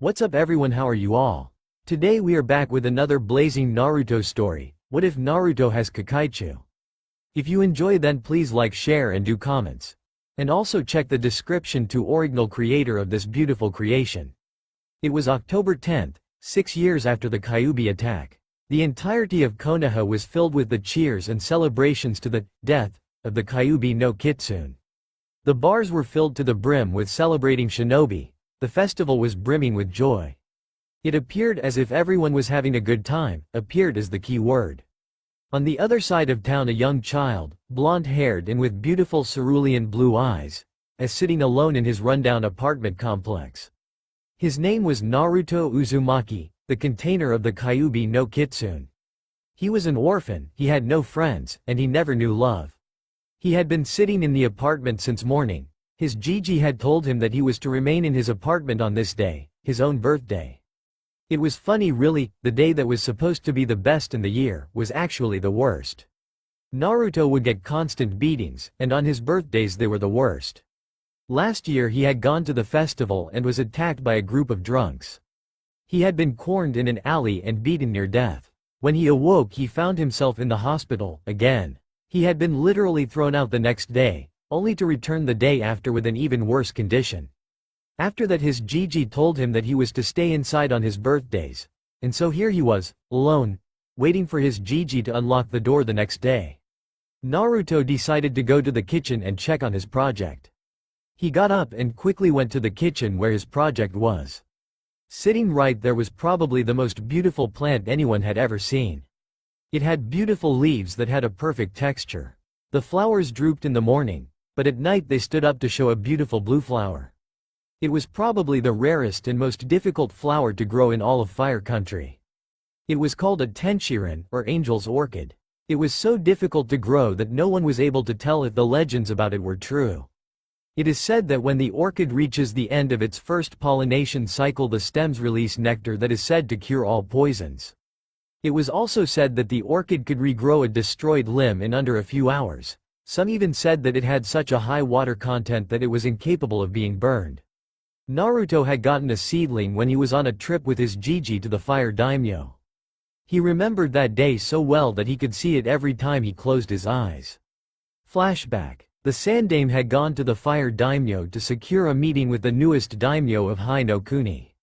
What's up everyone, how are you all? Today we are back with another blazing Naruto story. What if Naruto has Kikaichu? If you enjoy, then please like, share and do comments. And also check the description to original creator of this beautiful creation. It was October 10th, 6 years after the Kyuubi attack. The entirety of Konoha was filled with the cheers and celebrations to the death of the Kyuubi no Kitsune. The bars were filled to the brim with celebrating shinobi. The festival was brimming with joy. It appeared as if everyone was having a good time, appeared as the key word. On the other side of town, a young child, blonde-haired and with beautiful cerulean blue eyes, is sitting alone in his rundown apartment complex. His name was Naruto Uzumaki, the container of the Kyuubi no Kitsune. He was an orphan, he had no friends, and he never knew love. He had been sitting in the apartment since morning. His Gigi had told him that he was to remain in his apartment on this day, his own birthday. It was funny really, the day that was supposed to be the best in the year was actually the worst. Naruto would get constant beatings, and on his birthdays they were the worst. Last year he had gone to the festival and was attacked by a group of drunks. He had been cornered in an alley and beaten near death. When he awoke, he found himself in the hospital again. He had been literally thrown out the next day, only to return the day after with an even worse condition. After that, his Gigi told him that he was to stay inside on his birthdays, and so here he was, alone, waiting for his Gigi to unlock the door the next day. Naruto decided to go to the kitchen and check on his project. He got up and quickly went to the kitchen where his project was. Sitting right there was probably the most beautiful plant anyone had ever seen. It had beautiful leaves that had a perfect texture. The flowers drooped in the morning, but at night they stood up to show a beautiful blue flower. It was probably the rarest and most difficult flower to grow in all of Fire Country. It was called a tenshirin, or angel's orchid. It was so difficult to grow that no one was able to tell if the legends about it were true. It is said that when the orchid reaches the end of its first pollination cycle, the stems release nectar that is said to cure all poisons. It was also said that the orchid could regrow a destroyed limb in under a few hours. Some even said that it had such a high water content that it was incapable of being burned. Naruto had gotten a seedling when he was on a trip with his Gigi to the fire daimyo. He remembered that day so well that he could see it every time he closed his eyes. Flashback. The Sandaime had gone to the fire daimyo to secure a meeting with the newest daimyo of Hai no Kuni.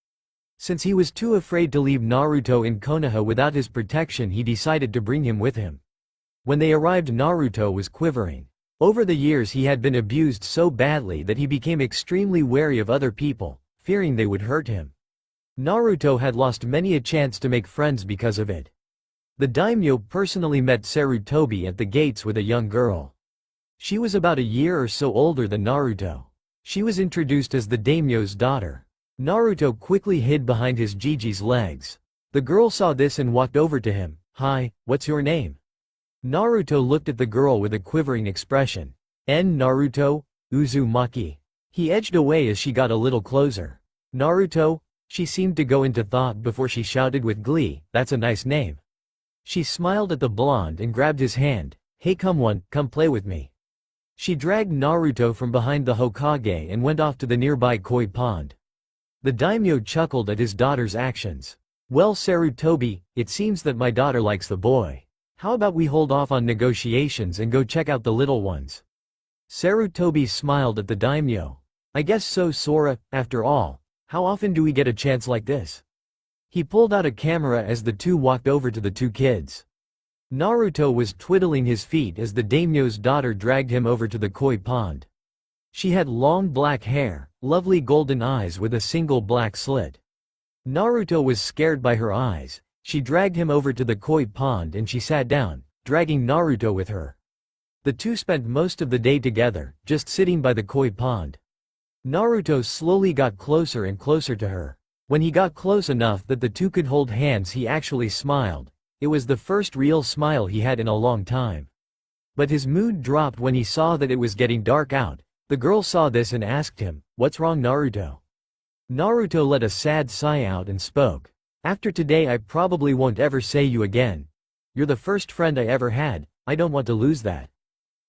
Since he was too afraid to leave Naruto in Konoha without his protection, he decided to bring him with him. When they arrived, Naruto was quivering. Over the years he had been abused so badly that he became extremely wary of other people, fearing they would hurt him. Naruto had lost many a chance to make friends because of it. The daimyo personally met Sarutobi at the gates with a young girl. She was about a year or so older than Naruto. She was introduced as the daimyo's daughter. Naruto quickly hid behind his Gigi's legs. The girl saw this and walked over to him. "Hi, what's your name?" Naruto looked at the girl with a quivering expression. Naruto Uzumaki. He edged away as she got a little closer. Naruto? She seemed to go into thought before she shouted with glee, "That's a nice name." She smiled at the blonde and grabbed his hand. "Hey, come play with me." She dragged Naruto from behind the Hokage and went off to the nearby koi pond. The daimyo chuckled at his daughter's actions. "Well, Sarutobi, it seems that my daughter likes the boy. How about we hold off on negotiations and go check out the little ones?" Sarutobi smiled at the daimyo. "I guess so, Sora, after all, how often do we get a chance like this?" He pulled out a camera as the two walked over to the two kids. Naruto was twiddling his feet as the daimyo's daughter dragged him over to the koi pond. She had long black hair, lovely golden eyes with a single black slit. Naruto was scared by her eyes. She dragged him over to the koi pond and she sat down, dragging Naruto with her. The two spent most of the day together, just sitting by the koi pond. Naruto slowly got closer and closer to her. When he got close enough that the two could hold hands, he actually smiled. It was the first real smile he had in a long time. But his mood dropped when he saw that it was getting dark out. The girl saw this and asked him, "What's wrong, Naruto?" Naruto let a sad sigh out and spoke. "After today I probably won't ever say you again. You're the first friend I ever had, I don't want to lose that."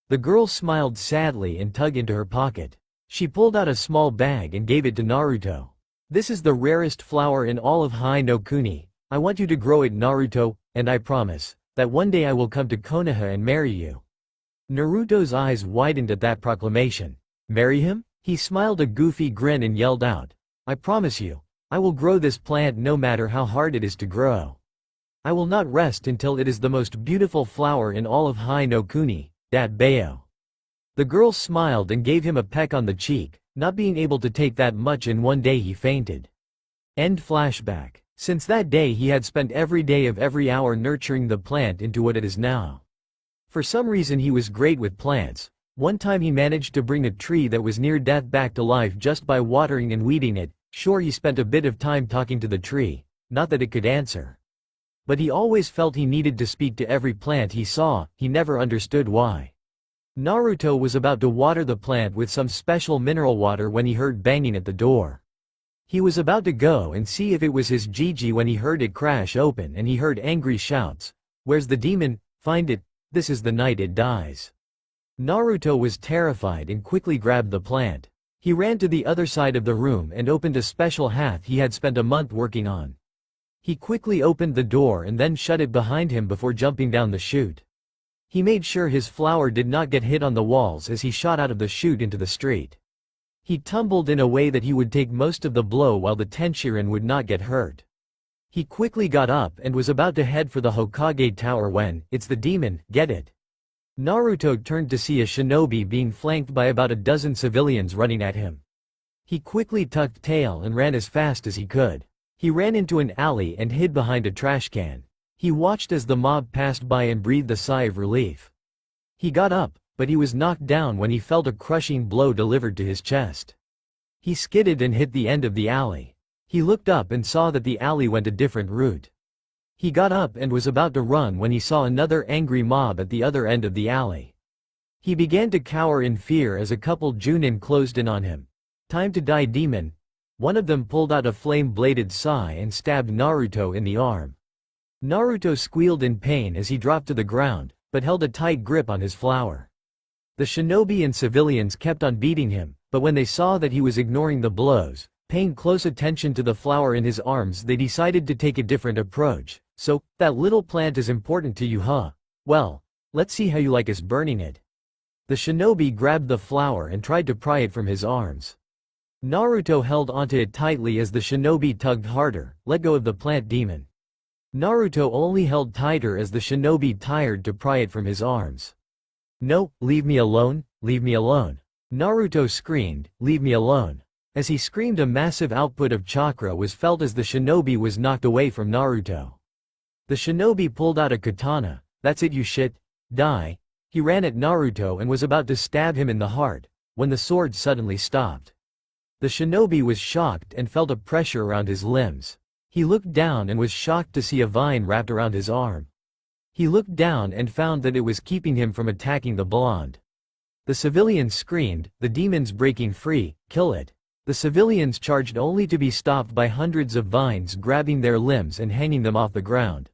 The girl smiled sadly and tugged into her pocket. She pulled out a small bag and gave it to Naruto. This is the rarest flower in all of Hai no Kuni. I want you to grow it, Naruto, and I promise that one day I will come to Konoha and marry you." Naruto's eyes widened at that proclamation. Marry him? He smiled a goofy grin and yelled out, "I promise you, I will grow this plant no matter how hard it is to grow. I will not rest until it is the most beautiful flower in all of Hai no Kuni, Dat Bayo." The girl smiled and gave him a peck on the cheek. Not being able to take that much in one day, he fainted. End flashback. Since that day he had spent every day of every hour nurturing the plant into what it is now. For some reason he was great with plants. One time he managed to bring a tree that was near death back to life just by watering and weeding it. Sure, he spent a bit of time talking to the tree, not that it could answer. But he always felt he needed to speak to every plant he saw. He never understood why. Naruto was about to water the plant with some special mineral water when he heard banging at the door. He was about to go and see if it was his Gigi when he heard it crash open and he heard angry shouts. "Where's the demon? Find it. This is the night it dies." Naruto was terrified and quickly grabbed the plant. He ran to the other side of the room and opened a special hat he had spent a month working on. He quickly opened the door and then shut it behind him before jumping down the chute. He made sure his flower did not get hit on the walls as he shot out of the chute into the street. He tumbled in a way that he would take most of the blow while the Tenshinhan would not get hurt. He quickly got up and was about to head for the Hokage Tower when, "It's the demon, get it." Naruto turned to see a shinobi being flanked by about a dozen civilians running at him. He quickly tucked tail and ran as fast as he could. He ran into an alley and hid behind a trash can. He watched as the mob passed by and breathed a sigh of relief. He got up, but he was knocked down when he felt a crushing blow delivered to his chest. He skidded and hit the end of the alley. He looked up and saw that the alley went a different route. He got up and was about to run when he saw another angry mob at the other end of the alley. He began to cower in fear as a couple Junin closed in on him. "Time to die, demon." One of them pulled out a flame-bladed sai and stabbed Naruto in the arm. Naruto squealed in pain as he dropped to the ground, but held a tight grip on his flower. The shinobi and civilians kept on beating him, but when they saw that he was ignoring the blows, paying close attention to the flower in his arms, they decided to take a different approach. "So, that little plant is important to you, huh? Well, let's see how you like us burning it." The shinobi grabbed the flower and tried to pry it from his arms. Naruto held onto it tightly as the shinobi tugged harder. "Let go of the plant, demon." Naruto only held tighter as the shinobi tired to pry it from his arms. "No, leave me alone, leave me alone." Naruto screamed, "Leave me alone." As he screamed, a massive output of chakra was felt as the shinobi was knocked away from Naruto. The shinobi pulled out a katana. "That's it, you shit. Die." He ran at Naruto and was about to stab him in the heart, when the sword suddenly stopped. The shinobi was shocked and felt a pressure around his limbs. He looked down and was shocked to see a vine wrapped around his arm. He looked down and found that it was keeping him from attacking the blonde. The civilians screamed, "The demon's breaking free, kill it." The civilians charged only to be stopped by hundreds of vines grabbing their limbs and hanging them off the ground.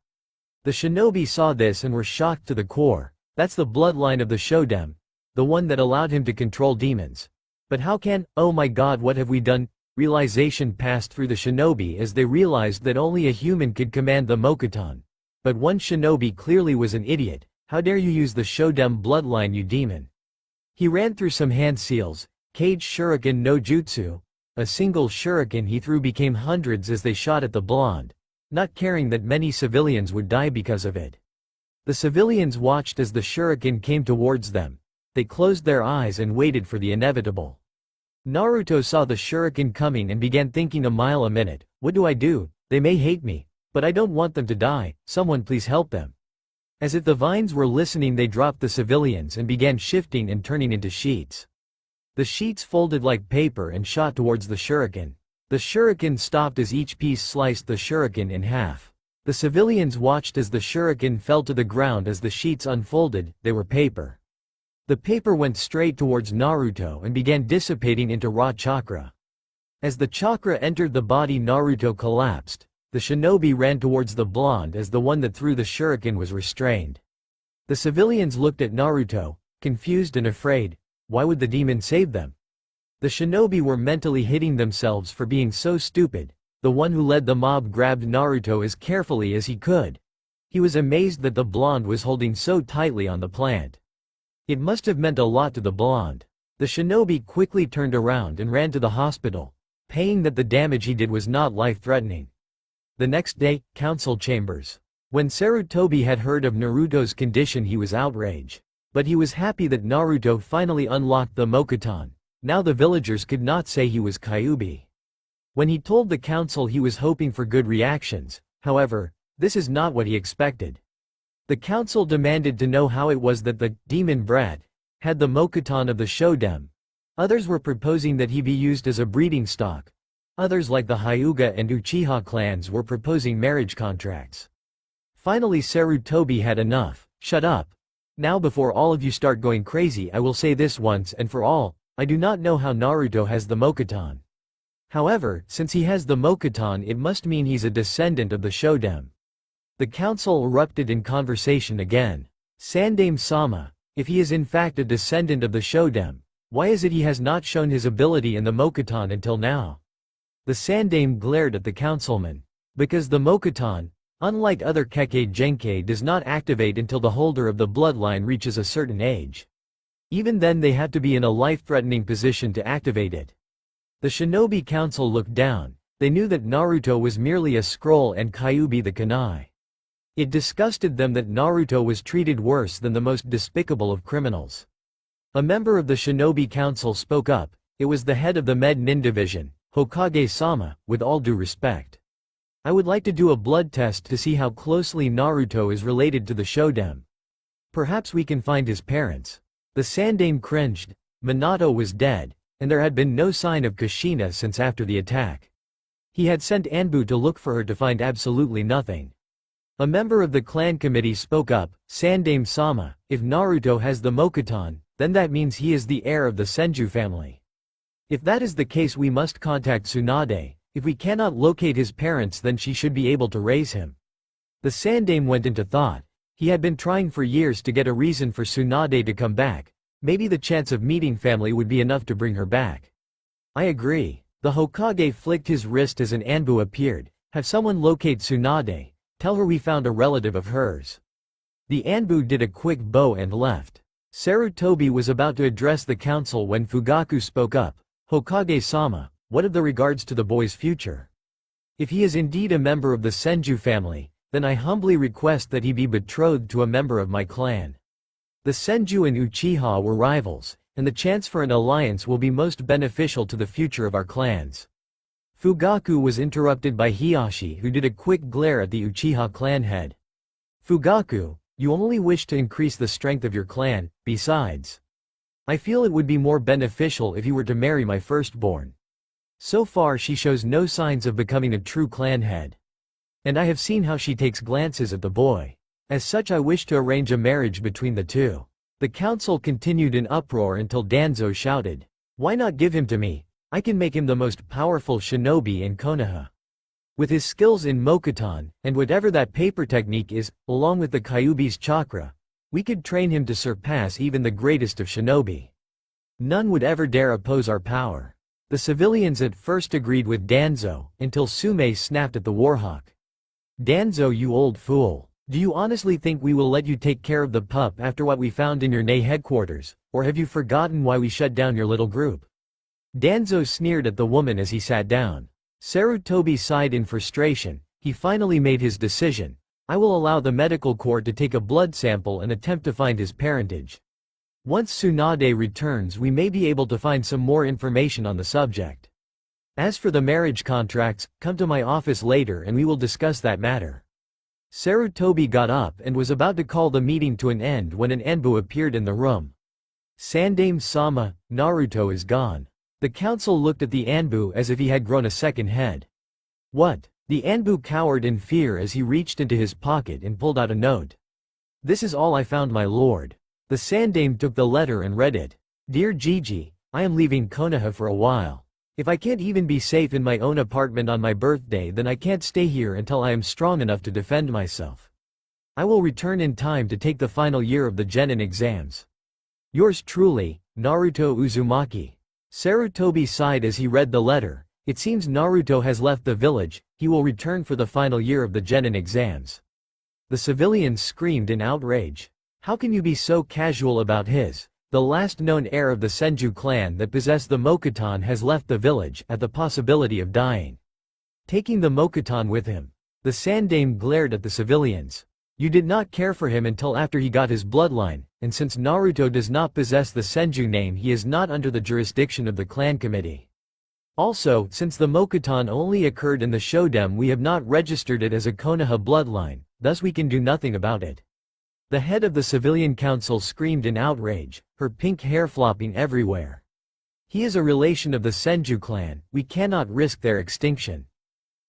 The shinobi saw this and were shocked to the core. That's the bloodline of the Shoden, the one that allowed him to control demons. But how can, oh my god, what have we done? Realization passed through the shinobi as they realized that only a human could command the Mokuton. But one shinobi clearly was an idiot. "How dare you use the Shoden bloodline, you demon." He ran through some hand seals. Cage shuriken no jutsu. A single shuriken he threw became hundreds as they shot at the blonde, not caring that many civilians would die because of it. The civilians watched as the shuriken came towards them. They closed their eyes and waited for the inevitable. Naruto saw the shuriken coming and began thinking, a mile a minute. "What do I do? They may hate me, but I don't want them to die. Someone please help them." As if the vines were listening, they dropped the civilians and began shifting and turning into sheets. The sheets folded like paper and shot towards the shuriken. The shuriken stopped as each piece sliced the shuriken in half. The civilians watched as the shuriken fell to the ground as the sheets unfolded. They were paper. The paper went straight towards Naruto and began dissipating into raw chakra. As the chakra entered the body, Naruto collapsed. The shinobi ran towards the blonde as the one that threw the shuriken was restrained. The civilians looked at Naruto, confused and afraid. Why would the demon save them? The shinobi were mentally hitting themselves for being so stupid. The one who led the mob grabbed Naruto as carefully as he could. He was amazed that the blonde was holding so tightly on the plant. It must have meant a lot to the blonde. The shinobi quickly turned around and ran to the hospital, paying that the damage he did was not life-threatening. The next day, council chambers. When Sarutobi had heard of Naruto's condition, he was outraged. But he was happy that Naruto finally unlocked the Mokuton. Now the villagers could not say he was Kyuubi. When he told the council, he was hoping for good reactions. However, this is not what he expected. The council demanded to know how it was that the demon brat had the Mokuton of the Shoden. Others were proposing that he be used as a breeding stock. Others, like the Hyuga and Uchiha clans, were proposing marriage contracts. Finally Sarutobi had enough. Shut up. Now before all of you start going crazy, I will say this once and for all, I do not know how Naruto has the Mokuton. However, since he has the Mokuton, it must mean he's a descendant of the Shoden. The council erupted in conversation again. Sandame-sama, if he is in fact a descendant of the Shoden, why is it he has not shown his ability in the Mokuton until now? The Sandame glared at the councilman. Because the Mokuton, unlike other Kekkei Genkei, does not activate until the holder of the bloodline reaches a certain age. Even then they have to be in a life-threatening position to activate it. The Shinobi Council looked down. They knew that Naruto was merely a scroll and Kyuubi the Kunai. It disgusted them that Naruto was treated worse than the most despicable of criminals. A member of the Shinobi Council spoke up. It was the head of the Med Nin Division, Hokage-sama. With all due respect, I would like to do a blood test to see how closely Naruto is related to the Shoden. Perhaps we can find his parents. The Sandame cringed. Minato was dead, and there had been no sign of Kushina since after the attack. He had sent Anbu to look for her to find absolutely nothing. A member of the clan committee spoke up. Sandame-sama, if Naruto has the Mokuton, then that means he is the heir of the Senju family. If that is the case, we must contact Tsunade. If we cannot locate his parents, then she should be able to raise him. The Sandame went into thought. He had been trying for years to get a reason for Tsunade to come back. Maybe the chance of meeting family would be enough to bring her back. I agree. The Hokage flicked his wrist as an Anbu appeared. Have someone locate Tsunade. Tell her we found a relative of hers. The Anbu did a quick bow and left. Sarutobi was about to address the council when Fugaku spoke up. Hokage-sama, what of the regards to the boy's future? If he is indeed a member of the Senju family, then I humbly request that he be betrothed to a member of my clan. The Senju and Uchiha were rivals, and the chance for an alliance will be most beneficial to the future of our clans. Fugaku was interrupted by Hiashi, who did a quick glare at the Uchiha clan head. Fugaku, you only wish to increase the strength of your clan. Besides, I feel it would be more beneficial if you were to marry my firstborn. So far she shows no signs of becoming a true clan head. And I have seen how she takes glances at the boy. As such, I wish to arrange a marriage between the two. The council continued in uproar until Danzo shouted, "Why not give him to me? I can make him the most powerful shinobi in Konoha. With his skills in Mokuton, and whatever that paper technique is, along with the Kyuubi's chakra, we could train him to surpass even the greatest of shinobi. None would ever dare oppose our power." The civilians at first agreed with Danzo, until Sume snapped at the Warhawk. "Danzo, you old fool. Do you honestly think we will let you take care of the pup after what we found in your Nei headquarters, or have you forgotten why we shut down your little group?" Danzo sneered at the woman as he sat down. Sarutobi sighed in frustration. He finally made his decision. I will allow the medical corps to take a blood sample and attempt to find his parentage. Once Tsunade returns, we may be able to find some more information on the subject. As for the marriage contracts, come to my office later and we will discuss that matter. Sarutobi got up and was about to call the meeting to an end when an Anbu appeared in the room. Sandame-sama, Naruto is gone. The council looked at the Anbu as if he had grown a second head. What? The Anbu cowered in fear as he reached into his pocket and pulled out a note. "This is all I found, my lord." The Sandame took the letter and read it. "Dear Gigi, I am leaving Konoha for a while. If I can't even be safe in my own apartment on my birthday, then I can't stay here until I am strong enough to defend myself. I will return in time to take the final year of the Genin exams. Yours truly, Naruto Uzumaki." Sarutobi sighed as he read the letter. It seems Naruto has left the village. He will return for the final year of the genin exams. The civilians screamed in outrage. How can you be so casual about the last known heir of the Senju clan that possessed the Mokuton has left the village at the possibility of dying. Taking the Mokuton with him. The Sandame glared at the civilians. You did not care for him until after he got his bloodline, and since Naruto does not possess the Senju name, he is not under the jurisdiction of the clan committee. Also, since the Mokuton only occurred in the Shoden, we have not registered it as a Konoha bloodline, thus we can do nothing about it. The head of the civilian council screamed in outrage, her pink hair flopping everywhere. He is a relation of the Senju clan, we cannot risk their extinction.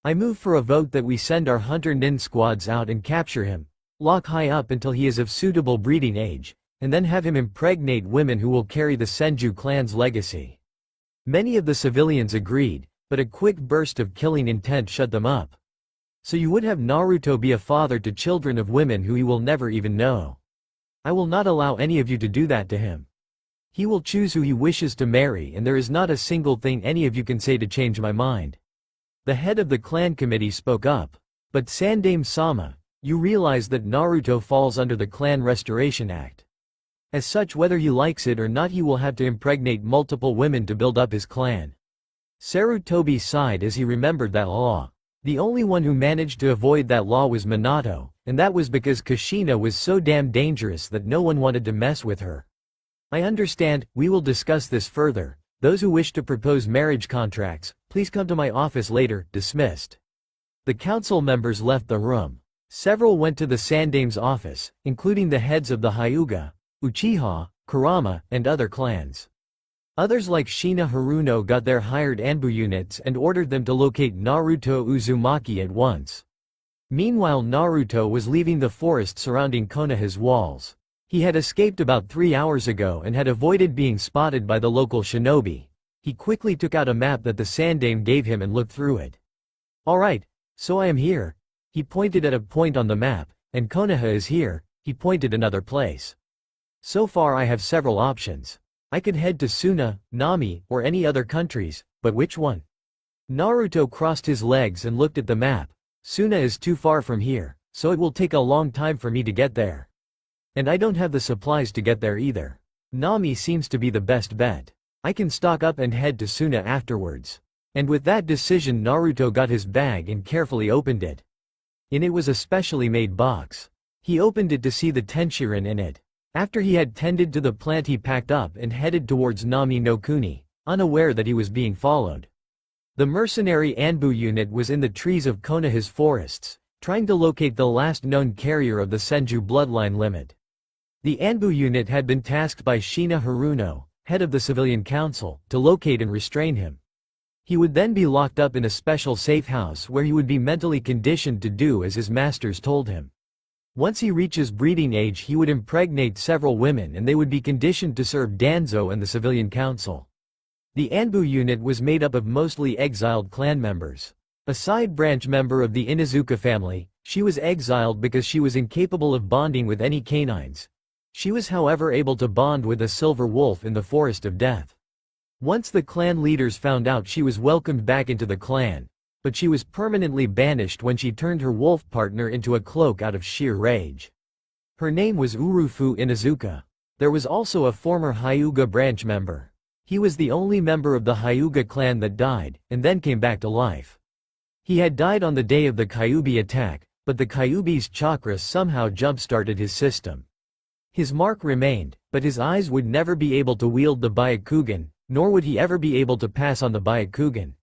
I move for a vote that we send our hunter nin squads out and capture him, lock high up until he is of suitable breeding age, and then have him impregnate women who will carry the Senju clan's legacy. Many of the civilians agreed, but a quick burst of killing intent shut them up. So you would have Naruto be a father to children of women who he will never even know. I will not allow any of you to do that to him. He will choose who he wishes to marry, and there is not a single thing any of you can say to change my mind. The head of the clan committee spoke up. But Sandame-sama, you realize that Naruto falls under the Clan Restoration Act. As such, whether he likes it or not, he will have to impregnate multiple women to build up his clan. Sarutobi sighed as he remembered that law. The only one who managed to avoid that law was Minato, and that was because Kushina was so damn dangerous that no one wanted to mess with her. I understand, we will discuss this further. Those who wish to propose marriage contracts, please come to my office later. Dismissed. The council members left the room. Several went to the Sandame's office, including the heads of the Hyuga, Uchiha, Kurama, and other clans. Others like Shina Haruno got their hired Anbu units and ordered them to locate Naruto Uzumaki at once. Meanwhile, Naruto was leaving the forest surrounding Konoha's walls. He had escaped about 3 hours ago and had avoided being spotted by the local shinobi. He quickly took out a map that the Sandame gave him and looked through it. Alright, so I am here. He pointed at a point on the map, and Konoha is here. He pointed another place. So far I have several options. I could head to Suna, Nami, or any other countries, but which one? Naruto crossed his legs and looked at the map. Suna is too far from here, so it will take a long time for me to get there. And I don't have the supplies to get there either. Nami seems to be the best bet. I can stock up and head to Suna afterwards. And with that decision, Naruto got his bag and carefully opened it. In it was a specially made box. He opened it to see the tenshirin in it. After he had tended to the plant, he packed up and headed towards Nami no Kuni, unaware that he was being followed. The mercenary Anbu unit was in the trees of Konoha's forests, trying to locate the last known carrier of the Senju bloodline limit. The Anbu unit had been tasked by Shina Haruno, head of the civilian council, to locate and restrain him. He would then be locked up in a special safe house where he would be mentally conditioned to do as his masters told him. Once he reaches breeding age, he would impregnate several women and they would be conditioned to serve Danzo and the civilian council. The Anbu unit was made up of mostly exiled clan members. A side branch member of the Inuzuka family, she was exiled because she was incapable of bonding with any canines. She was however able to bond with a silver wolf in the Forest of Death. Once the clan leaders found out, she was welcomed back into the clan, but she was permanently banished when she turned her wolf partner into a cloak out of sheer rage. Her name was Urufu Inuzuka. There was also a former Hyuga branch member. He was the only member of the Hyuga clan that died, and then came back to life. He had died on the day of the Kyuubi attack, but the Kyuubi's chakra somehow jump-started his system. His mark remained, but his eyes would never be able to wield the Byakugan, nor would he ever be able to pass on the Byakugan.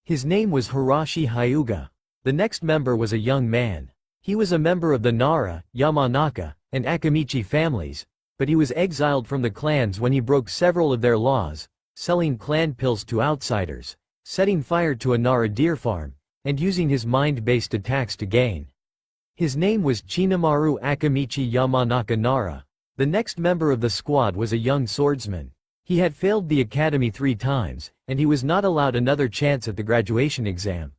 His name was Hirashi Hyuga. The next member was a young man. He was a member of the Nara, Yamanaka, and Akamichi families, but he was exiled from the clans when he broke several of their laws, selling clan pills to outsiders, setting fire to a Nara deer farm, and using his mind-based attacks to gain. His name was Chinamaru Akamichi Yamanaka Nara. The next member of the squad was a young swordsman. He had failed the academy 3 times, and he was not allowed another chance at the graduation exam.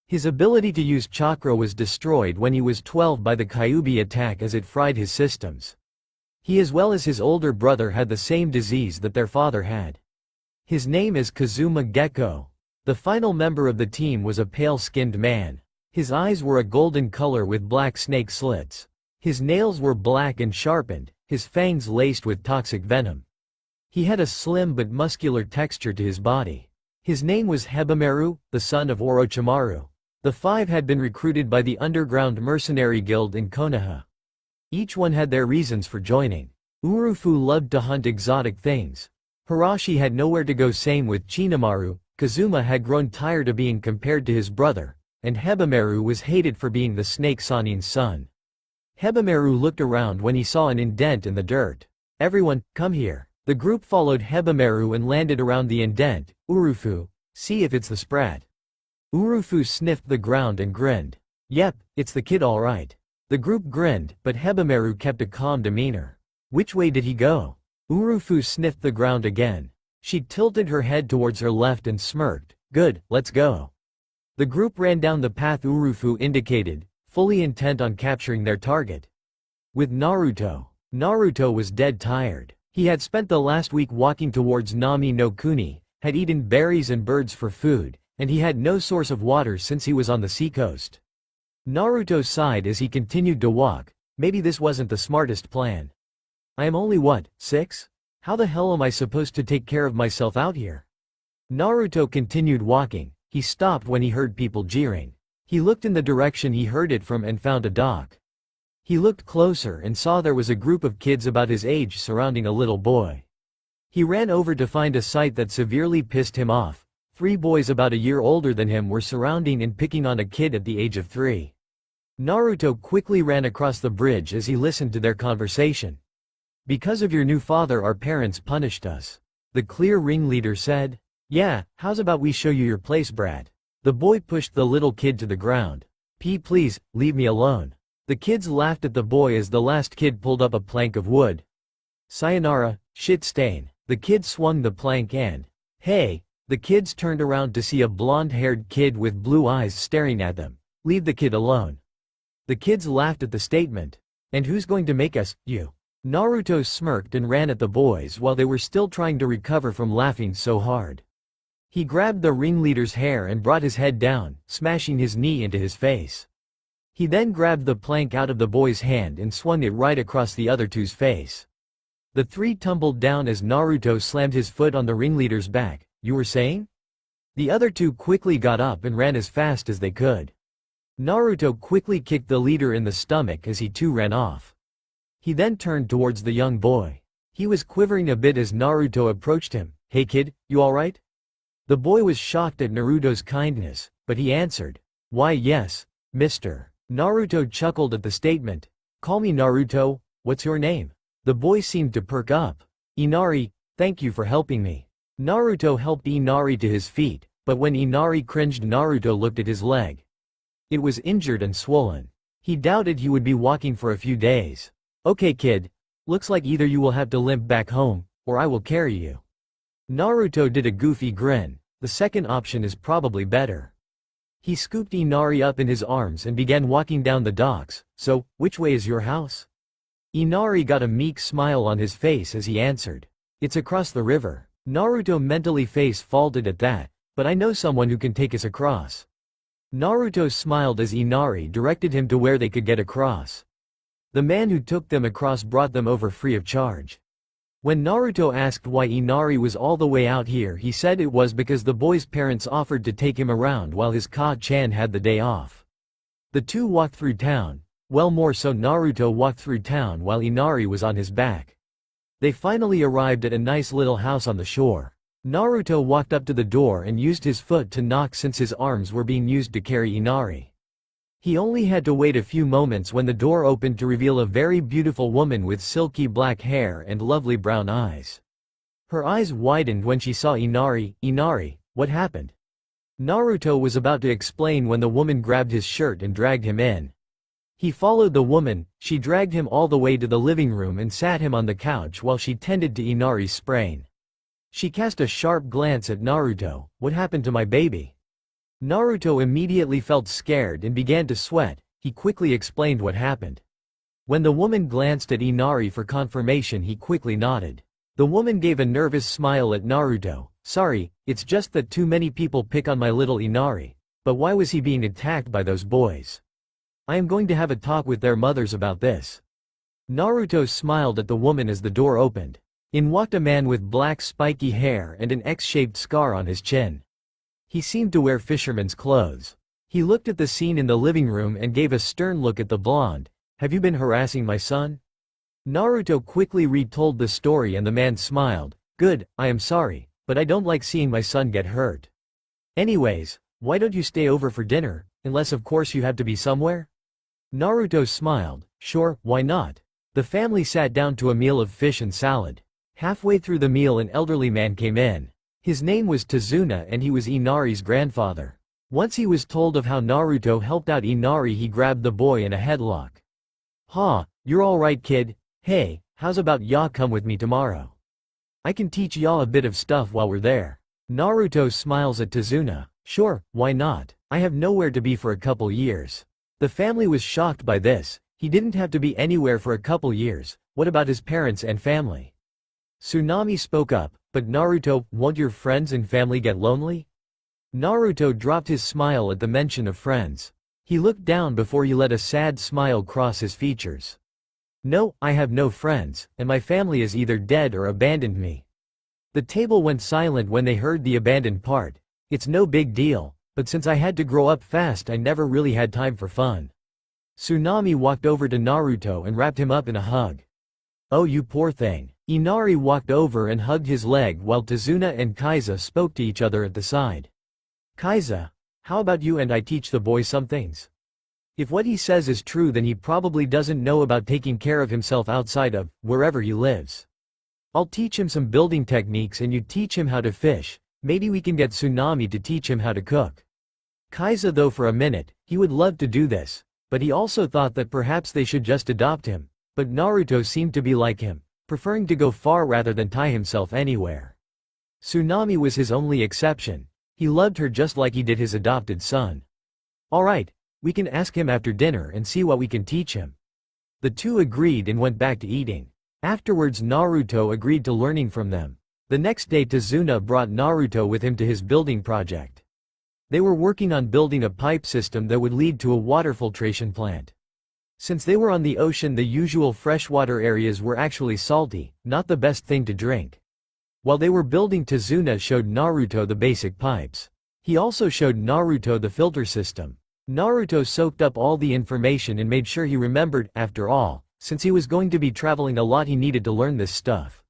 His ability to use chakra was destroyed when he was 12 by the Kyuubi attack as it fried his systems. He as well as his older brother had the same disease that their father had. His name is Kazuma Gecko. The final member of the team was a pale-skinned man. His eyes were a golden color with black snake slits. His nails were black and sharpened, his fangs laced with toxic venom. He had a slim but muscular texture to his body. His name was Hebimaru, the son of Orochimaru. The five had been recruited by the underground mercenary guild in Konoha. Each one had their reasons for joining. Urufu loved to hunt exotic things. Hirashi had nowhere to go, same with Chinomaru. Kazuma had grown tired of being compared to his brother, and Hebimaru was hated for being the snake Sanin's son. Hebimaru looked around when he saw an indent in the dirt. Everyone, come here. The group followed Hebimaru and landed around the indent. Urufu, see if it's the sprat. Urufu sniffed the ground and grinned. Yep, it's the kid all right. The group grinned, but Hebimaru kept a calm demeanor. Which way did he go? Urufu sniffed the ground again. She tilted her head towards her left and smirked. Good, let's go. The group ran down the path Urufu indicated, fully intent on capturing their target. With Naruto. Naruto was dead tired. He had spent the last week walking towards Nami no Kuni, had eaten berries and birds for food, and he had no source of water since he was on the seacoast. Naruto sighed as he continued to walk. Maybe this wasn't the smartest plan. I am only what, 6? How the hell am I supposed to take care of myself out here? Naruto continued walking. He stopped when he heard people jeering. He looked in the direction he heard it from and found a dock. He looked closer and saw there was a group of kids about his age surrounding a little boy. He ran over to find a sight that severely pissed him off. 3 boys about a year older than him were surrounding and picking on a kid at the age of 3. Naruto quickly ran across the bridge as he listened to their conversation. Because of your new father, our parents punished us. The clear ringleader said. Yeah, how's about we show you your place, Brad? The boy pushed the little kid to the ground. Please, leave me alone. The kids laughed at the boy as the last kid pulled up a plank of wood. Sayonara, shit stain. The kid swung the plank and, hey, the kids turned around to see a blonde-haired kid with blue eyes staring at them. Leave the kid alone. The kids laughed at the statement. And who's going to make us, you? Naruto smirked and ran at the boys while they were still trying to recover from laughing so hard. He grabbed the ringleader's hair and brought his head down, smashing his knee into his face. He then grabbed the plank out of the boy's hand and swung it right across the other two's face. The 3 tumbled down as Naruto slammed his foot on the ringleader's back. You were saying? The other 2 quickly got up and ran as fast as they could. Naruto quickly kicked the leader in the stomach as he too ran off. He then turned towards the young boy. He was quivering a bit as Naruto approached him. Hey kid, you alright? The boy was shocked at Naruto's kindness, but he answered. Why yes, mister. Naruto chuckled at the statement. Call me Naruto, what's your name? The boy seemed to perk up. Inari, thank you for helping me. Naruto helped Inari to his feet, but when Inari cringed, Naruto looked at his leg. It was injured and swollen. He doubted he would be walking for a few days. Okay kid, looks like either you will have to limp back home, or I will carry you. Naruto did a goofy grin. The second option is probably better. He scooped Inari up in his arms and began walking down the docks. So, which way is your house? Inari got a meek smile on his face as he answered. It's across the river. Naruto mentally face faulted at that, but I know someone who can take us across. Naruto smiled as Inari directed him to where they could get across. The man who took them across brought them over free of charge. When Naruto asked why Inari was all the way out here, he said it was because the boy's parents offered to take him around while his Ka-chan had the day off. The 2 walked through town. Well, more so Naruto walked through town while Inari was on his back. They finally arrived at a nice little house on the shore. Naruto walked up to the door and used his foot to knock since his arms were being used to carry Inari. He only had to wait a few moments when the door opened to reveal a very beautiful woman with silky black hair and lovely brown eyes. Her eyes widened when she saw Inari. Inari, what happened? Naruto was about to explain when the woman grabbed his shirt and dragged him in. He followed the woman. She dragged him all the way to the living room and sat him on the couch while she tended to Inari's sprain. She cast a sharp glance at Naruto. What happened to my baby? Naruto immediately felt scared and began to sweat. He quickly explained what happened. When the woman glanced at Inari for confirmation, he quickly nodded. The woman gave a nervous smile at Naruto. Sorry, it's just that too many people pick on my little Inari. But why was he being attacked by those boys? I am going to have a talk with their mothers about this. Naruto smiled at the woman as the door opened. In walked a man with black spiky hair and an X-shaped scar on his chin. He seemed to wear fisherman's clothes. He looked at the scene in the living room and gave a stern look at the blonde. Have you been harassing my son? Naruto quickly retold the story and the man smiled. Good, I am sorry, but I don't like seeing my son get hurt. Anyways, why don't you stay over for dinner, unless of course you have to be somewhere? Naruto smiled. Sure, why not? The family sat down to a meal of fish and salad. Halfway through the meal an elderly man came in. His name was Tazuna and he was Inari's grandfather. Once he was told of how Naruto helped out Inari, he grabbed the boy in a headlock. Ha, you're alright kid. Hey, how's about ya come with me tomorrow? I can teach ya a bit of stuff while we're there. Naruto smiles at Tazuna. Sure, why not? I have nowhere to be for a couple years. The family was shocked by this. He didn't have to be anywhere for a couple years. What about his parents and family? Tsunami spoke up, but Naruto, won't your friends and family get lonely? Naruto dropped his smile at the mention of friends. He looked down before he let a sad smile cross his features. No, I have no friends, and my family is either dead or abandoned me. The table went silent when they heard the abandoned part. It's no big deal, but since I had to grow up fast I never really had time for fun. Tsunami walked over to Naruto and wrapped him up in a hug. Oh you poor thing. Inari walked over and hugged his leg while Tazuna and Kaiza spoke to each other at the side. Kaiza, how about you and I teach the boy some things? If what he says is true then he probably doesn't know about taking care of himself outside of wherever he lives. I'll teach him some building techniques and you teach him how to fish. Maybe we can get Tsunami to teach him how to cook. Kaiza though for a minute, he would love to do this, but he also thought that perhaps they should just adopt him. But Naruto seemed to be like him, preferring to go far rather than tie himself anywhere. Tsunami was his only exception. He loved her just like he did his adopted son. Alright, we can ask him after dinner and see what we can teach him. The two agreed and went back to eating. Afterwards Naruto agreed to learning from them. The next day Tazuna brought Naruto with him to his building project. They were working on building a pipe system that would lead to a water filtration plant. Since they were on the ocean the usual freshwater areas were actually salty, not the best thing to drink. While they were building Tazuna showed Naruto the basic pipes. He also showed Naruto the filter system. Naruto soaked up all the information and made sure he remembered. After all, since he was going to be traveling a lot he needed to learn this stuff.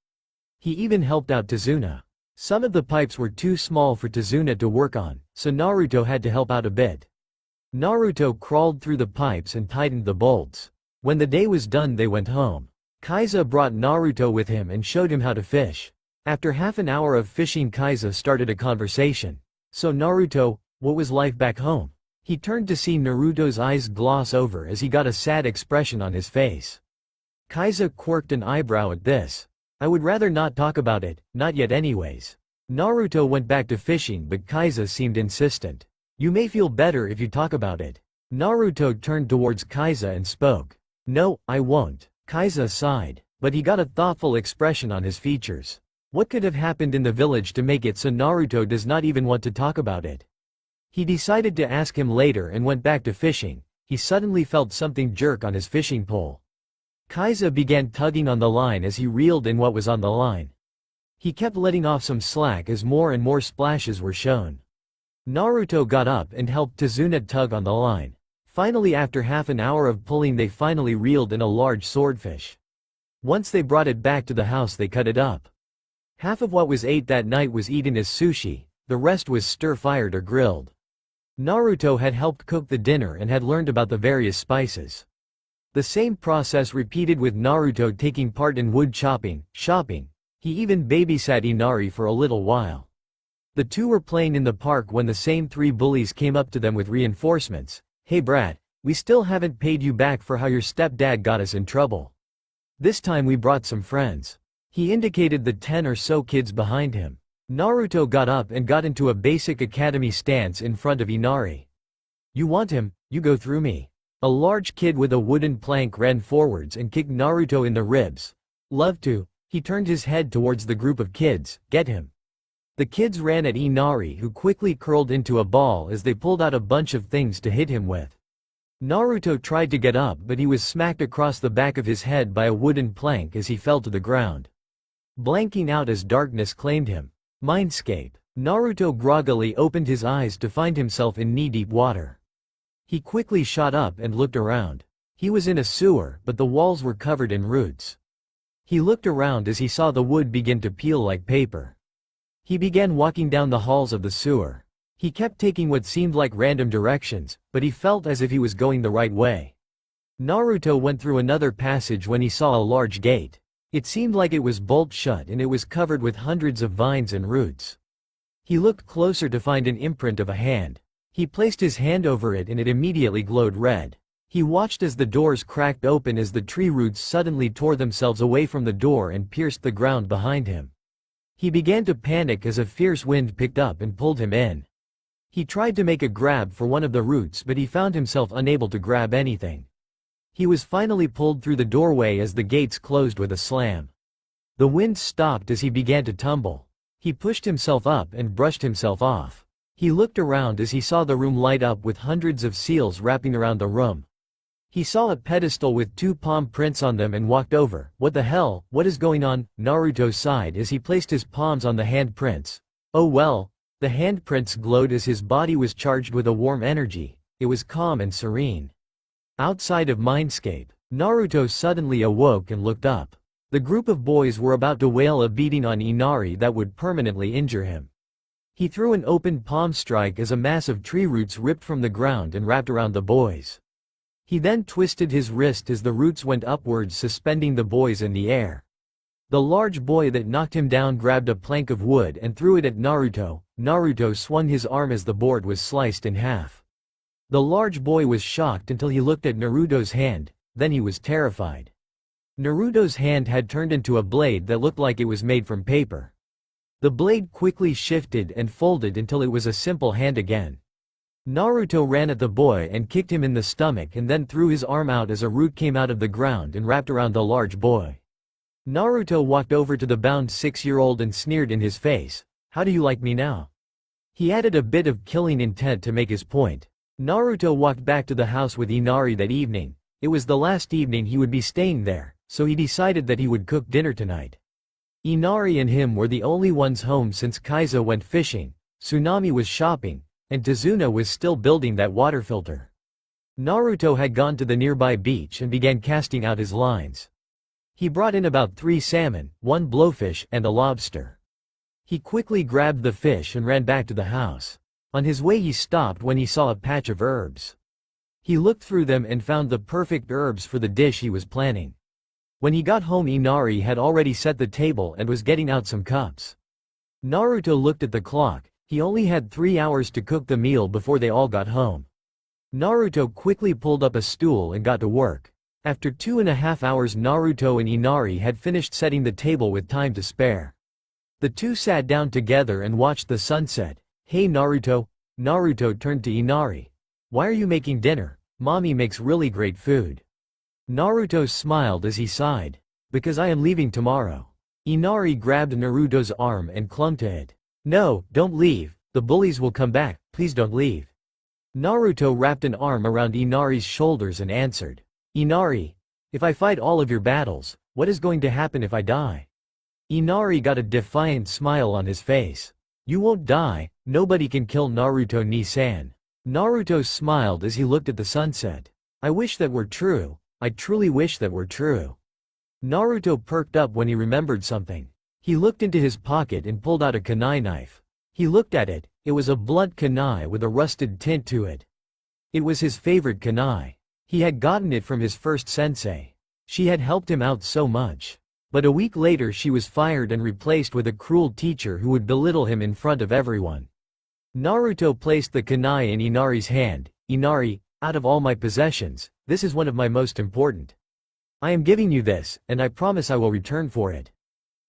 He even helped out Tazuna. Some of the pipes were too small for Tazuna to work on, so Naruto had to help out a bit. Naruto crawled through the pipes and tightened the bolts. When the day was done they went home. Kaiza brought Naruto with him and showed him how to fish. After half an hour of fishing Kaiza started a conversation. So Naruto, what was life back home? He turned to see Naruto's eyes gloss over as he got a sad expression on his face. Kaiza quirked an eyebrow at this. I would rather not talk about it, not yet anyways. Naruto went back to fishing but Kaiza seemed insistent. You may feel better if you talk about it. Naruto turned towards Kaiza and spoke. No, I won't. Kaiza sighed, but he got a thoughtful expression on his features. What could have happened in the village to make it so Naruto does not even want to talk about it? He decided to ask him later and went back to fishing. He suddenly felt something jerk on his fishing pole. Kaiza began tugging on the line as he reeled in what was on the line. He kept letting off some slack as more and more splashes were shown. Naruto got up and helped Tazuna tug on the line. Finally after half an hour of pulling they finally reeled in a large swordfish. Once they brought it back to the house they cut it up. Half of what was ate that night was eaten as sushi, the rest was stir-fired or grilled. Naruto had helped cook the dinner and had learned about the various spices. The same process repeated with Naruto taking part in wood chopping, shopping. He even babysat Inari for a little while. The two were playing in the park when the same three bullies came up to them with reinforcements. Hey brat, we still haven't paid you back for how your stepdad got us in trouble. This time we brought some friends. He indicated the 10 or so kids behind him. Naruto got up and got into a basic academy stance in front of Inari. You want him, you go through me. A large kid with a wooden plank ran forwards and kicked Naruto in the ribs. Love to. He turned his head towards the group of kids. Get him. The kids ran at Inari, who quickly curled into a ball as they pulled out a bunch of things to hit him with. Naruto tried to get up, but he was smacked across the back of his head by a wooden plank as he fell to the ground, blanking out as darkness claimed him. Mindscape. Naruto groggily opened his eyes to find himself in knee-deep water. He quickly shot up and looked around. He was in a sewer, but the walls were covered in roots. He looked around as he saw the wood begin to peel like paper. He began walking down the halls of the sewer. He kept taking what seemed like random directions, but he felt as if he was going the right way. Naruto went through another passage when he saw a large gate. It seemed like it was bolt shut and it was covered with hundreds of vines and roots. He looked closer to find an imprint of a hand. He placed his hand over it and it immediately glowed red. He watched as the doors cracked open as the tree roots suddenly tore themselves away from the door and pierced the ground behind him. He began to panic as a fierce wind picked up and pulled him in. He tried to make a grab for one of the roots, but he found himself unable to grab anything. He was finally pulled through the doorway as the gates closed with a slam. The wind stopped as he began to tumble. He pushed himself up and brushed himself off. He looked around as he saw the room light up with hundreds of seals wrapping around the room. He saw a pedestal with 2 palm prints on them and walked over. What the hell, what is going on? Naruto sighed as he placed his palms on the handprints. Oh well. The handprints glowed as his body was charged with a warm energy. It was calm and serene. Outside of Mindscape, Naruto suddenly awoke and looked up. The group of boys were about to wail a beating on Inari that would permanently injure him. He threw an open palm strike as a mass of tree roots ripped from the ground and wrapped around the boys. He then twisted his wrist as the roots went upwards, suspending the boys in the air. The large boy that knocked him down grabbed a plank of wood and threw it at Naruto. Naruto swung his arm as the board was sliced in half. The large boy was shocked until he looked at Naruto's hand, then he was terrified. Naruto's hand had turned into a blade that looked like it was made from paper. The blade quickly shifted and folded until it was a simple hand again. Naruto ran at the boy and kicked him in the stomach and then threw his arm out as a root came out of the ground and wrapped around the large boy. Naruto walked over to the bound 6-year-old and sneered in his face. How do you like me now? He added a bit of killing intent to make his point. Naruto walked back to the house with Inari that evening. It was the last evening he would be staying there, so he decided that he would cook dinner tonight. Inari and him were the only ones home since Kaizo went fishing, Tsunami was shopping, and Tazuna was still building that water filter. Naruto had gone to the nearby beach and began casting out his lines. He brought in about 3 salmon, 1 blowfish, and a lobster. He quickly grabbed the fish and ran back to the house. On his way he stopped when he saw a patch of herbs. He looked through them and found the perfect herbs for the dish he was planning. When he got home, Inari had already set the table and was getting out some cups. Naruto looked at the clock. He only had 3 hours to cook the meal before they all got home. Naruto quickly pulled up a stool and got to work. After 2.5 hours, Naruto and Inari had finished setting the table with time to spare. The two sat down together and watched the sunset. Hey Naruto. Naruto turned to Inari. Why are you making dinner? Mommy makes really great food. Naruto smiled as he sighed. Because I am leaving tomorrow. Inari grabbed Naruto's arm and clung to it. No, don't leave, the bullies will come back, please don't leave. Naruto wrapped an arm around Inari's shoulders and answered. Inari, if I fight all of your battles, what is going to happen if I die? Inari got a defiant smile on his face. You won't die, nobody can kill Naruto ni-san. Naruto smiled as he looked at the sunset. I wish that were true, I truly wish that were true. Naruto perked up when he remembered something. He looked into his pocket and pulled out a kunai knife. He looked at it, it was a blunt kunai with a rusted tint to it. It was his favorite kunai. He had gotten it from his first sensei. She had helped him out so much. But a week later she was fired and replaced with a cruel teacher who would belittle him in front of everyone. Naruto placed the kunai in Inari's hand. Inari, out of all my possessions, this is one of my most important. I am giving you this, and I promise I will return for it.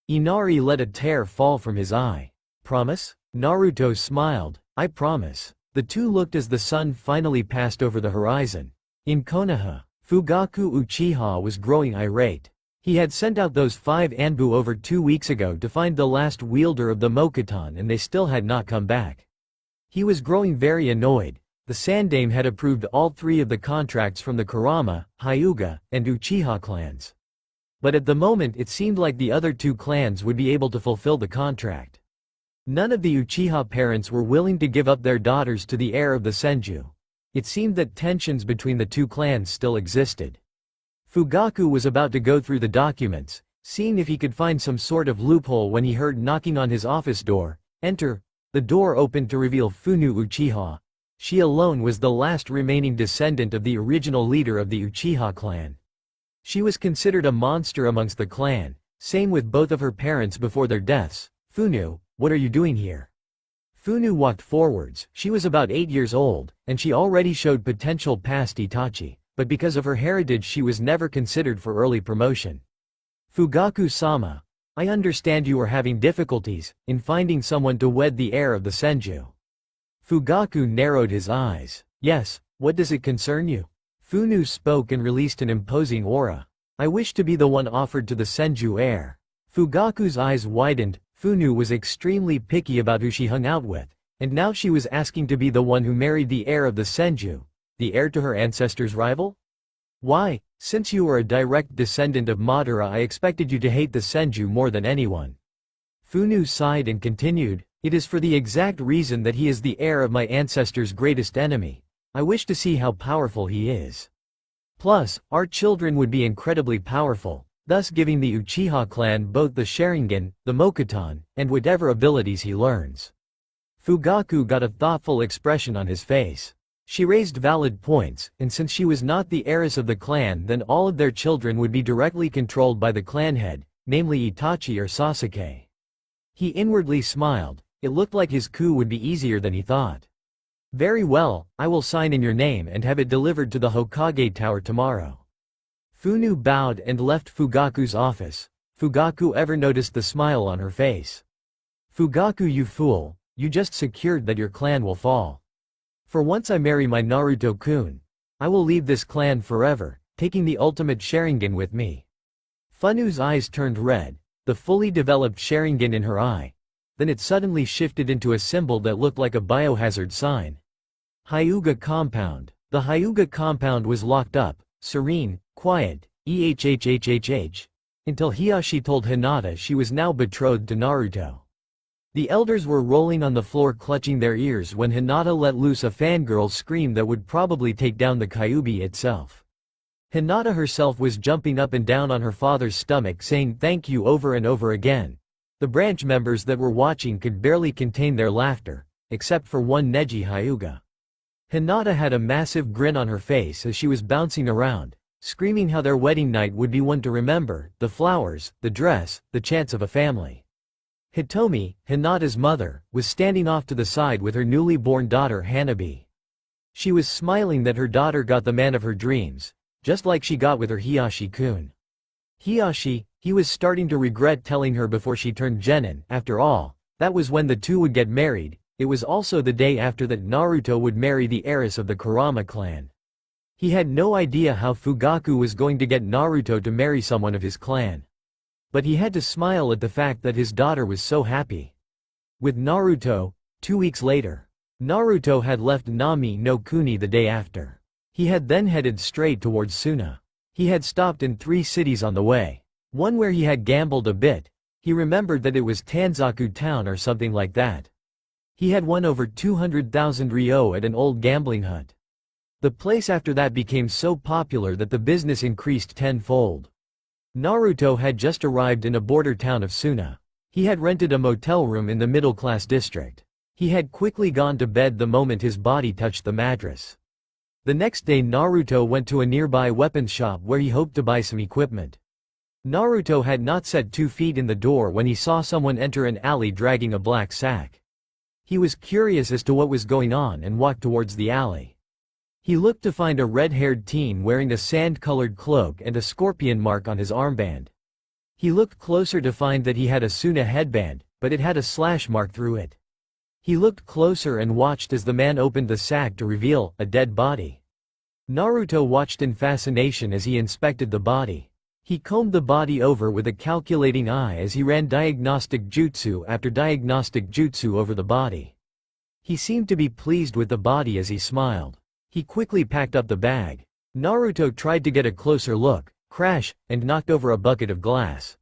Inari let a tear fall from his eye. Promise? Naruto smiled. I promise. The two looked as the sun finally passed over the horizon. In Konoha, Fugaku Uchiha was growing irate. He had sent out those 5 Anbu over 2 weeks ago to find the last wielder of the Mokuton and they still had not come back. He was growing very annoyed. The Sandame had approved all 3 of the contracts from the Kurama, Hyuga, and Uchiha clans. But at the moment it seemed like the other 2 clans would be able to fulfill the contract. None of the Uchiha parents were willing to give up their daughters to the heir of the Senju. It seemed that tensions between the 2 clans still existed. Fugaku was about to go through the documents, seeing if he could find some sort of loophole when he heard knocking on his office door. Enter. The door opened to reveal Funu Uchiha. She alone was the last remaining descendant of the original leader of the Uchiha clan. She was considered a monster amongst the clan, same with both of her parents before their deaths. Funu, what are you doing here? Funu walked forwards. She was about 8 years old, and she already showed potential past Itachi, but because of her heritage she was never considered for early promotion. Fugaku-sama, I understand you are having difficulties in finding someone to wed the heir of the Senju. Fugaku narrowed his eyes. Yes, what does it concern you? Funu spoke and released an imposing aura. I wish to be the one offered to the Senju heir. Fugaku's eyes widened. Funu was extremely picky about who she hung out with, and now she was asking to be the one who married the heir of the Senju, the heir to her ancestor's rival? Why, since you are a direct descendant of Madara, I expected you to hate the Senju more than anyone. Funu sighed and continued, it is for the exact reason that he is the heir of my ancestor's greatest enemy. I wish to see how powerful he is. Plus, our children would be incredibly powerful, thus giving the Uchiha clan both the Sharingan, the Mokuton, and whatever abilities he learns. Fugaku got a thoughtful expression on his face. She raised valid points, and since she was not the heiress of the clan, then all of their children would be directly controlled by the clan head, namely Itachi or Sasuke. He inwardly smiled. It looked like his coup would be easier than he thought. Very well, I will sign in your name and have it delivered to the Hokage Tower tomorrow. Funu bowed and left Fugaku's office. Fugaku ever noticed the smile on her face. Fugaku, you fool, you just secured that your clan will fall. For once I marry my Naruto-kun, I will leave this clan forever, taking the ultimate Sharingan with me. Funu's eyes turned red, the fully developed Sharingan in her eye. Then it suddenly shifted into a symbol that looked like a biohazard sign. Hyuga compound. The Hyuga compound was locked up, serene, quiet, until Hiyashi told Hinata she was now betrothed to Naruto. The elders were rolling on the floor clutching their ears when Hinata let loose a fangirl scream that would probably take down the Kyuubi itself. Hinata herself was jumping up and down on her father's stomach saying thank you over and over again. The branch members that were watching could barely contain their laughter, except for one Neji Hyuga. Hinata had a massive grin on her face as she was bouncing around, screaming how their wedding night would be one to remember, the flowers, the dress, the chance of a family. Hitomi, Hinata's mother, was standing off to the side with her newly born daughter Hanabi. She was smiling that her daughter got the man of her dreams, just like she got with her Hiyashi-kun. Hiyashi, he was starting to regret telling her before she turned genin. After all, that was when the two would get married. It was also the day after that Naruto would marry the heiress of the Kurama clan. He had no idea how Fugaku was going to get Naruto to marry someone of his clan. But he had to smile at the fact that his daughter was so happy. With Naruto, 2 weeks later, Naruto had left Nami no Kuni the day after. He had then headed straight towards Suna. He had stopped in 3 cities on the way. One where he had gambled a bit. He remembered that it was Tanzaku town or something like that. He had won over 200,000 ryo at an old gambling hut. The place after that became so popular that the business increased tenfold. Naruto had just arrived in a border town of Suna. He had rented a motel room in the middle-class district. He had quickly gone to bed the moment his body touched the mattress. The next day Naruto went to a nearby weapons shop where he hoped to buy some equipment. Naruto had not set 2 feet in the door when he saw someone enter an alley dragging a black sack. He was curious as to what was going on and walked towards the alley. He looked to find a red-haired teen wearing a sand-colored cloak and a scorpion mark on his armband. He looked closer to find that he had a Suna headband, but it had a slash mark through it. He looked closer and watched as the man opened the sack to reveal a dead body. Naruto watched in fascination as he inspected the body. He combed the body over with a calculating eye as he ran diagnostic jutsu after diagnostic jutsu over the body. He seemed to be pleased with the body as he smiled. He quickly packed up the bag. Naruto tried to get a closer look, crash, and knocked over a bucket of glass.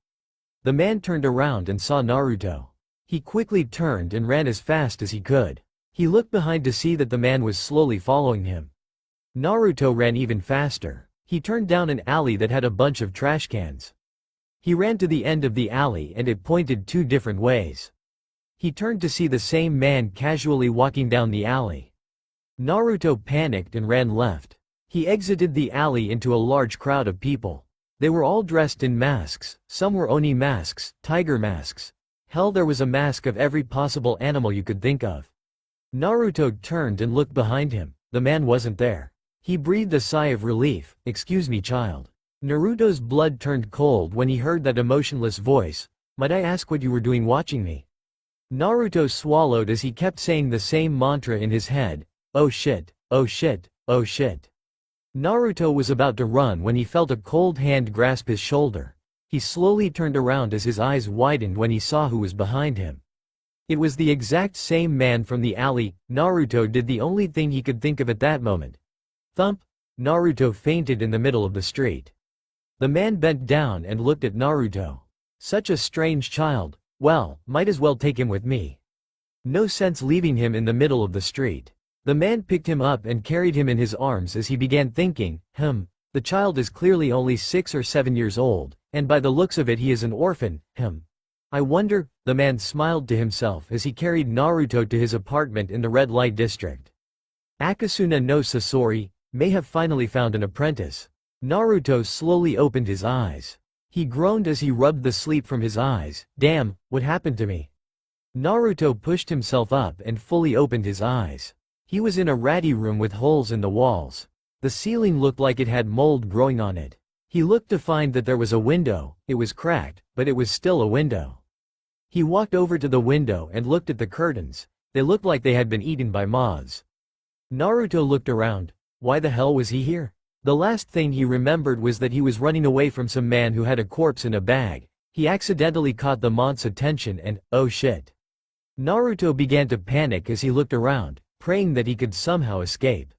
The man turned around and saw Naruto. He quickly turned and ran as fast as he could. He looked behind to see that the man was slowly following him. Naruto ran even faster. He turned down an alley that had a bunch of trash cans. He ran to the end of the alley and it pointed two different ways. He turned to see the same man casually walking down the alley. Naruto panicked and ran left. He exited the alley into a large crowd of people. They were all dressed in masks, some were Oni masks, tiger masks. Hell, there was a mask of every possible animal you could think of. Naruto turned and looked behind him. The man wasn't there. He breathed a sigh of relief. "Excuse me, child." Naruto's blood turned cold when he heard that emotionless voice. "Might I ask what you were doing watching me?" Naruto swallowed as he kept saying the same mantra in his head. "Oh shit, oh shit, oh shit." Naruto was about to run when he felt a cold hand grasp his shoulder. He slowly turned around as his eyes widened when he saw who was behind him. It was the exact same man from the alley. Naruto did the only thing he could think of at that moment. Thump! Naruto fainted in the middle of the street. The man bent down and looked at Naruto. Such a strange child. Well, might as well take him with me. No sense leaving him in the middle of the street. The man picked him up and carried him in his arms as he began thinking, the child is clearly only 6 or 7 years old, and by the looks of it he is an orphan, I wonder, the man smiled to himself as he carried Naruto to his apartment in the red light district. Akasuna no Sasori may have finally found an apprentice. Naruto slowly opened his eyes. He groaned as he rubbed the sleep from his eyes. Damn, what happened to me? Naruto pushed himself up and fully opened his eyes. He was in a ratty room with holes in the walls. The ceiling looked like it had mold growing on it. He looked to find that there was a window. It was cracked, but it was still a window. He walked over to the window and looked at the curtains. They looked like they had been eaten by moths. Naruto looked around. Why the hell was he here? The last thing he remembered was that he was running away from some man who had a corpse in a bag. He accidentally caught the mont's attention and, oh shit. Naruto began to panic as he looked around, praying that he could somehow escape.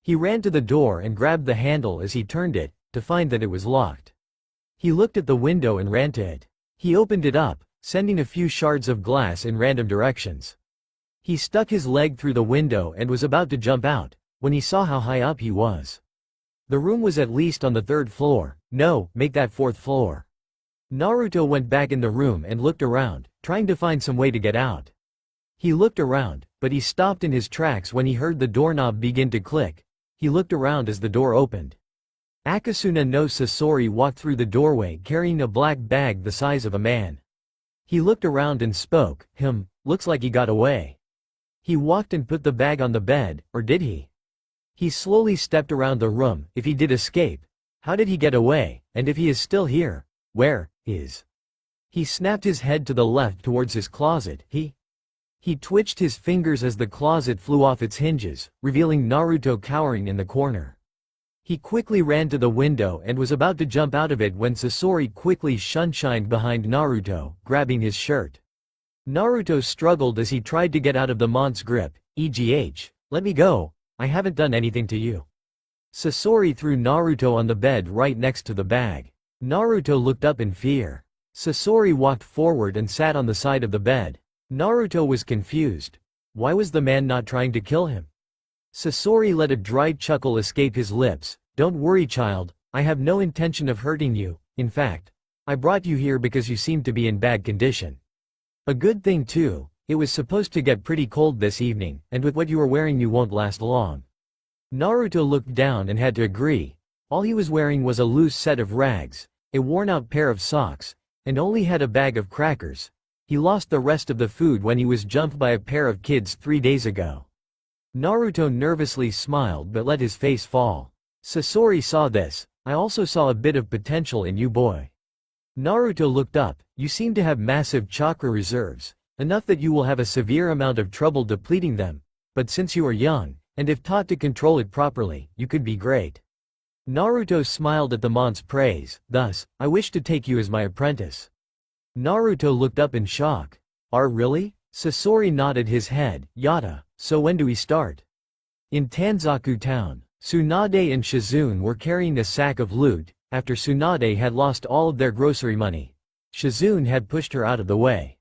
He ran to the door and grabbed the handle as he turned it, to find that it was locked. He looked at the window and ran to it. He opened it up, sending a few shards of glass in random directions. He stuck his leg through the window and was about to jump out, when he saw how high up he was. The room was at least on the 3rd floor. No, make that 4th floor. Naruto went back in the room and looked around, trying to find some way to get out. He looked around, but he stopped in his tracks when he heard the doorknob begin to click. He looked around as the door opened. Akasuna no Sasori walked through the doorway carrying a black bag the size of a man. He looked around and spoke. Looks like he got away. He walked and put the bag on the bed, or did he? He slowly stepped around the room. If he did escape, how did he get away? And if he is still here, where is? He snapped his head to the left towards his closet. He twitched his fingers as the closet flew off its hinges, revealing Naruto cowering in the corner. He quickly ran to the window and was about to jump out of it when Sasori quickly shunshined behind Naruto, grabbing his shirt. Naruto struggled as he tried to get out of the mont's grip. Let me go. I haven't done anything to you. Sasori threw Naruto on the bed right next to the bag. Naruto looked up in fear. Sasori walked forward and sat on the side of the bed. Naruto was confused. Why was the man not trying to kill him? Sasori let a dry chuckle escape his lips. Don't worry, child, I have no intention of hurting you. In fact, I brought you here because you seem to be in bad condition. A good thing too, it was supposed to get pretty cold this evening, and with what you are wearing you won't last long. Naruto looked down and had to agree. All he was wearing was a loose set of rags, a worn-out pair of socks, and only had a bag of crackers. He lost the rest of the food when he was jumped by a pair of kids 3 days ago. Naruto nervously smiled but let his face fall. Sasori saw this. I also saw a bit of potential in you, boy. Naruto looked up. You seem to have massive chakra reserves, enough that you will have a severe amount of trouble depleting them, but since you are young, and if taught to control it properly, you could be great. Naruto smiled at the mont's praise. "Thus, I wish to take you as my apprentice." Naruto looked up in shock. Really?" Sasori nodded his head. "Yata, so when do we start?" In Tanzaku town, Tsunade and Shizune were carrying a sack of loot. After Tsunade had lost all of their grocery money, Shizune had pushed her out of the way.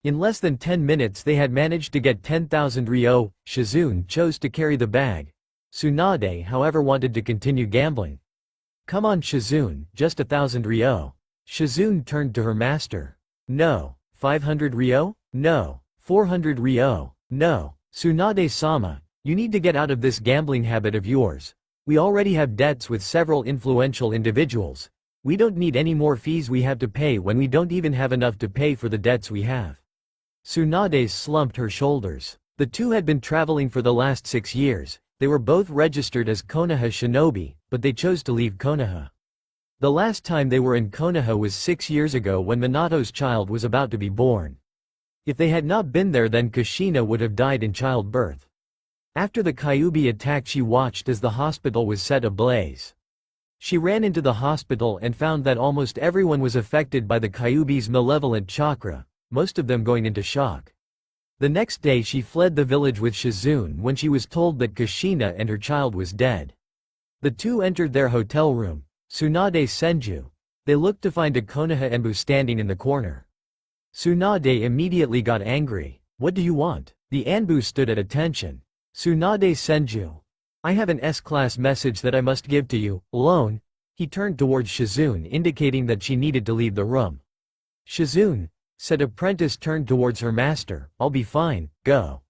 In less than 10 minutes they had managed to get 10,000 ryo. Shizune chose to carry the bag. Tsunade however wanted to continue gambling. "Come on Shizune, just 1,000 ryo." Shizune turned to her master. "No. 500 ryo? No. 400 ryo? No. Tsunade-sama, you need to get out of this gambling habit of yours. We already have debts with several influential individuals. We don't need any more fees we have to pay when we don't even have enough to pay for the debts we have." Tsunade slumped her shoulders. The two had been traveling for the last 6 years. They were both registered as Konoha shinobi, but they chose to leave Konoha. The last time they were in Konoha was 6 years ago when Minato's child was about to be born. If they had not been there, then Kushina would have died in childbirth. After the Kyuubi attack, she watched as the hospital was set ablaze. She ran into the hospital and found that almost everyone was affected by the Kyuubi's malevolent chakra, most of them going into shock. The next day she fled the village with Shizune when she was told that Kushina and her child was dead. The two entered their hotel room, Tsunade Senju. They looked to find a Konoha Enbu standing in the corner. Tsunade immediately got angry. "What do you want?" The Anbu stood at attention. "Tsunade Senju, I have an S-class message that I must give to you, alone." He turned towards Shizune indicating that she needed to leave the room. "Shizune," said apprentice, turned towards her master. "I'll be fine, go."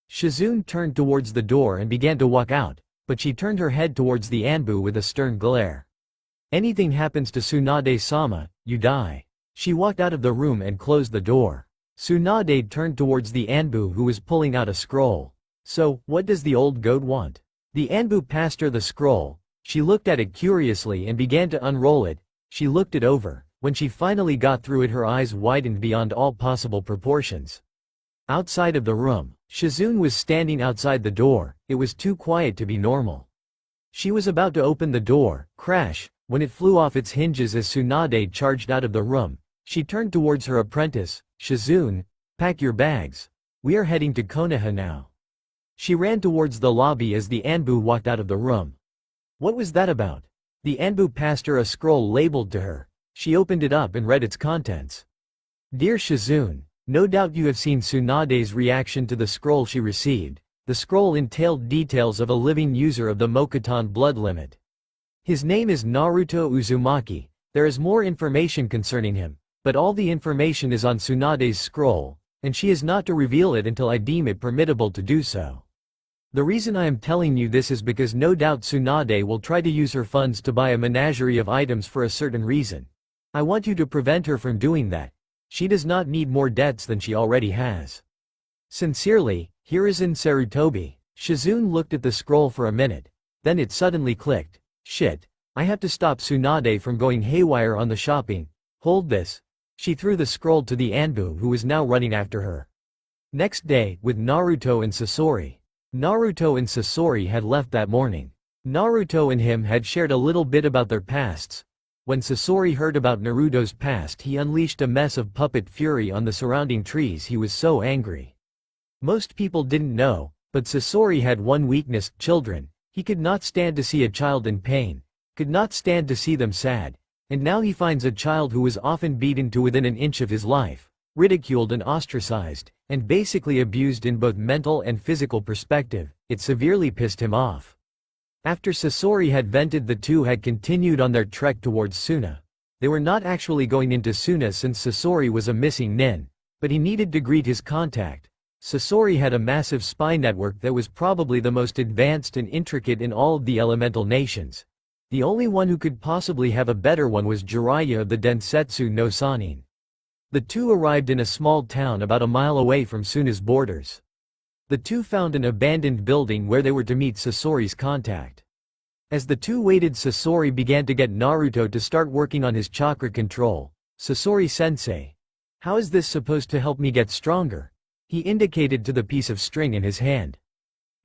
Shizune turned towards the door and began to walk out, but she turned her head towards the Anbu with a stern glare. "Anything happens to Tsunade-sama, you die." She walked out of the room and closed the door. Tsunade turned towards the Anbu who was pulling out a scroll. "So, what does the old goat want?" The Anbu passed her the scroll. She looked at it curiously and began to unroll it. She looked it over. When she finally got through it, her eyes widened beyond all possible proportions. Outside of the room, Shizune was standing outside the door. It was too quiet to be normal. She was about to open the door, crash, when it flew off its hinges as Tsunade charged out of the room. She turned towards her apprentice. "Shizune, pack your bags. We are heading to Konoha now." She ran towards the lobby as the Anbu walked out of the room. What was that about? The Anbu passed her a scroll labeled to her. She opened it up and read its contents. "Dear Shizune, no doubt you have seen Tsunade's reaction to the scroll she received. The scroll entailed details of a living user of the Mokuton blood limit. His name is Naruto Uzumaki. There is more information concerning him, but all the information is on Tsunade's scroll, and she is not to reveal it until I deem it permissible to do so. The reason I am telling you this is because no doubt Tsunade will try to use her funds to buy a menagerie of items for a certain reason. I want you to prevent her from doing that. She does not need more debts than she already has. Sincerely, Hiruzen Sarutobi." Shizune looked at the scroll for a minute. Then it suddenly clicked. "Shit. I have to stop Tsunade from going haywire on the shopping. Hold this." She threw the scroll to the Anbu who was now running after her. Next day, with Naruto and Sasori. Naruto and Sasori had left that morning. Naruto and him had shared a little bit about their pasts. When Sasori heard about Naruto's past, he unleashed a mess of puppet fury on the surrounding trees. He was so angry. Most people didn't know, but Sasori had one weakness: children. He could not stand to see a child in pain, could not stand to see them sad, and now he finds a child who was often beaten to within an inch of his life, ridiculed and ostracized, and basically abused in both mental and physical perspective. It severely pissed him off. After Sasori had vented, the two had continued on their trek towards Suna. They were not actually going into Suna since Sasori was a missing nin, but he needed to greet his contact. Sasori had a massive spy network that was probably the most advanced and intricate in all of the elemental nations. The only one who could possibly have a better one was Jiraiya of the Densetsu no Sannin. The two arrived in a small town about a mile away from Suna's borders. The two found an abandoned building where they were to meet Sasori's contact. As the two waited, Sasori began to get Naruto to start working on his chakra control. "Sasori-sensei, how is this supposed to help me get stronger?" He indicated to the piece of string in his hand.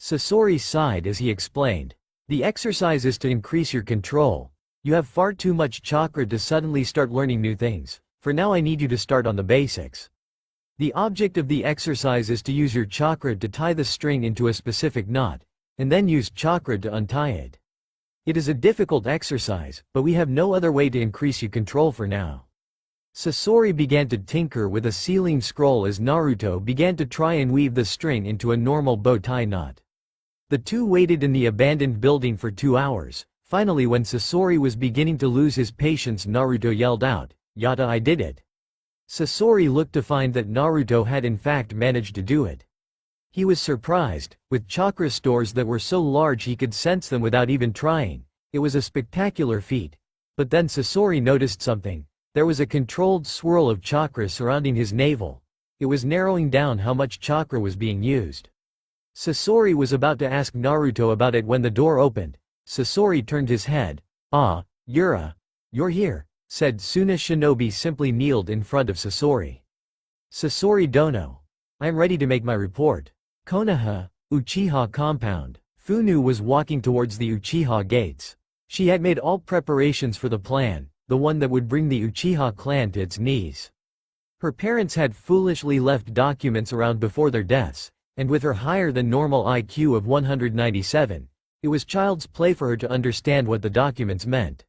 Sasori sighed as he explained. The exercise is to increase your control. You have far too much chakra to suddenly start learning new things. For now I need you to start on the basics. The object of the exercise is to use your chakra to tie the string into a specific knot, and then use chakra to untie it. It is a difficult exercise, but we have no other way to increase your control for now. Sasori began to tinker with a sealing scroll as Naruto began to try and weave the string into a normal bow tie knot. The two waited in the abandoned building for 2 hours. Finally, when Sasori was beginning to lose his patience, Naruto yelled out, "Yata, I did it." Sasori looked to find that Naruto had in fact managed to do it. He was surprised. With chakra stores that were so large he could sense them without even trying. It was a spectacular feat. But then Sasori noticed something. There was a controlled swirl of chakra surrounding his navel. It was narrowing down how much chakra was being used. Sasori was about to ask Naruto about it when the door opened. Sasori turned his head. "Ah, Yura. You're here," said Suna Shinobi. Simply kneeled in front of Sasori. "Sasori Dono. I am ready to make my report." Konoha, Uchiha compound. Funu was walking towards the Uchiha gates. She had made all preparations for the plan, the one that would bring the Uchiha clan to its knees. Her parents had foolishly left documents around before their deaths, and with her higher than normal IQ of 197, it was child's play for her to understand what the documents meant.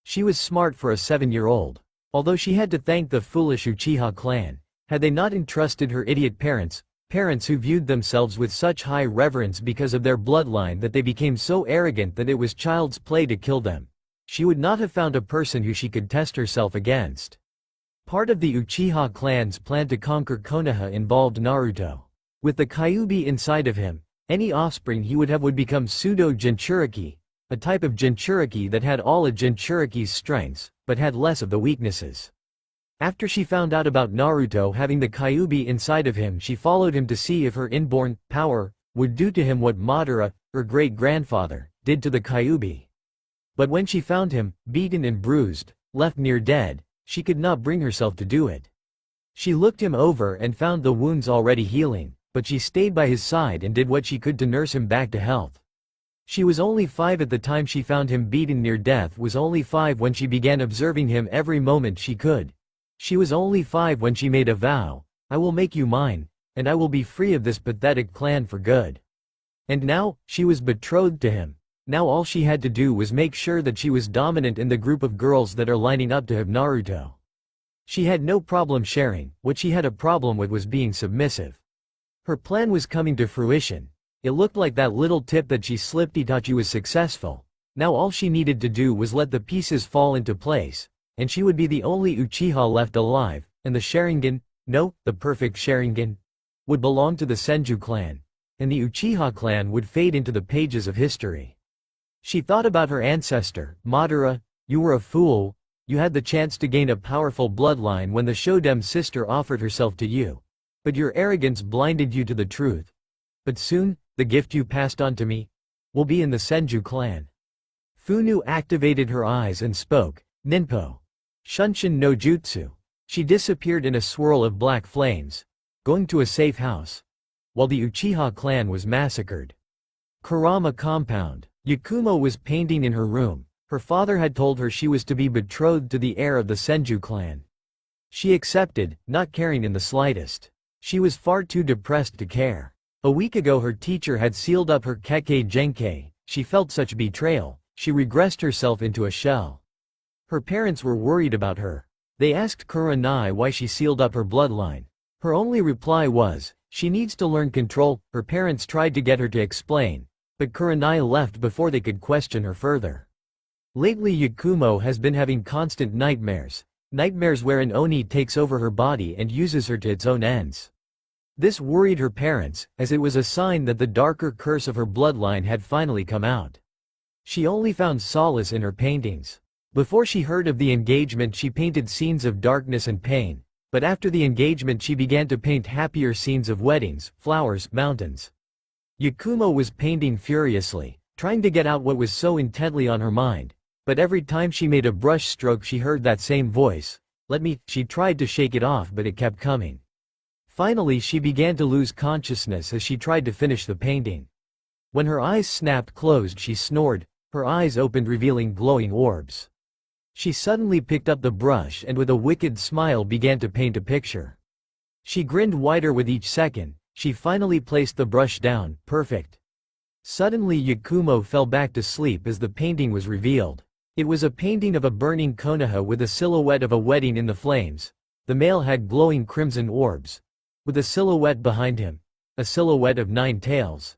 She was smart for a 7-year-old. Although she had to thank the foolish Uchiha clan, had they not entrusted her idiot parents who viewed themselves with such high reverence because of their bloodline that they became so arrogant that it was child's play to kill them, she would not have found a person who she could test herself against. Part of the Uchiha clan's plan to conquer Konoha involved Naruto. With the Kyuubi inside of him, any offspring he would have would become pseudo-Jinchuriki, a type of Jinchuriki that had all a Jinchuriki's strengths, but had less of the weaknesses. After she found out about Naruto having the Kyuubi inside of him, she followed him to see if her inborn power would do to him what Madara, her great-grandfather, did to the Kyuubi. But when she found him, beaten and bruised, left near dead, she could not bring herself to do it. She looked him over and found the wounds already healing, but she stayed by his side and did what she could to nurse him back to health. She was only 5 at the time she found him beaten near death, was only 5 when she began observing him every moment she could. She was only 5 when she made a vow, "I will make you mine, and I will be free of this pathetic clan for good." And now, she was betrothed to him. Now all she had to do was make sure that she was dominant in the group of girls that are lining up to have Naruto. She had no problem sharing. What she had a problem with was being submissive. Her plan was coming to fruition. It looked like that little tip that she slipped Itachi was successful. Now all she needed to do was let the pieces fall into place, and she would be the only Uchiha left alive, and the Sharingan, no, the perfect Sharingan, would belong to the Senju clan, and the Uchiha clan would fade into the pages of history. She thought about her ancestor, Madara. "You were a fool. You had the chance to gain a powerful bloodline when the Shodem sister offered herself to you. But your arrogance blinded you to the truth. But soon, the gift you passed on to me will be in the Senju clan." Funu activated her eyes and spoke, "Ninpo. Shunshin no Jutsu." She disappeared in a swirl of black flames, going to a safe house, while the Uchiha clan was massacred. Kurama compound. Yakumo was painting in her room. Her father had told her she was to be betrothed to the heir of the Senju clan. She accepted, not caring in the slightest. She was far too depressed to care. A week ago her teacher had sealed up her Kekkei Genkei. She felt such betrayal. She regressed herself into a shell. Her parents were worried about her. They asked Kurenai why she sealed up her bloodline. Her only reply was, "She needs to learn control." Her parents tried to get her to explain, but Kurenai left before they could question her further. Lately Yakumo has been having constant nightmares. Nightmares where an Oni takes over her body and uses her to its own ends. This worried her parents, as it was a sign that the darker curse of her bloodline had finally come out. She only found solace in her paintings. Before she heard of the engagement she painted scenes of darkness and pain, but after the engagement she began to paint happier scenes of weddings, flowers, mountains. Yakumo was painting furiously, trying to get out what was so intently on her mind, but every time she made a brush stroke she heard that same voice, "Let me." She tried to shake it off but it kept coming. Finally she began to lose consciousness as she tried to finish the painting. When her eyes snapped closed she snored, her eyes opened revealing glowing orbs. She suddenly picked up the brush and with a wicked smile began to paint a picture. She grinned wider with each second, she finally placed the brush down, perfect. Suddenly Yakumo fell back to sleep as the painting was revealed. It was a painting of a burning Konoha with a silhouette of a wedding in the flames. The male had glowing crimson orbs. With a silhouette behind him. A silhouette of 9 tails.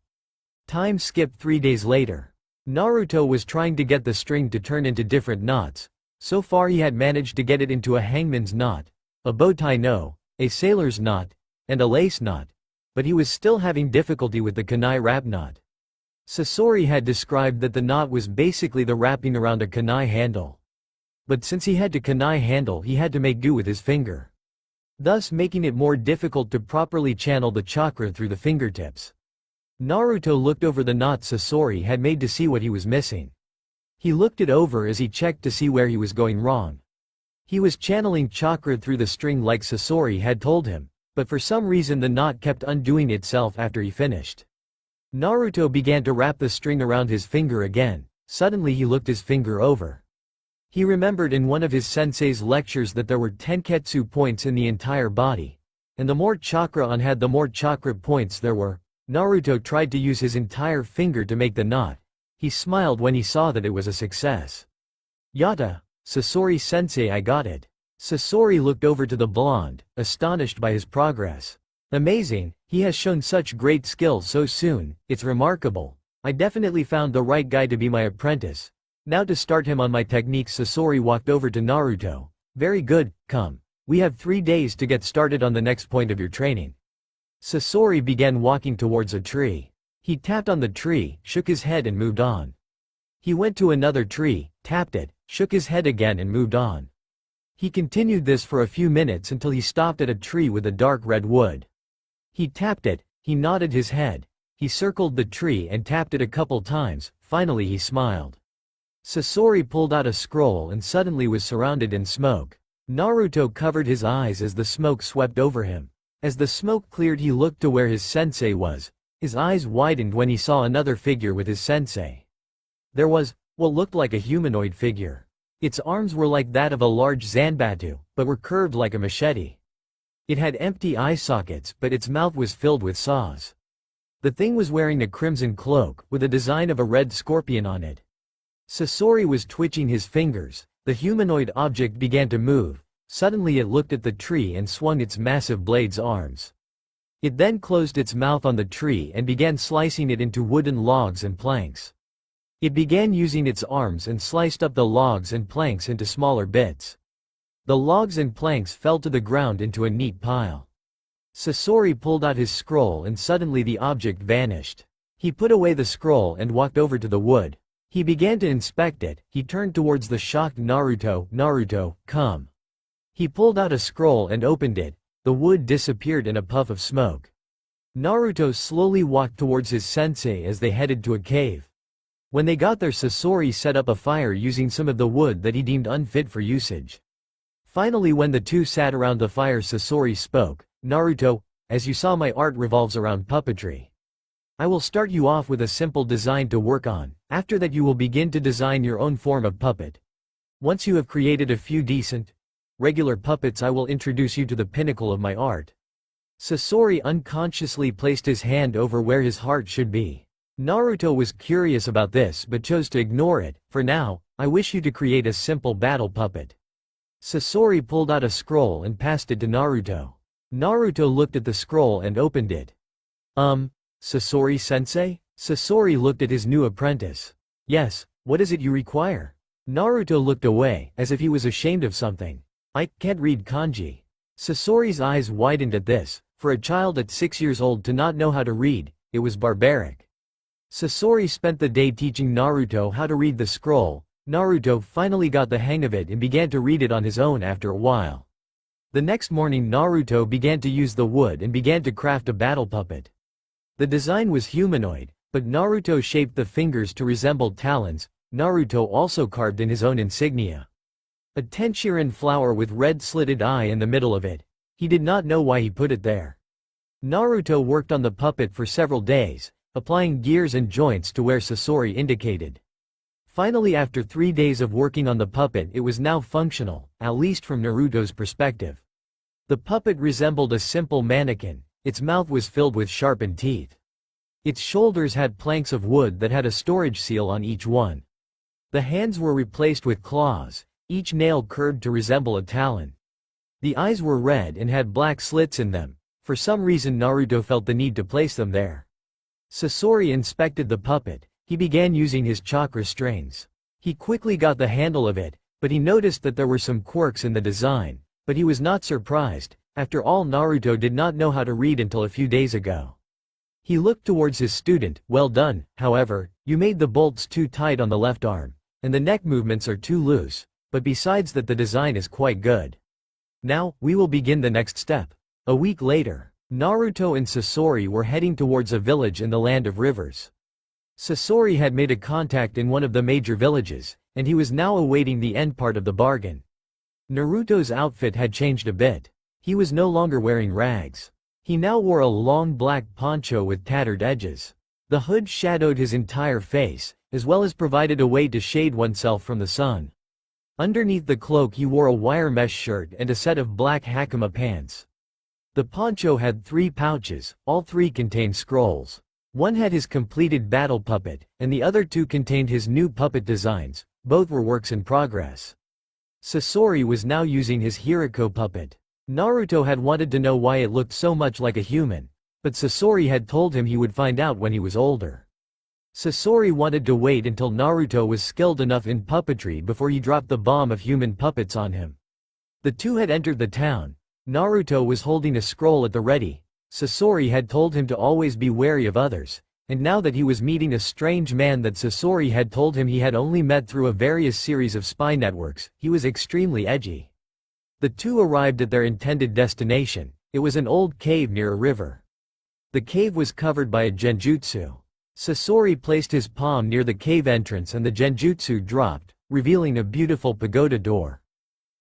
Time skipped 3 days later. Naruto was trying to get the string to turn into different knots. So far he had managed to get it into a hangman's knot, a bow tie no, a sailor's knot, and a lace knot. But he was still having difficulty with the kunai wrap knot. Sasori had described that the knot was basically the wrapping around a kunai handle. But since he had to kunai handle he had to make do with his finger. Thus making it more difficult to properly channel the chakra through the fingertips. Naruto looked over the knot Sasori had made to see what he was missing. He looked it over as he checked to see where he was going wrong. He was channeling chakra through the string like Sasori had told him, but for some reason the knot kept undoing itself after he finished. Naruto began to wrap the string around his finger again. Suddenly he looked his finger over. He remembered in one of his sensei's lectures that there were 10 Ketsu points in the entire body. And the more chakra on had the more chakra points there were. Naruto tried to use his entire finger to make the knot. He smiled when he saw that it was a success. Yatta, Sasori sensei, I got it. Sasori looked over to the blonde, astonished by his progress. Amazing, he has shown such great skill so soon, it's remarkable. I definitely found the right guy to be my apprentice. Now to start him on my techniques. Sasori walked over to Naruto. Very good, come. We have 3 days to get started on the next point of your training. Sasori began walking towards a tree. He tapped on the tree, shook his head and moved on. He went to another tree, tapped it, shook his head again and moved on. He continued this for a few minutes until he stopped at a tree with a dark red wood. He tapped it, he nodded his head. He circled the tree and tapped it a couple times, finally he smiled. Sasori pulled out a scroll and suddenly was surrounded in smoke. Naruto covered his eyes as the smoke swept over him. As the smoke cleared he looked to where his sensei was. His eyes widened when he saw another figure with his sensei. There was what looked like a humanoid figure. Its arms were like that of a large zanbatu, but were curved like a machete. It had empty eye sockets, but its mouth was filled with saws. The thing was wearing a crimson cloak, with a design of a red scorpion on it. Sasori was twitching his fingers. The humanoid object began to move. Suddenly it looked at the tree and swung its massive blades arms. It then closed its mouth on the tree and began slicing it into wooden logs and planks. It began using its arms and sliced up the logs and planks into smaller bits. The logs and planks fell to the ground into a neat pile. Sasori pulled out his scroll and suddenly the object vanished. He put away the scroll and walked over to the wood. He began to inspect it. He turned towards the shocked Naruto. Naruto, come. He pulled out a scroll and opened it. The wood disappeared in a puff of smoke. Naruto slowly walked towards his sensei as they headed to a cave. When they got there Sasori set up a fire using some of the wood that he deemed unfit for usage. Finally when the two sat around the fire Sasori spoke. Naruto, as you saw my art revolves around puppetry. I will start you off with a simple design to work on. After that you will begin to design your own form of puppet. Once you have created a few decent, regular puppets I will introduce you to the pinnacle of my art. Sasori unconsciously placed his hand over where his heart should be. Naruto was curious about this but chose to ignore it. For now, I wish you to create a simple battle puppet. Sasori pulled out a scroll and passed it to Naruto. Naruto looked at the scroll and opened it. Sasori-sensei? Sasori looked at his new apprentice. Yes, what is it you require? Naruto looked away, as if he was ashamed of something. I can't read kanji. Sasori's eyes widened at this. For a child at 6 years old to not know how to read, it was barbaric. Sasori spent the day teaching Naruto how to read the scroll. Naruto finally got the hang of it and began to read it on his own after a while. The next morning Naruto began to use the wood and began to craft a battle puppet. The design was humanoid, but Naruto shaped the fingers to resemble talons. Naruto also carved in his own insignia. A tenchiren flower with red slitted eye in the middle of it. He did not know why he put it there. Naruto worked on the puppet for several days. applying gears and joints to where Sasori indicated. Finally, after 3 days of working on the puppet, it was now functional, at least from Naruto's perspective. The puppet resembled a simple mannequin. Its mouth was filled with sharpened teeth. Its shoulders had planks of wood that had a storage seal on each one. The hands were replaced with claws, each nail curved to resemble a talon. The eyes were red and had black slits in them. For some reason Naruto felt the need to place them there. Sasori inspected the puppet. He began using his chakra strains. He quickly got the handle of it, but he noticed that there were some quirks in the design. But he was not surprised. After all, Naruto did not know how to read until a few days ago. He looked towards his student. Well done, however, you made the bolts too tight on the left arm, and the neck movements are too loose, but besides that the design is quite good. Now, we will begin the next step. A week later, Naruto and Sasori were heading towards a village in the land of rivers. Sasori had made a contact in one of the major villages, and he was now awaiting the end part of the bargain. Naruto's outfit had changed a bit. He was no longer wearing rags. He now wore a long black poncho with tattered edges. The hood shadowed his entire face, as well as provided a way to shade oneself from the sun. Underneath the cloak he wore a wire mesh shirt and a set of black hakama pants. The poncho had 3 pouches, all 3 contained scrolls. One had his completed battle puppet, and the other 2 contained his new puppet designs. Both were works in progress. Sasori was now using his Hiriko puppet. Naruto had wanted to know why it looked so much like a human, but Sasori had told him he would find out when he was older. Sasori wanted to wait until Naruto was skilled enough in puppetry before he dropped the bomb of human puppets on him. The two had entered the town. Naruto was holding a scroll at the ready. Sasori had told him to always be wary of others, and now that he was meeting a strange man that Sasori had told him he had only met through a various series of spy networks, he was extremely edgy. The two arrived at their intended destination. It was an old cave near a river. The cave was covered by a genjutsu. Sasori placed his palm near the cave entrance and the genjutsu dropped, revealing a beautiful pagoda door.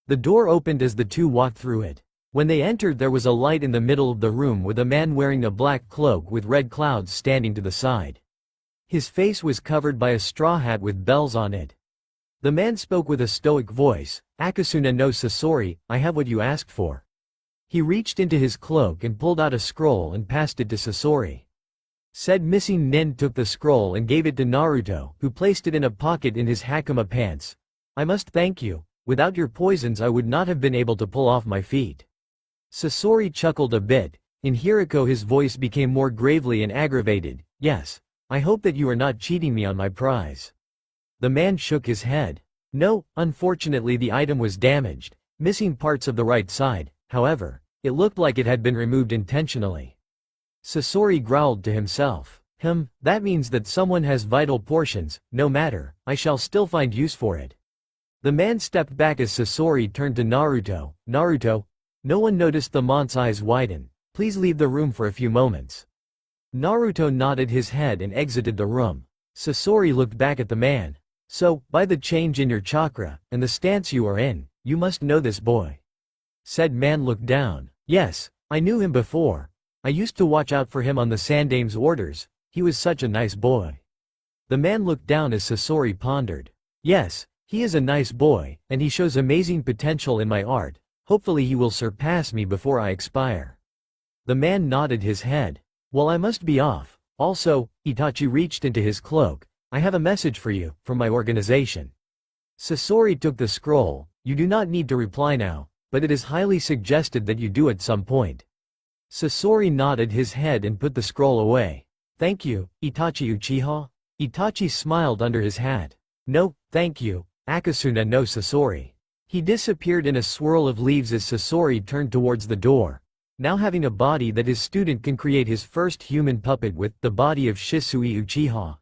The door opened as the two walked through it. When they entered, there was a light in the middle of the room with a man wearing a black cloak with red clouds standing to the side. His face was covered by a straw hat with bells on it. The man spoke with a stoic voice. "Akasuna no Sasori, I have what you asked for." He reached into his cloak and pulled out a scroll and passed it to Sasori. Said missing nin took the scroll and gave it to Naruto, who placed it in a pocket in his hakama pants. "I must thank you. Without your poisons I would not have been able to pull off my feat." Sasori chuckled a bit. In Hiriko his voice became more gravely and aggravated. "Yes. I hope that you are not cheating me on my prize." The man shook his head. "No, unfortunately the item was damaged, missing parts of the right side, however, it looked like it had been removed intentionally." Sasori growled to himself. That means that someone has vital portions. No matter, I shall still find use for it." The man stepped back as Sasori turned to Naruto. "Naruto?" No one noticed the mont's eyes widen. "Please leave the room for a few moments." Naruto nodded his head and exited the room. Sasori looked back at the man. "So, by the change in your chakra, and the stance you are in, you must know this boy." Said man looked down. "Yes, I knew him before. I used to watch out for him on the Sandame's orders. He was such a nice boy." The man looked down as Sasori pondered. "Yes, he is a nice boy, and he shows amazing potential in my art. Hopefully he will surpass me before I expire." The man nodded his head. "Well, I must be off. Also," Itachi reached into his cloak, "I have a message for you, from my organization." Sasori took the scroll. "You do not need to reply now, but it is highly suggested that you do at some point." Sasori nodded his head and put the scroll away. "Thank you, Itachi Uchiha." Itachi smiled under his hat. "No, thank you, Akasuna no Sasori." He disappeared in a swirl of leaves as Sasori turned towards the door. Now having a body that his student can create his first human puppet with, the body of Shisui Uchiha.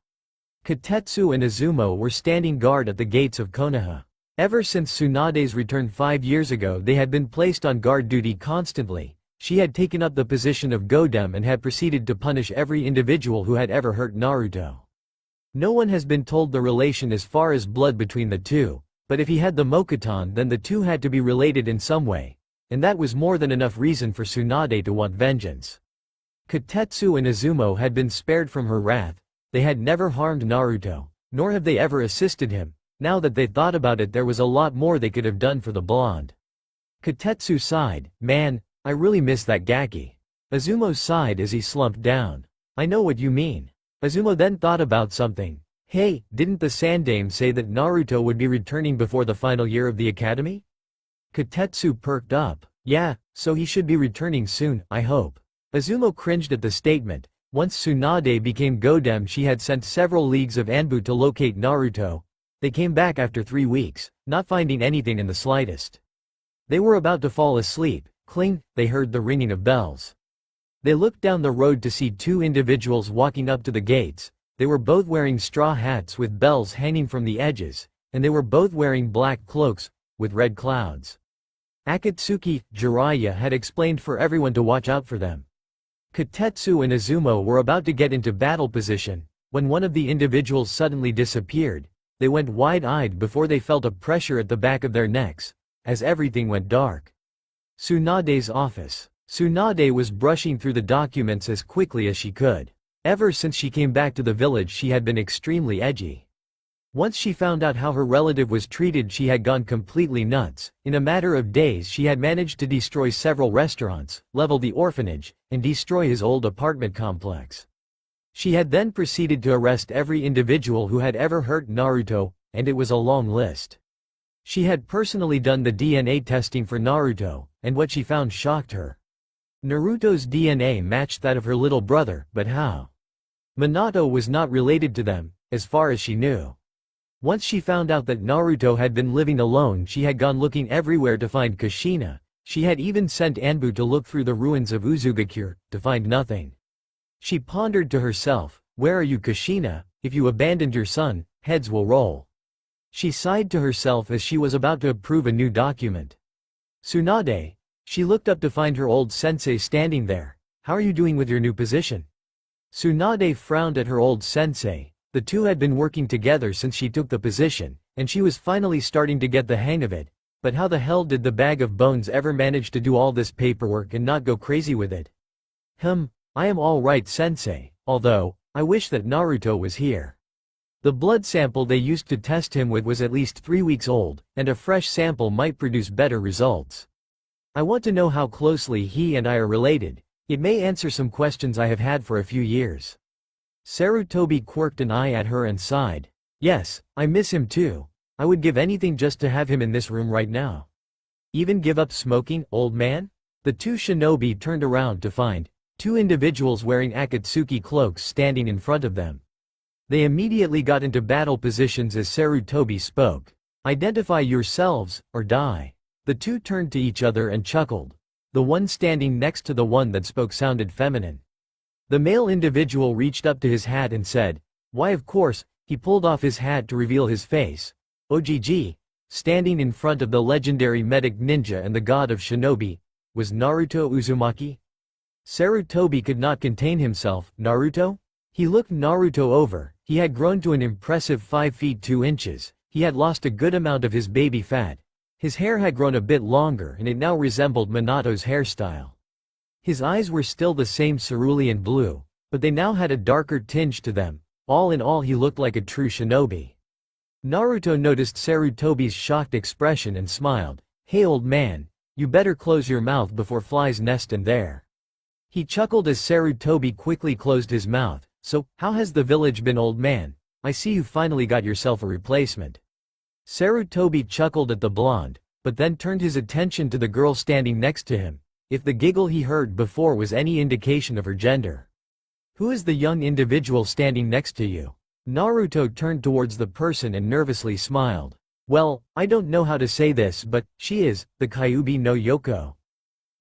Kotetsu and Izumo were standing guard at the gates of Konoha. Ever since Tsunade's return 5 years ago they had been placed on guard duty constantly. She had taken up the position of Godem and had proceeded to punish every individual who had ever hurt Naruto. No one has been told the relation as far as blood between the two, but if he had the Mokuton then the two had to be related in some way, and that was more than enough reason for Tsunade to want vengeance. Kotetsu and Izumo had been spared from her wrath. They had never harmed Naruto, nor have they ever assisted him. Now that they thought about it, there was a lot more they could have done for the blonde. Kotetsu sighed, "Man, I really miss that Gaki." Izumo sighed as he slumped down. "I know what you mean." Izumo then thought about something. "Hey, didn't the Sandame say that Naruto would be returning before the final year of the academy?" Kotetsu perked up. "Yeah, so he should be returning soon, I hope." Izumo cringed at the statement. Once Tsunade became Godem, she had sent several leagues of Anbu to locate Naruto. They came back after 3 weeks, not finding anything in the slightest. They were about to fall asleep. Cling, they heard the ringing of bells. They looked down the road to see 2 individuals walking up to the gates. They were both wearing straw hats with bells hanging from the edges, and they were both wearing black cloaks, with red clouds. Akatsuki, Jiraiya had explained for everyone to watch out for them. Kotetsu and Izumo were about to get into battle position, when one of the individuals suddenly disappeared. They went wide-eyed before they felt a pressure at the back of their necks, as everything went dark. Tsunade's office. Tsunade was brushing through the documents as quickly as she could. Ever since she came back to the village, she had been extremely edgy. Once she found out how her relative was treated, she had gone completely nuts. In a matter of days, she had managed to destroy several restaurants, level the orphanage, and destroy his old apartment complex. She had then proceeded to arrest every individual who had ever hurt Naruto, and it was a long list. She had personally done the DNA testing for Naruto, and what she found shocked her. Naruto's DNA matched that of her little brother, but how? Minato was not related to them, as far as she knew. Once she found out that Naruto had been living alone, she had gone looking everywhere to find Kushina. She had even sent Anbu to look through the ruins of Uzugakure, to find nothing. She pondered to herself, "Where are you, Kushina? If you abandoned your son, heads will roll." She sighed to herself as she was about to approve a new document. "Tsunade." She looked up to find her old sensei standing there. "How are you doing with your new position?" Tsunade frowned at her old sensei. The two had been working together since she took the position, and she was finally starting to get the hang of it. But how the hell did the bag of bones ever manage to do all this paperwork and not go crazy with it? I am all right, sensei, although, I wish that Naruto was here. The blood sample they used to test him with was at least 3 weeks old, and a fresh sample might produce better results. I want to know how closely he and I are related. It may answer some questions I have had for a few years. Sarutobi quirked an eye at her and sighed. "Yes, I miss him too. I would give anything just to have him in this room right now." "Even give up smoking, old man?" The 2 shinobi turned around to find 2 individuals wearing Akatsuki cloaks standing in front of them. They immediately got into battle positions as Sarutobi spoke. "Identify yourselves, or die." The 2 turned to each other and chuckled. The one standing next to the one that spoke sounded feminine. The male individual reached up to his hat and said, "Why, of course." He pulled off his hat to reveal his face. OGG, standing in front of the legendary medic ninja and the god of shinobi, was Naruto Uzumaki. Sarutobi could not contain himself. "Naruto?" He looked Naruto over. He had grown to an impressive 5 feet 2 inches. He had lost a good amount of his baby fat. His hair had grown a bit longer and it now resembled Minato's hairstyle. His eyes were still the same cerulean blue, but they now had a darker tinge to them. All in all, he looked like a true shinobi. Naruto noticed Sarutobi's shocked expression and smiled. "Hey old man, you better close your mouth before flies nest in there." He chuckled as Sarutobi quickly closed his mouth. "So, how has the village been, old man? I see you finally got yourself a replacement." Sarutobi chuckled at the blonde, but then turned his attention to the girl standing next to him. If the giggle he heard before was any indication of her gender. "Who is the young individual standing next to you?" Naruto turned towards the person and nervously smiled. "Well, I don't know how to say this, but she is the Kyuubi no Yoko."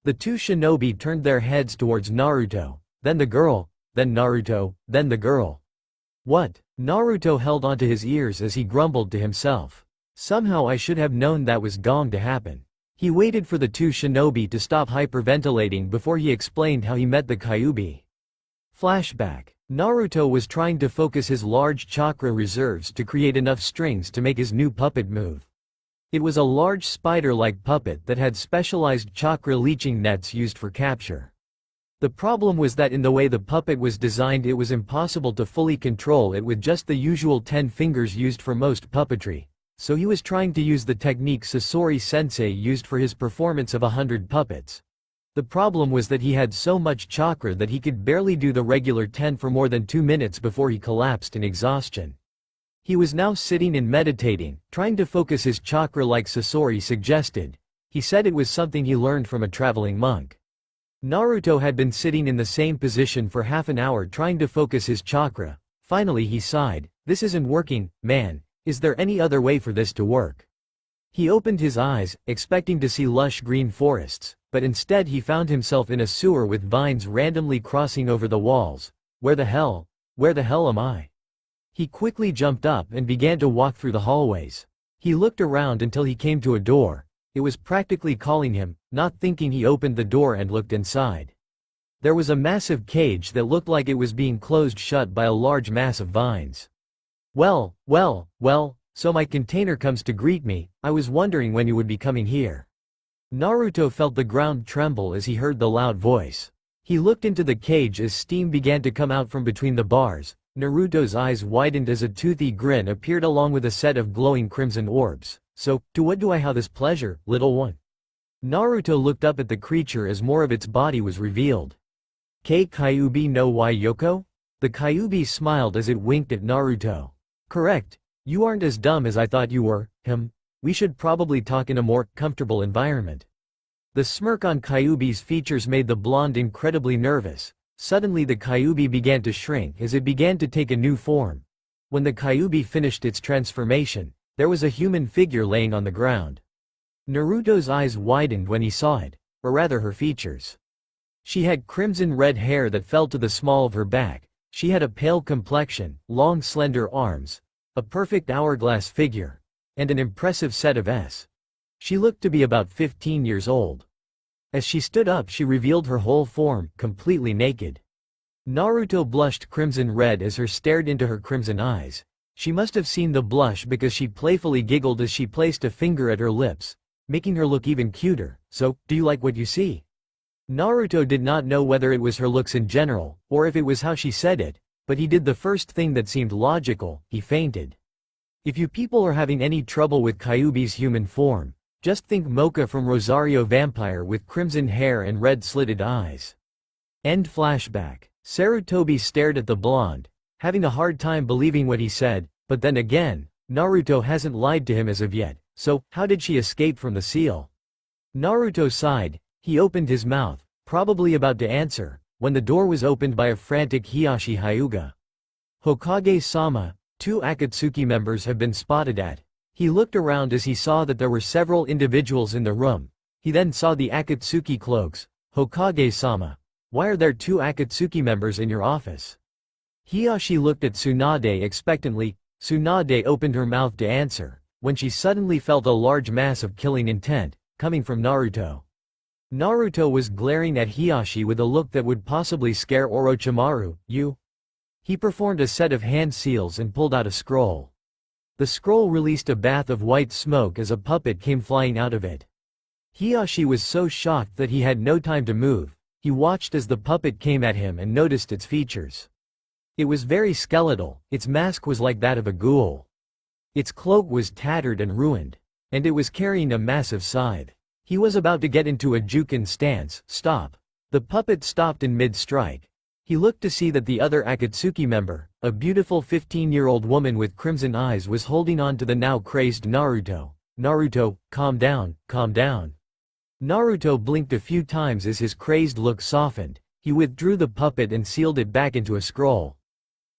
The 2 shinobi turned their heads towards Naruto, then the girl, then Naruto, then the girl. "What?" Naruto held onto his ears as he grumbled to himself. "Somehow I should have known that was going to happen." He waited for the 2 shinobi to stop hyperventilating before he explained how he met the Kyuubi. Flashback. Naruto was trying to focus his large chakra reserves to create enough strings to make his new puppet move. It was a large spider-like puppet that had specialized chakra leeching nets used for capture. The problem was that in the way the puppet was designed, it was impossible to fully control it with just the usual 10 fingers used for most puppetry. So he was trying to use the technique Sasori-sensei used for his performance of 100 puppets. The problem was that he had so much chakra that he could barely do the regular 10 for more than 2 minutes before he collapsed in exhaustion. He was now sitting and meditating, trying to focus his chakra like Sasori suggested. He said it was something he learned from a traveling monk. Naruto had been sitting in the same position for half an hour trying to focus his chakra. Finally he sighed, "This isn't working, man. Is there any other way for this to work?" He opened his eyes, expecting to see lush green forests, but instead he found himself in a sewer with vines randomly crossing over the walls. Where the hell am I? He quickly jumped up and began to walk through the hallways. He looked around until he came to a door. It was practically calling him. Not thinking, he opened the door and looked inside. There was a massive cage that looked like it was being closed shut by a large mass of vines. Well, so my container comes to greet me. I was wondering when you would be coming here." Naruto felt the ground tremble as he heard the loud voice. He looked into the cage as steam began to come out from between the bars. Naruto's eyes widened as a toothy grin appeared along with a set of glowing crimson orbs. "So, to what do I owe this pleasure, little one?" Naruto looked up at the creature as more of its body was revealed. Kyuubi no wa Yoko? The Kyuubi smiled as it winked at Naruto. "Correct. You aren't as dumb as I thought you were. We should probably talk in a more comfortable environment." The smirk on Kyuubi's features made the blonde incredibly nervous. Suddenly the Kyuubi began to shrink as it began to take a new form. When the Kyuubi finished its transformation, there was a human figure laying on the ground. Naruto's eyes widened when he saw it, or rather her features. She had crimson red hair that fell to the small of her back. She had a pale complexion, long slender arms, a perfect hourglass figure, and an impressive set of S. She looked to be about 15 years old. As she stood up, she revealed her whole form, completely naked. Naruto blushed crimson red as her stared into her crimson eyes. She must have seen the blush because she playfully giggled as she placed a finger at her lips, making her look even cuter. "So, do you like what you see?" Naruto did not know whether it was her looks in general, or if it was how she said it, but he did the first thing that seemed logical. He fainted. If you people are having any trouble with Kyuubi's human form, just think Mocha from Rosario Vampire with crimson hair and red slitted eyes. End flashback. Sarutobi stared at the blonde, having a hard time believing what he said, but then again, Naruto hasn't lied to him as of yet, so how did she escape from the seal? Naruto sighed. He opened his mouth, probably about to answer, when the door was opened by a frantic Hiyashi Hyuga. "Hokage-sama, 2 Akatsuki members have been spotted at." He looked around as he saw that there were several individuals in the room. He then saw the Akatsuki cloaks. "Hokage-sama, why are there 2 Akatsuki members in your office?" Hiyashi looked at Tsunade expectantly. Tsunade opened her mouth to answer, when she suddenly felt a large mass of killing intent, coming from Naruto. Naruto was glaring at Hiyashi with a look that would possibly scare Orochimaru. "You?" He performed a set of hand seals and pulled out a scroll. The scroll released a bath of white smoke as a puppet came flying out of it. Hiyashi was so shocked that he had no time to move. He watched as the puppet came at him and noticed its features. It was very skeletal. Its mask was like that of a ghoul. Its cloak was tattered and ruined, and it was carrying a massive scythe. He was about to get into a Juken stance. "Stop." The puppet stopped in mid-strike. He looked to see that the other Akatsuki member, a beautiful 15-year-old woman with crimson eyes, was holding on to the now crazed Naruto. "Naruto, calm down, calm down." Naruto blinked a few times as his crazed look softened. He withdrew the puppet and sealed it back into a scroll.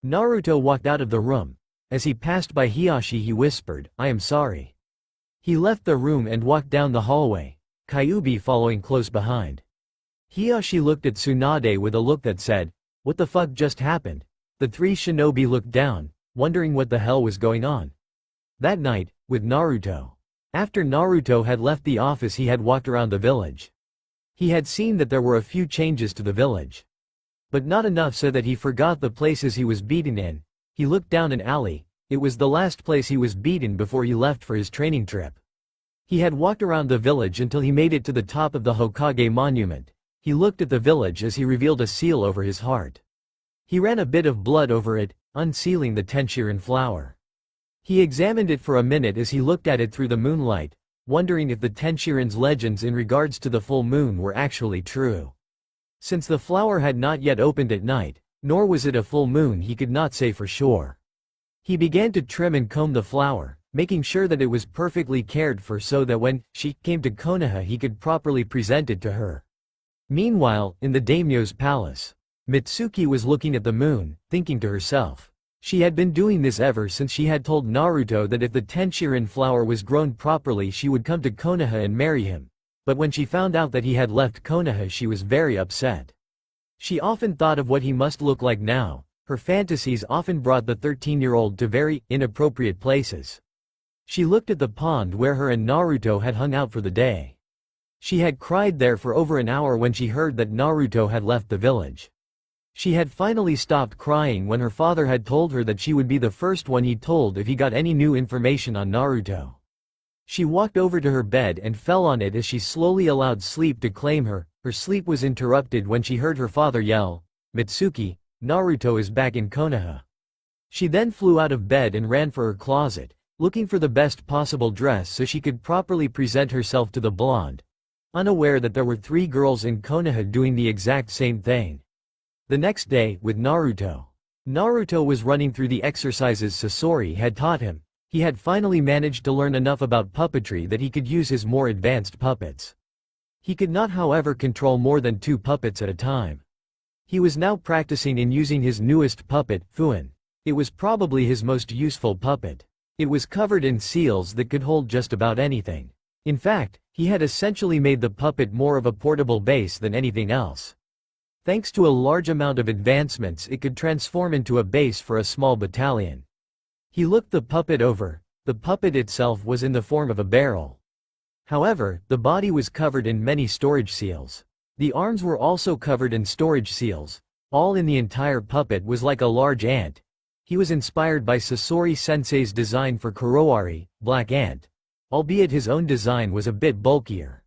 Naruto walked out of the room. As he passed by Hiyashi, he whispered, "I am sorry." He left the room and walked down the hallway, Kyuubi following close behind. Hiyashi looked at Tsunade with a look that said, "What the fuck just happened?" The 3 shinobi looked down, wondering what the hell was going on. That night, with Naruto. After Naruto had left the office, he had walked around the village. He had seen that there were a few changes to the village, but not enough so that he forgot the places he was beaten in. He looked down an alley. It was the last place he was beaten before he left for his training trip. He had walked around the village until he made it to the top of the Hokage monument. He looked at the village as he revealed a seal over his heart. He ran a bit of blood over it, unsealing the Tenshinrin flower. He examined it for a minute as he looked at it through the moonlight, wondering if the Tenshinrin's legends in regards to the full moon were actually true. Since the flower had not yet opened at night, nor was it a full moon, he could not say for sure. He began to trim and comb the flower, making sure that it was perfectly cared for so that when she came to Konoha he could properly present it to her. Meanwhile, in the daimyo's palace, Mitsuki was looking at the moon, thinking to herself. She had been doing this ever since she had told Naruto that if the Tenshinrin flower was grown properly she would come to Konoha and marry him. But when she found out that he had left Konoha she was very upset. She often thought of what he must look like now. Her fantasies often brought the 13-year-old to very inappropriate places. She looked at the pond where her and Naruto had hung out for the day. She had cried there for over an hour when she heard that Naruto had left the village. She had finally stopped crying when her father had told her that she would be the first one he told if he got any new information on Naruto. She walked over to her bed and fell on it as she slowly allowed sleep to claim her. Her sleep was interrupted when she heard her father yell, "Mitsuki, Naruto is back in Konoha." She then flew out of bed and ran for her closet, looking for the best possible dress so she could properly present herself to the blonde, unaware that there were 3 girls in Konoha doing the exact same thing. The next day, with Naruto. Naruto was running through the exercises Sasori had taught him. He had finally managed to learn enough about puppetry that he could use his more advanced puppets. He could not, however, control more than 2 puppets at a time. He was now practicing in using his newest puppet, Fuin. It was probably his most useful puppet. It was covered in seals that could hold just about anything. In fact, he had essentially made the puppet more of a portable base than anything else. Thanks to a large amount of advancements, it could transform into a base for a small battalion. He looked the puppet over. The puppet itself was in the form of a barrel. However, the body was covered in many storage seals. The arms were also covered in storage seals. All in the entire puppet was like a large ant. He was inspired by Sasori-sensei's design for Kurowari, Black Ant. Albeit his own design was a bit bulkier.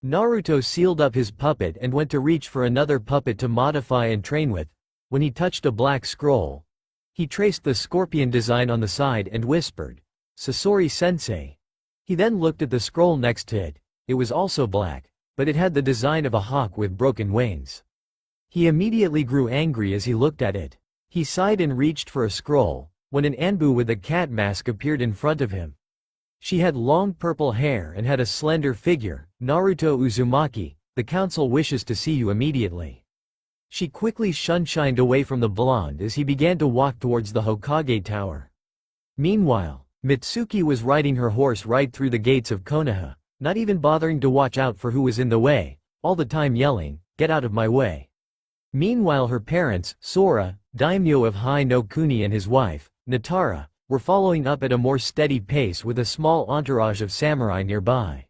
Naruto sealed up his puppet and went to reach for another puppet to modify and train with. When he touched a black scroll, he traced the scorpion design on the side and whispered, "Sasori-sensei." He then looked at the scroll next to it. It was also black, but it had the design of a hawk with broken wings. He immediately grew angry as he looked at it. He sighed and reached for a scroll, when an Anbu with a cat mask appeared in front of him. She had long purple hair and had a slender figure. "Naruto Uzumaki, the council wishes to see you immediately." She quickly shined away from the blonde as he began to walk towards the Hokage Tower. Meanwhile, Mitsuki was riding her horse right through the gates of Konoha, not even bothering to watch out for who was in the way, all the time yelling, "Get out of my way." Meanwhile her parents, Sora, daimyo of Hai no Kuni, and his wife, Natara, were following up at a more steady pace with a small entourage of samurai nearby.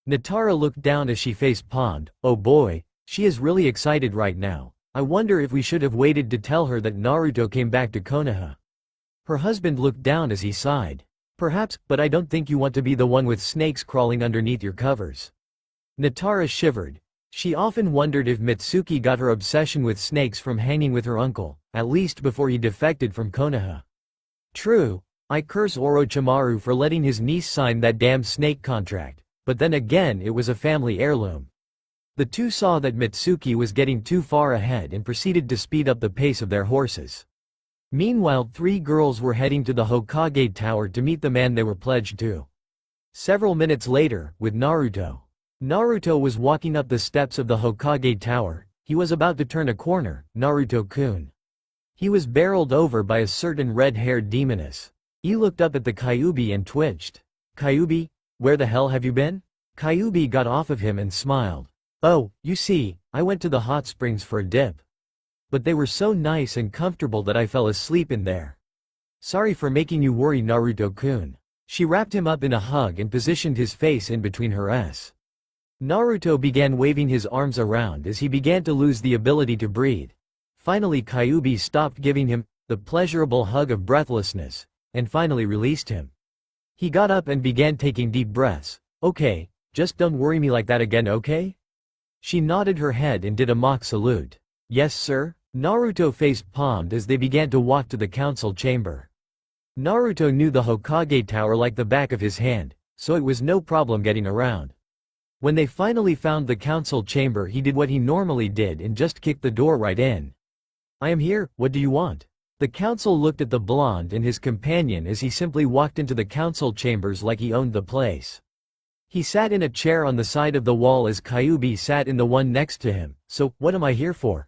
Natara looked down as she faced Pond. Oh boy, she is really excited right now. I wonder if we should have waited to tell her that Naruto came back to Konoha. Her husband looked down as he sighed. Perhaps, but I don't think you want to be the one with snakes crawling underneath your covers. Natara shivered. She often wondered if Mitsuki got her obsession with snakes from hanging with her uncle, at least before he defected from Konoha. True, I curse Orochimaru for letting his niece sign that damn snake contract, but then again it was a family heirloom. The two saw that Mitsuki was getting too far ahead and proceeded to speed up the pace of their horses. Meanwhile 3 girls were heading to the Hokage Tower to meet the man they were pledged to. Several minutes later, with Naruto. Naruto was walking up the steps of the Hokage Tower. He was about to turn a corner, Naruto-kun. He was barreled over by a certain red-haired demoness. He looked up at the Kyuubi and twitched. "Kyuubi, where the hell have you been?" Kyuubi got off of him and smiled. "Oh, you see, I went to the hot springs for a dip. But they were so nice and comfortable that I fell asleep in there. Sorry for making you worry, Naruto-kun." She wrapped him up in a hug and positioned his face in between hers. Naruto began waving his arms around as he began to lose the ability to breathe. Finally Kyuubi stopped giving him the pleasurable hug of breathlessness, and finally released him. He got up and began taking deep breaths. "Okay, just don't worry me like that again, okay?" She nodded her head and did a mock salute. Yes, sir? Naruto face palmed as they began to walk to the council chamber. Naruto knew the Hokage Tower like the back of his hand, so it was no problem getting around. When they finally found the council chamber, he did what he normally did and just kicked the door right in. I am here, what do you want? The council looked at the blonde and his companion as he simply walked into the council chambers like he owned the place. He sat in a chair on the side of the wall as Kyuubi sat in the one next to him. So, what am I here for?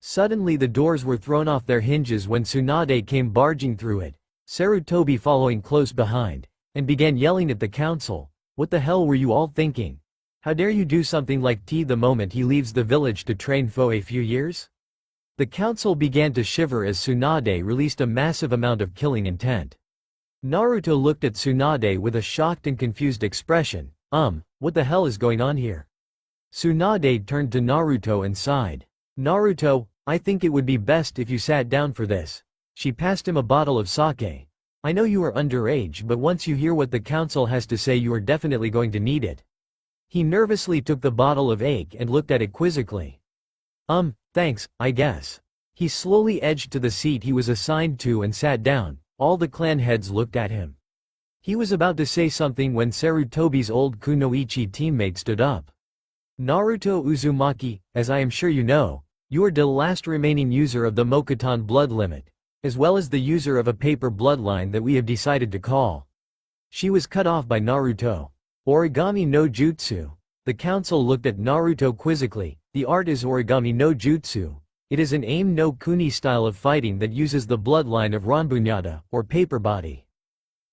Suddenly the doors were thrown off their hinges when Tsunade came barging through it, Sarutobi following close behind, and began yelling at the council. What the hell were you all thinking? How dare you do something like T the moment he leaves the village to train for a few years? The council began to shiver as Tsunade released a massive amount of killing intent. Naruto looked at Tsunade with a shocked and confused expression. What the hell is going on here? Tsunade turned to Naruto and sighed. Naruto, I think it would be best if you sat down for this. She passed him a bottle of sake. I know you are underage, but once you hear what the council has to say you are definitely going to need it. He nervously took the bottle of ache and looked at it quizzically. Thanks, I guess. He slowly edged to the seat he was assigned to and sat down. All the clan heads looked at him. He was about to say something when Sarutobi's old kunoichi teammate stood up. Naruto Uzumaki, as I am sure you know, you are the last remaining user of the Mokuton blood limit, as well as the user of a paper bloodline that we have decided to call. She was cut off by Naruto. Origami no Jutsu. The council looked at Naruto quizzically. The art is Origami no Jutsu. It is an aim no kuni style of fighting that uses the bloodline of Ranbunyata, or paper body.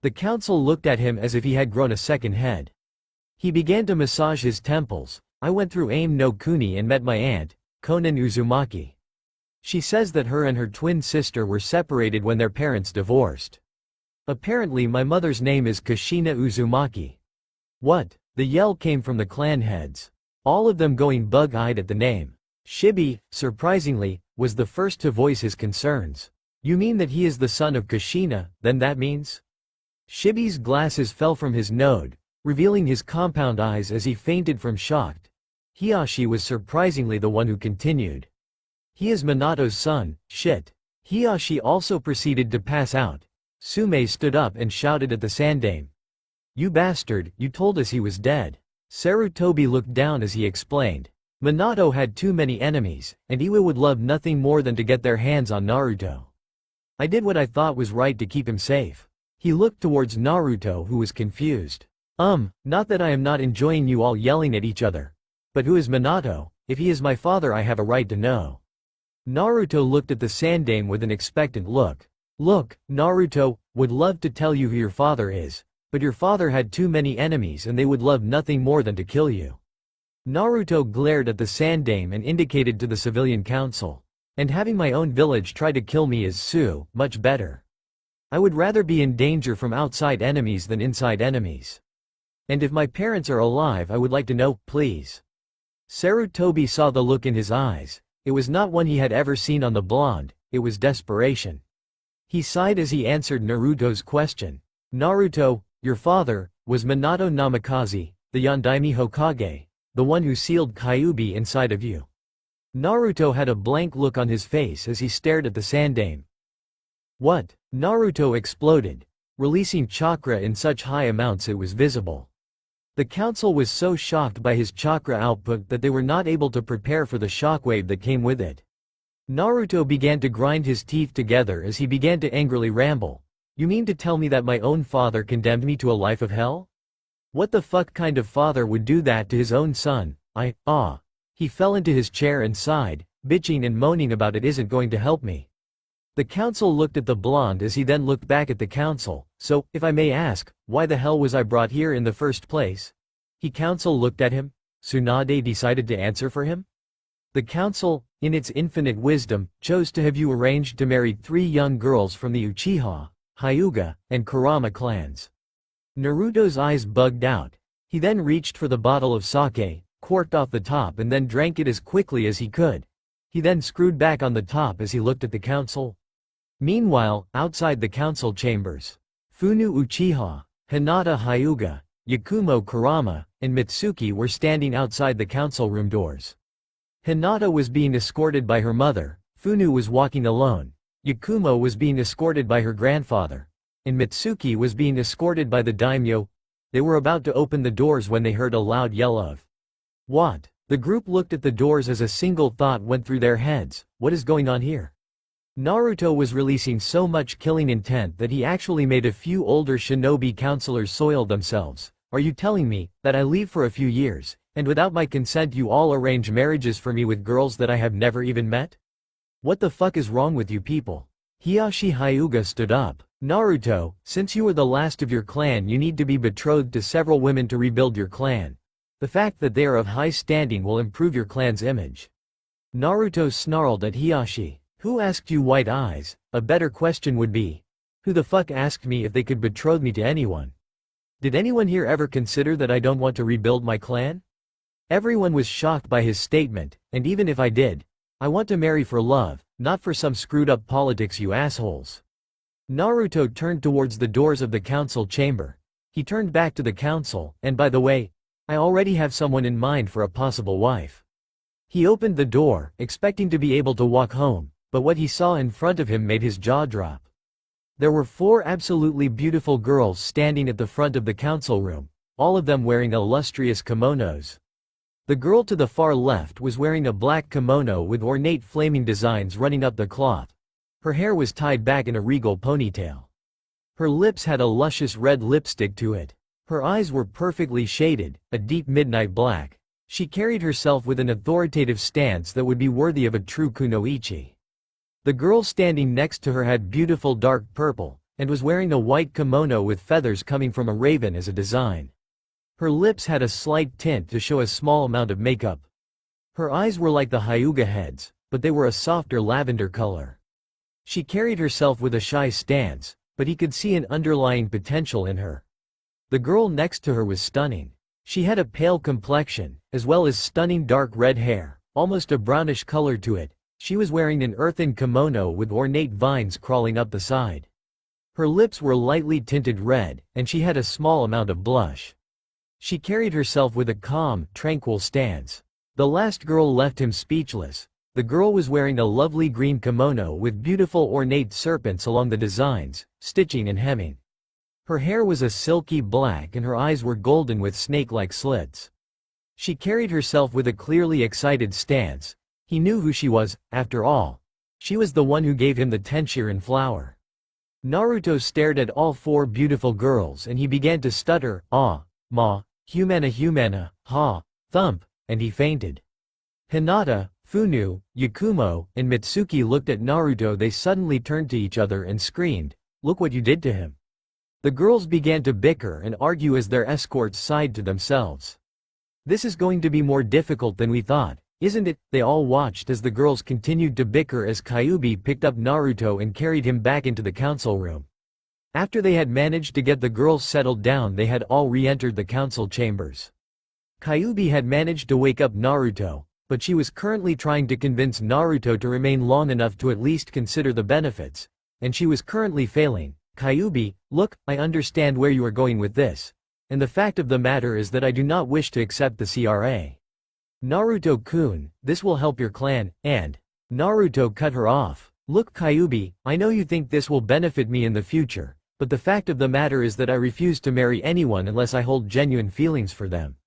The council looked at him as if he had grown a second head. He began to massage his temples. I went through aim no kuni and met my aunt, Konan Uzumaki. She says that her and her twin sister were separated when their parents divorced. Apparently my mother's name is Kushina Uzumaki. What? The yell came from the clan heads. All of them going bug-eyed at the name. Shibi, surprisingly, was the first to voice his concerns. You mean that he is the son of Kushina, then that means? Shibi's glasses fell from his node, revealing his compound eyes as he fainted from shock. Hiyashi was surprisingly the one who continued. He is Minato's son, shit. Hiyashi also proceeded to pass out. Sume stood up and shouted at the Sandame. You bastard, you told us he was dead. Sarutobi looked down as he explained. Minato had too many enemies, and Iwa would love nothing more than to get their hands on Naruto. I did what I thought was right to keep him safe. He looked towards Naruto, who was confused. Not that I am not enjoying you all yelling at each other. But who is Minato? If he is my father I have a right to know. Naruto looked at the Sandame with an expectant look. Look, Naruto, would love to tell you who your father is, but your father had too many enemies and they would love nothing more than to kill you. Naruto glared at the Sandame and indicated to the civilian council. And having my own village try to kill me is much better. I would rather be in danger from outside enemies than inside enemies. And if my parents are alive I would like to know, please. Sarutobi saw the look in his eyes. It was not one he had ever seen on the blonde, it was desperation. He sighed as he answered Naruto's question. Naruto, your father, was Minato Namikaze, the Yondaime Hokage, the one who sealed Kyuubi inside of you. Naruto had a blank look on his face as he stared at the Sandame. What? Naruto exploded, releasing chakra in such high amounts it was visible. The council was so shocked by his chakra output that they were not able to prepare for the shockwave that came with it. Naruto began to grind his teeth together as he began to angrily ramble. You mean to tell me that my own father condemned me to a life of hell? What the fuck kind of father would do that to his own son? He fell into his chair and sighed, bitching and moaning about it isn't going to help me. The council looked at the blonde as he then looked back at the council. So, if I may ask, why the hell was I brought here in the first place? Council looked at him. Tsunade decided to answer for him? The council, in its infinite wisdom, chose to have you arranged to marry 3 young girls from the Uchiha, Hyuga, and Kurama clans. Naruto's eyes bugged out. He then reached for the bottle of sake, corked off the top and then drank it as quickly as he could. He then screwed back on the top as he looked at the council. Meanwhile, outside the council chambers, Funu Uchiha, Hinata Hyuga, Yakumo Kurama, and Mitsuki were standing outside the council room doors. Hinata was being escorted by her mother, Funu was walking alone, Yakumo was being escorted by her grandfather, and Mitsuki was being escorted by the daimyo. They were about to open the doors when they heard a loud yell of "What?" The group looked at the doors as a single thought went through their heads: what is going on here? Naruto was releasing so much killing intent that he actually made a few older shinobi counselors soil themselves. Are you telling me that I leave for a few years, and without my consent you all arrange marriages for me with girls that I have never even met? What the fuck is wrong with you people? Hiashi Hyuga stood up. Naruto, since you are the last of your clan, you need to be betrothed to several women to rebuild your clan. The fact that they are of high standing will improve your clan's image. Naruto snarled at Hiashi. Who asked you, white eyes? A better question would be, who the fuck asked me if they could betroth me to anyone? Did anyone here ever consider that I don't want to rebuild my clan? Everyone was shocked by his statement, and even if I did, I want to marry for love, not for some screwed up politics, you assholes. Naruto turned towards the doors of the council chamber. He turned back to the council, and by the way, I already have someone in mind for a possible wife. He opened the door, expecting to be able to walk home, but what he saw in front of him made his jaw drop. There were 4 absolutely beautiful girls standing at the front of the council room, all of them wearing illustrious kimonos. The girl to the far left was wearing a black kimono with ornate flaming designs running up the cloth. Her hair was tied back in a regal ponytail. Her lips had a luscious red lipstick to it. Her eyes were perfectly shaded, a deep midnight black. She carried herself with an authoritative stance that would be worthy of a true kunoichi. The girl standing next to her had beautiful dark purple, and was wearing a white kimono with feathers coming from a raven as a design. Her lips had a slight tint to show a small amount of makeup. Her eyes were like the Hyuga heads, but they were a softer lavender color. She carried herself with a shy stance, but he could see an underlying potential in her. The girl next to her was stunning. She had a pale complexion, as well as stunning dark red hair, almost a brownish color to it. She was wearing an earthen kimono with ornate vines crawling up the side. Her lips were lightly tinted red, and she had a small amount of blush. She carried herself with a calm, tranquil stance. The last girl left him speechless. The girl was wearing a lovely green kimono with beautiful ornate serpents along the designs, stitching and hemming. Her hair was a silky black and her eyes were golden with snake-like slits. She carried herself with a clearly excited stance. He knew who she was, after all. She was the one who gave him the Tenshinhan flower. Naruto stared at all 4 beautiful girls and he began to stutter, ah, ma, humana, ha, thump, and he fainted. Hinata, Funu, Yakumo, and Mitsuki looked at Naruto. They suddenly turned to each other and screamed, "Look what you did to him." The girls began to bicker and argue as their escorts sighed to themselves. This is going to be more difficult than we thought, isn't it? They all watched as the girls continued to bicker as Kyuubi picked up Naruto and carried him back into the council room. After they had managed to get the girls settled down, they had all re-entered the council chambers. Kyuubi had managed to wake up Naruto, but she was currently trying to convince Naruto to remain long enough to at least consider the benefits, and she was currently failing. Kyuubi, look, I understand where you are going with this, and the fact of the matter is that I do not wish to accept the CRA. Naruto-kun, this will help your clan, and Naruto cut her off. Look Kyuubi, I know you think this will benefit me in the future, but the fact of the matter is that I refuse to marry anyone unless I hold genuine feelings for them.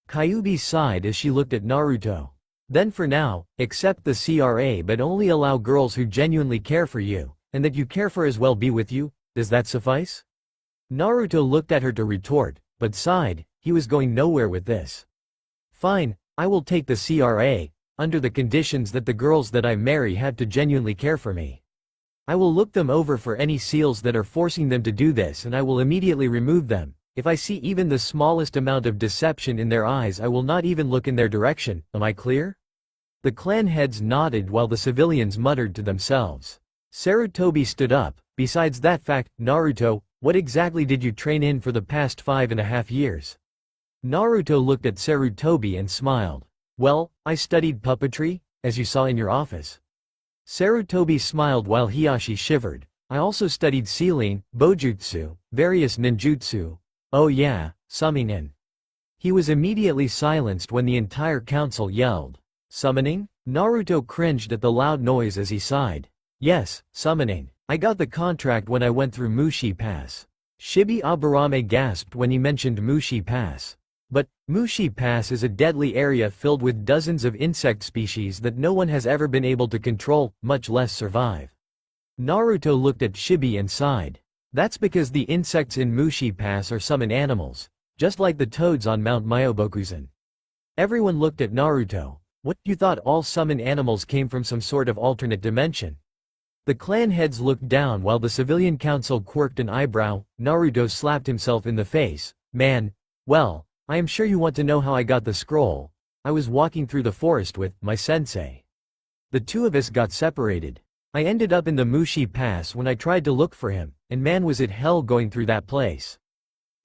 Kyuubi sighed as she looked at Naruto. Then for now, accept the CRA but only allow girls who genuinely care for you, and that you care for as well be with you, does that suffice? Naruto looked at her to retort, but sighed, he was going nowhere with this. Fine, I will take the CRA, under the conditions that the girls that I marry have to genuinely care for me. I will look them over for any seals that are forcing them to do this and I will immediately remove them. If I see even the smallest amount of deception in their eyes I will not even look in their direction, am I clear? The clan heads nodded while the civilians muttered to themselves. Sarutobi stood up. Besides that fact, Naruto, what exactly did you train in for the past 5.5 years? Naruto looked at Sarutobi and smiled. Well, I studied puppetry, as you saw in your office. Sarutobi smiled while Hiashi shivered. I also studied sealing, bojutsu, various ninjutsu. Oh yeah, summoning. He was immediately silenced when the entire council yelled, "Summoning?" Naruto cringed at the loud noise as he sighed. "Yes, summoning. I got the contract when I went through Mushi Pass." Shibi Aburame gasped when he mentioned Mushi Pass. But, Mushi Pass is a deadly area filled with dozens of insect species that no one has ever been able to control, much less survive. Naruto looked at Shibi and sighed. That's because the insects in Mushi Pass are summon animals, just like the toads on Mount Myobokuzen. Everyone looked at Naruto. What, you thought all summon animals came from some sort of alternate dimension? The clan heads looked down while the civilian council quirked an eyebrow. Naruto slapped himself in the face. Man, well, I am sure you want to know how I got the scroll. I was walking through the forest with my sensei. The two of us got separated. I ended up in the Mushi Pass when I tried to look for him, and man was it hell going through that place.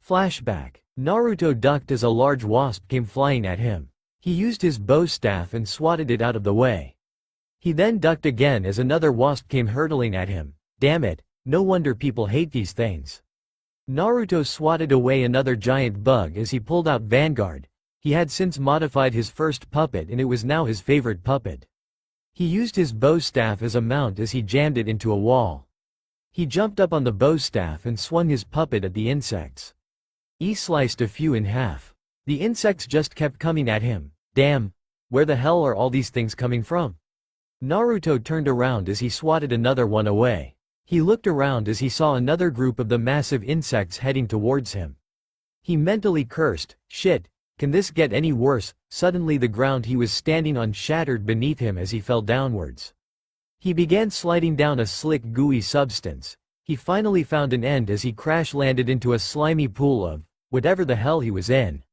Flashback. Naruto ducked as a large wasp came flying at him. He used his bow staff and swatted it out of the way. He then ducked again as another wasp came hurtling at him. Damn it, no wonder people hate these things. Naruto swatted away another giant bug as he pulled out Vanguard. He had since modified his first puppet and it was now his favorite puppet. He used his bow staff as a mount as he jammed it into a wall. He jumped up on the bow staff and swung his puppet at the insects. He sliced a few in half. The insects just kept coming at him. Damn, where the hell are all these things coming from? Naruto turned around as he swatted another one away. He looked around as he saw another group of the massive insects heading towards him. He mentally cursed, shit, can this get any worse? Suddenly the ground he was standing on shattered beneath him as he fell downwards. He began sliding down a slick gooey substance. He finally found an end as he crash-landed into a slimy pool of whatever the hell he was in.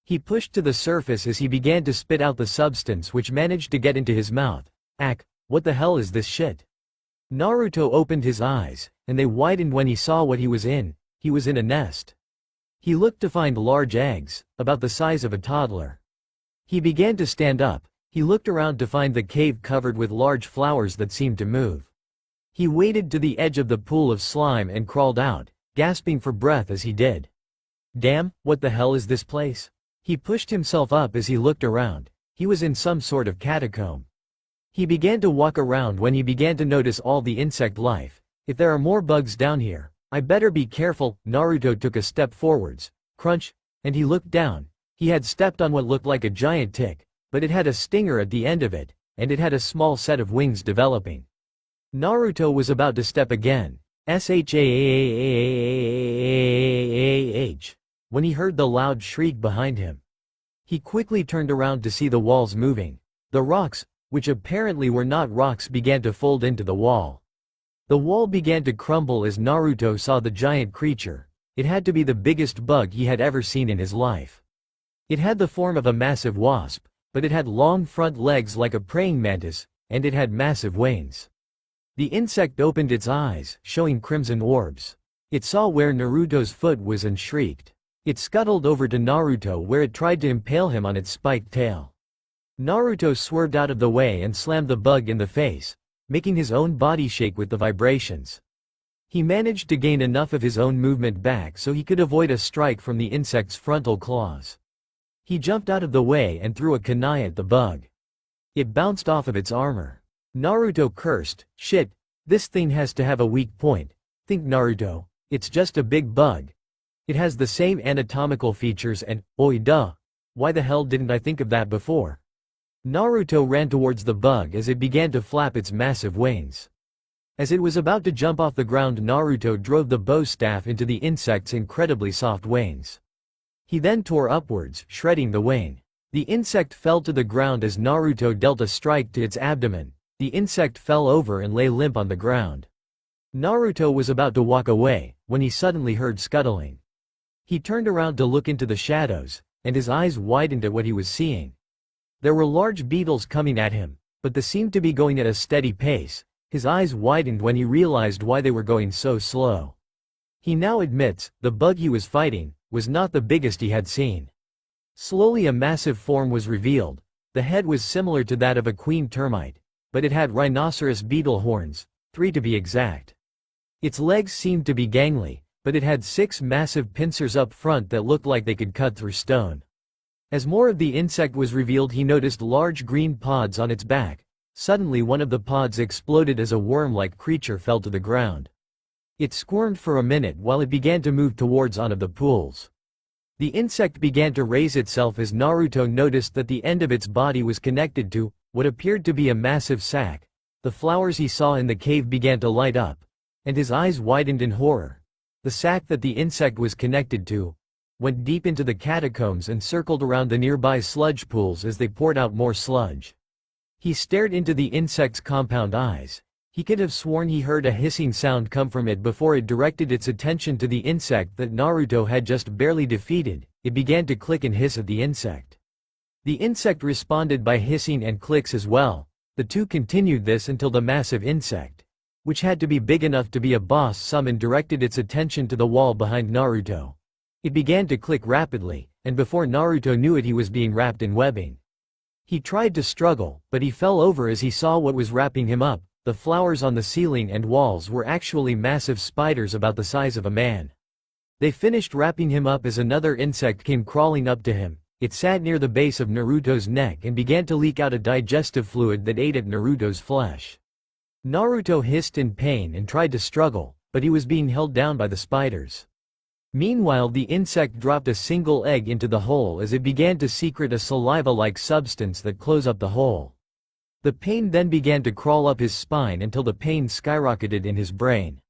He pushed to the surface as he began to spit out the substance which managed to get into his mouth. What the hell is this shit? Naruto opened his eyes, and they widened when he saw what he was in. He was in a nest. He looked to find large eggs, about the size of a toddler. He began to stand up. He looked around to find the cave covered with large flowers that seemed to move. He waded to the edge of the pool of slime and crawled out, gasping for breath as he did. Damn, what the hell is this place? He pushed himself up as he looked around. He was in some sort of catacomb. He began to walk around when he began to notice all the insect life. If there are more bugs down here, I better be careful. Naruto took a step forwards. Crunch, and he looked down. He had stepped on what looked like a giant tick, but it had a stinger at the end of it, and it had a small set of wings developing. Naruto was about to step again. When he heard the loud shriek behind him. He quickly turned around to see the walls moving. The rocks, which apparently were not rocks, began to fold into the wall. The wall began to crumble as Naruto saw the giant creature. It had to be the biggest bug he had ever seen in his life. It had the form of a massive wasp, but it had long front legs like a praying mantis, and it had massive wings. The insect opened its eyes, showing crimson orbs. It saw where Naruto's foot was and shrieked. It scuttled over to Naruto where it tried to impale him on its spiked tail. Naruto swerved out of the way and slammed the bug in the face, making his own body shake with the vibrations. He managed to gain enough of his own movement back so he could avoid a strike from the insect's frontal claws. He jumped out of the way and threw a kunai at the bug. It bounced off of its armor. Naruto cursed, shit, this thing has to have a weak point. Think Naruto, it's just a big bug. It has the same anatomical features and, oi duh, why the hell didn't I think of that before? Naruto ran towards the bug as it began to flap its massive wings. As it was about to jump off the ground, Naruto drove the bow staff into the insect's incredibly soft wings. He then tore upwards, shredding the wing. The insect fell to the ground as Naruto dealt a strike to its abdomen. The insect fell over and lay limp on the ground. Naruto was about to walk away, when he suddenly heard scuttling. He turned around to look into the shadows, and his eyes widened at what he was seeing. There were large beetles coming at him, but they seemed to be going at a steady pace. His eyes widened when he realized why they were going so slow. He now admits, the bug he was fighting, was not the biggest he had seen. Slowly a massive form was revealed. The head was similar to that of a queen termite, but it had rhinoceros beetle horns, 3 to be exact. Its legs seemed to be gangly, but it had 6 massive pincers up front that looked like they could cut through stone. As more of the insect was revealed, he noticed large green pods on its back. Suddenly one of the pods exploded as a worm-like creature fell to the ground. It squirmed for a minute while it began to move towards one of the pools. The insect began to raise itself as Naruto noticed that the end of its body was connected to what appeared to be a massive sack. The flowers he saw in the cave began to light up, and his eyes widened in horror. The sack that the insect was connected to went deep into the catacombs and circled around the nearby sludge pools as they poured out more sludge. He stared into the insect's compound eyes. He could have sworn he heard a hissing sound come from it before it directed its attention to the insect that Naruto had just barely defeated. It began to click and hiss at the insect. The insect responded by hissing and clicks as well. The two continued this until the massive insect, which had to be big enough to be a boss, summoned directed its attention to the wall behind Naruto. It began to click rapidly, and before Naruto knew it, he was being wrapped in webbing. He tried to struggle, but he fell over as he saw what was wrapping him up. The flowers on the ceiling and walls were actually massive spiders about the size of a man. They finished wrapping him up as another insect came crawling up to him. It sat near the base of Naruto's neck and began to leak out a digestive fluid that ate at Naruto's flesh. Naruto hissed in pain and tried to struggle, but he was being held down by the spiders. Meanwhile, the insect dropped a single egg into the hole as it began to secrete a saliva-like substance that closed up the hole. The pain then began to crawl up his spine until the pain skyrocketed in his brain.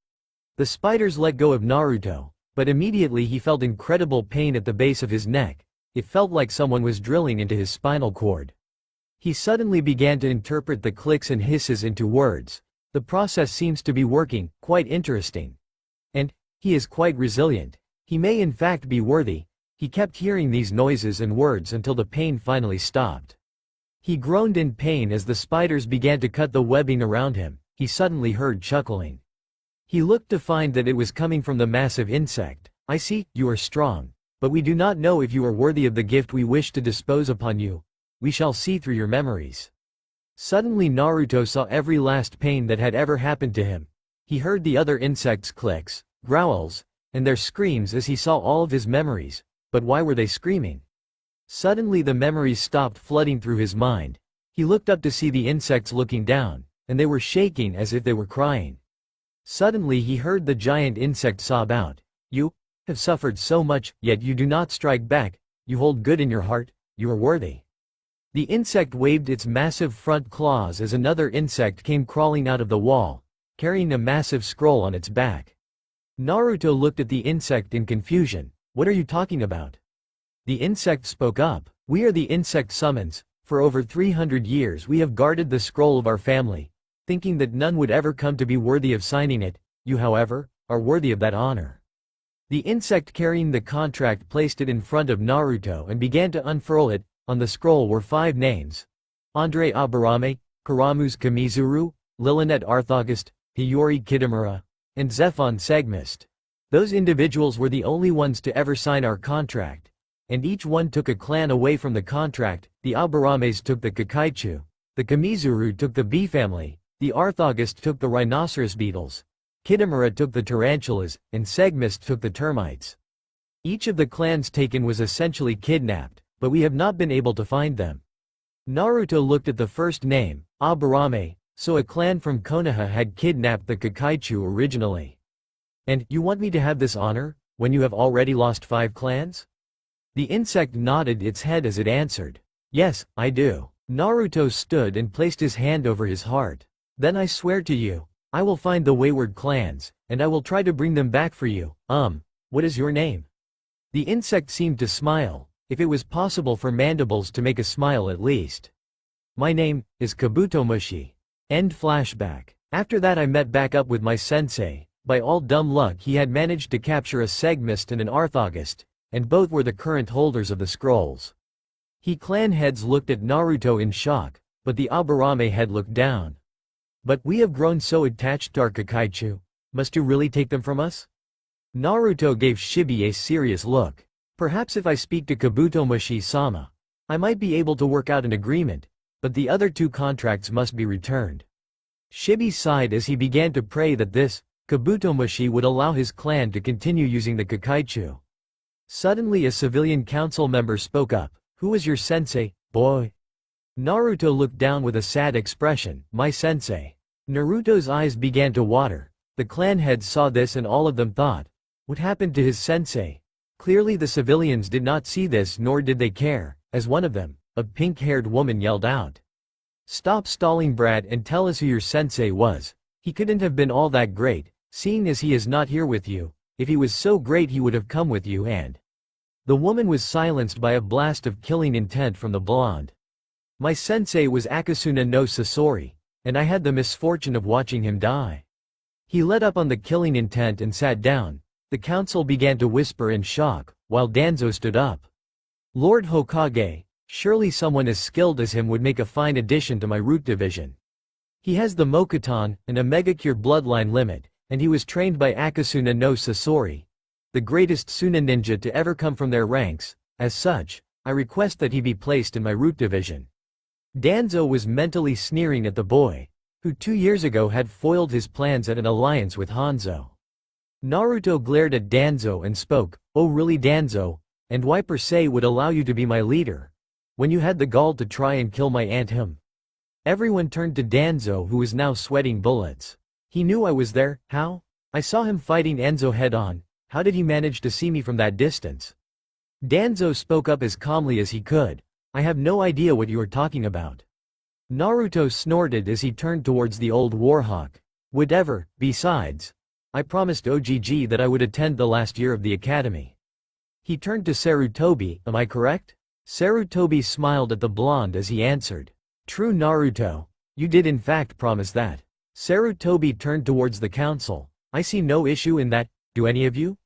The spiders let go of Naruto, but immediately he felt incredible pain at the base of his neck. It felt like someone was drilling into his spinal cord. He suddenly began to interpret the clicks and hisses into words. The process seems to be working, quite interesting. And he is quite resilient. He may in fact be worthy. He kept hearing these noises and words until the pain finally stopped. He groaned in pain as the spiders began to cut the webbing around him. He suddenly heard chuckling. He looked to find that it was coming from the massive insect. I see, you are strong. But we do not know if you are worthy of the gift we wish to dispose upon you. We shall see through your memories. Suddenly Naruto saw every last pain that had ever happened to him. He heard the other insects' clicks, growls, and their screams as he saw all of his memories. But why were they screaming? Suddenly the memories stopped flooding through his mind. He looked up to see the insects looking down, and they were shaking as if they were crying. Suddenly he heard the giant insect sob out. You have suffered so much, yet you do not strike back. You hold good in your heart. You are worthy. The insect waved its massive front claws as another insect came crawling out of the wall, carrying a massive scroll on its back. Naruto looked at the insect in confusion. What are you talking about? The insect spoke up. We are the insect summons. For over 300 years we have guarded the scroll of our family, thinking that none would ever come to be worthy of signing it. You, however, are worthy of that honor. The insect carrying the contract placed it in front of Naruto and began to unfurl it. On the scroll were 5 names: Andre Aburame, Karamu's Kamizuru, Lilinette Arthagast, Hiyori Kitamura, and Zephon Segmist. Those individuals were the only ones to ever sign our contract, and each one took a clan away from the contract. The Aburames took the Kikaichu, the Kamizuru took the bee family, the Arthagast took the rhinoceros beetles, Kitamura took the tarantulas, and Segmist took the termites. Each of the clans taken was essentially kidnapped, but we have not been able to find them. Naruto looked at the first name, Aburame, so a clan from Konoha had kidnapped the Kikaichu originally. And you want me to have this honor, when you have already lost 5 clans? The insect nodded its head as it answered. Yes, I do. Naruto stood and placed his hand over his heart. Then I swear to you, I will find the wayward clans, and I will try to bring them back for you. What is your name? The insect seemed to smile, if it was possible for mandibles to make a smile at least. My name is Kabutomushi. End flashback. After that I met back up with my sensei. By all dumb luck he had managed to capture a Segmist and an Arthagast, and both were the current holders of the scrolls. Clan heads looked at Naruto in shock, but the Aburame head looked down. But we have grown so attached to our Kikaichu. Must you really take them from us? Naruto gave Shibi a serious look. Perhaps if I speak to Kabutomushi-sama, I might be able to work out an agreement, but the other 2 contracts must be returned. Shibi sighed as he began to pray that this Kabutomushi would allow his clan to continue using the Kikaichu. Suddenly a civilian council member spoke up. "Who was your sensei, boy?" Naruto looked down with a sad expression. "My sensei." Naruto's eyes began to water. The clan heads saw this and all of them thought, what happened to his sensei? Clearly the civilians did not see this nor did they care, as one of them, a pink-haired woman, yelled out. "Stop stalling, brat, and tell us who your sensei was. He couldn't have been all that great, seeing as he is not here with you. If he was so great he would have come with you and—" The woman was silenced by a blast of killing intent from the blonde. "My sensei was Akasuna no Sasori, and I had the misfortune of watching him die." He let up on the killing intent and sat down. The council began to whisper in shock, while Danzo stood up. "Lord Hokage, surely someone as skilled as him would make a fine addition to my root division. He has the Mokuton, and a Megacure bloodline limit, and he was trained by Akasuna no Sasori, the greatest Suna ninja to ever come from their ranks. As such, I request that he be placed in my root division." Danzo was mentally sneering at the boy, who 2 years ago had foiled his plans at an alliance with Hanzo. Naruto glared at Danzo and spoke, "Oh really, Danzo? And why per se would allow you to be my leader? When you had the gall to try and kill my aunt him?" Everyone turned to Danzo, who was now sweating bullets. "He knew I was there, how? I saw him fighting Enzo head-on, how did he manage to see me from that distance?" Danzo spoke up as calmly as he could. "I have no idea what you are talking about." Naruto snorted as he turned towards the old warhawk. "Whatever, besides, I promised OGG that I would attend the last year of the academy." He turned to Sarutobi. "Am I correct?" Sarutobi smiled at the blonde as he answered. "True, Naruto. You did in fact promise that." Sarutobi turned towards the council. "I see no issue in that, do any of you?"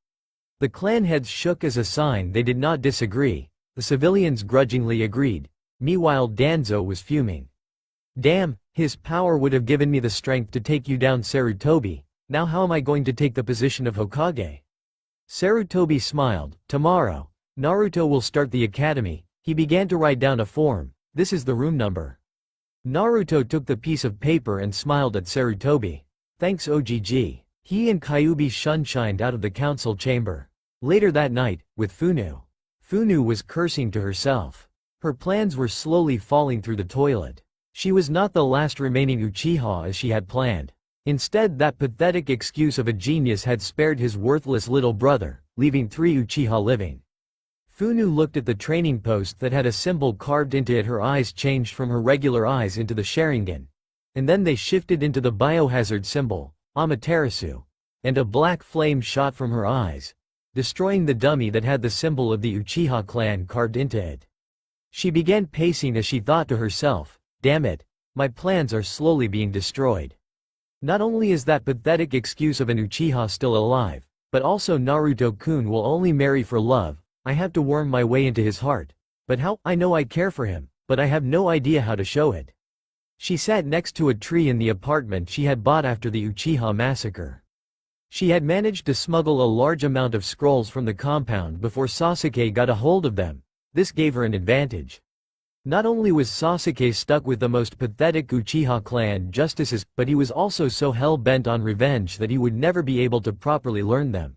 The clan heads shook as a sign they did not disagree. The civilians grudgingly agreed. Meanwhile Danzo was fuming. "Damn, his power would have given me the strength to take you down, Sarutobi. Now how am I going to take the position of Hokage?" Sarutobi smiled. "Tomorrow, Naruto will start the academy." He began to write down a form. "This is the room number." Naruto took the piece of paper and smiled at Sarutobi. "Thanks OGG." He and Kyuubi shunshined out of the council chamber. Later that night, with Funu. Funu was cursing to herself. Her plans were slowly falling through the toilet. She was not the last remaining Uchiha as she had planned. Instead, that pathetic excuse of a genius had spared his worthless little brother, leaving 3 Uchiha living. Funu looked at the training post that had a symbol carved into it. Her eyes changed from her regular eyes into the Sharingan. And then they shifted into the biohazard symbol, Amaterasu. And a black flame shot from her eyes, destroying the dummy that had the symbol of the Uchiha clan carved into it. She began pacing as she thought to herself, "Damn it, my plans are slowly being destroyed. Not only is that pathetic excuse of an Uchiha still alive, but also Naruto-kun will only marry for love. I have to worm my way into his heart. But how? I know I care for him, but I have no idea how to show it." She sat next to a tree in the apartment she had bought after the Uchiha massacre. She had managed to smuggle a large amount of scrolls from the compound before Sasuke got a hold of them. This gave her an advantage. Not only was Sasuke stuck with the most pathetic Uchiha clan justices, but he was also so hell-bent on revenge that he would never be able to properly learn them.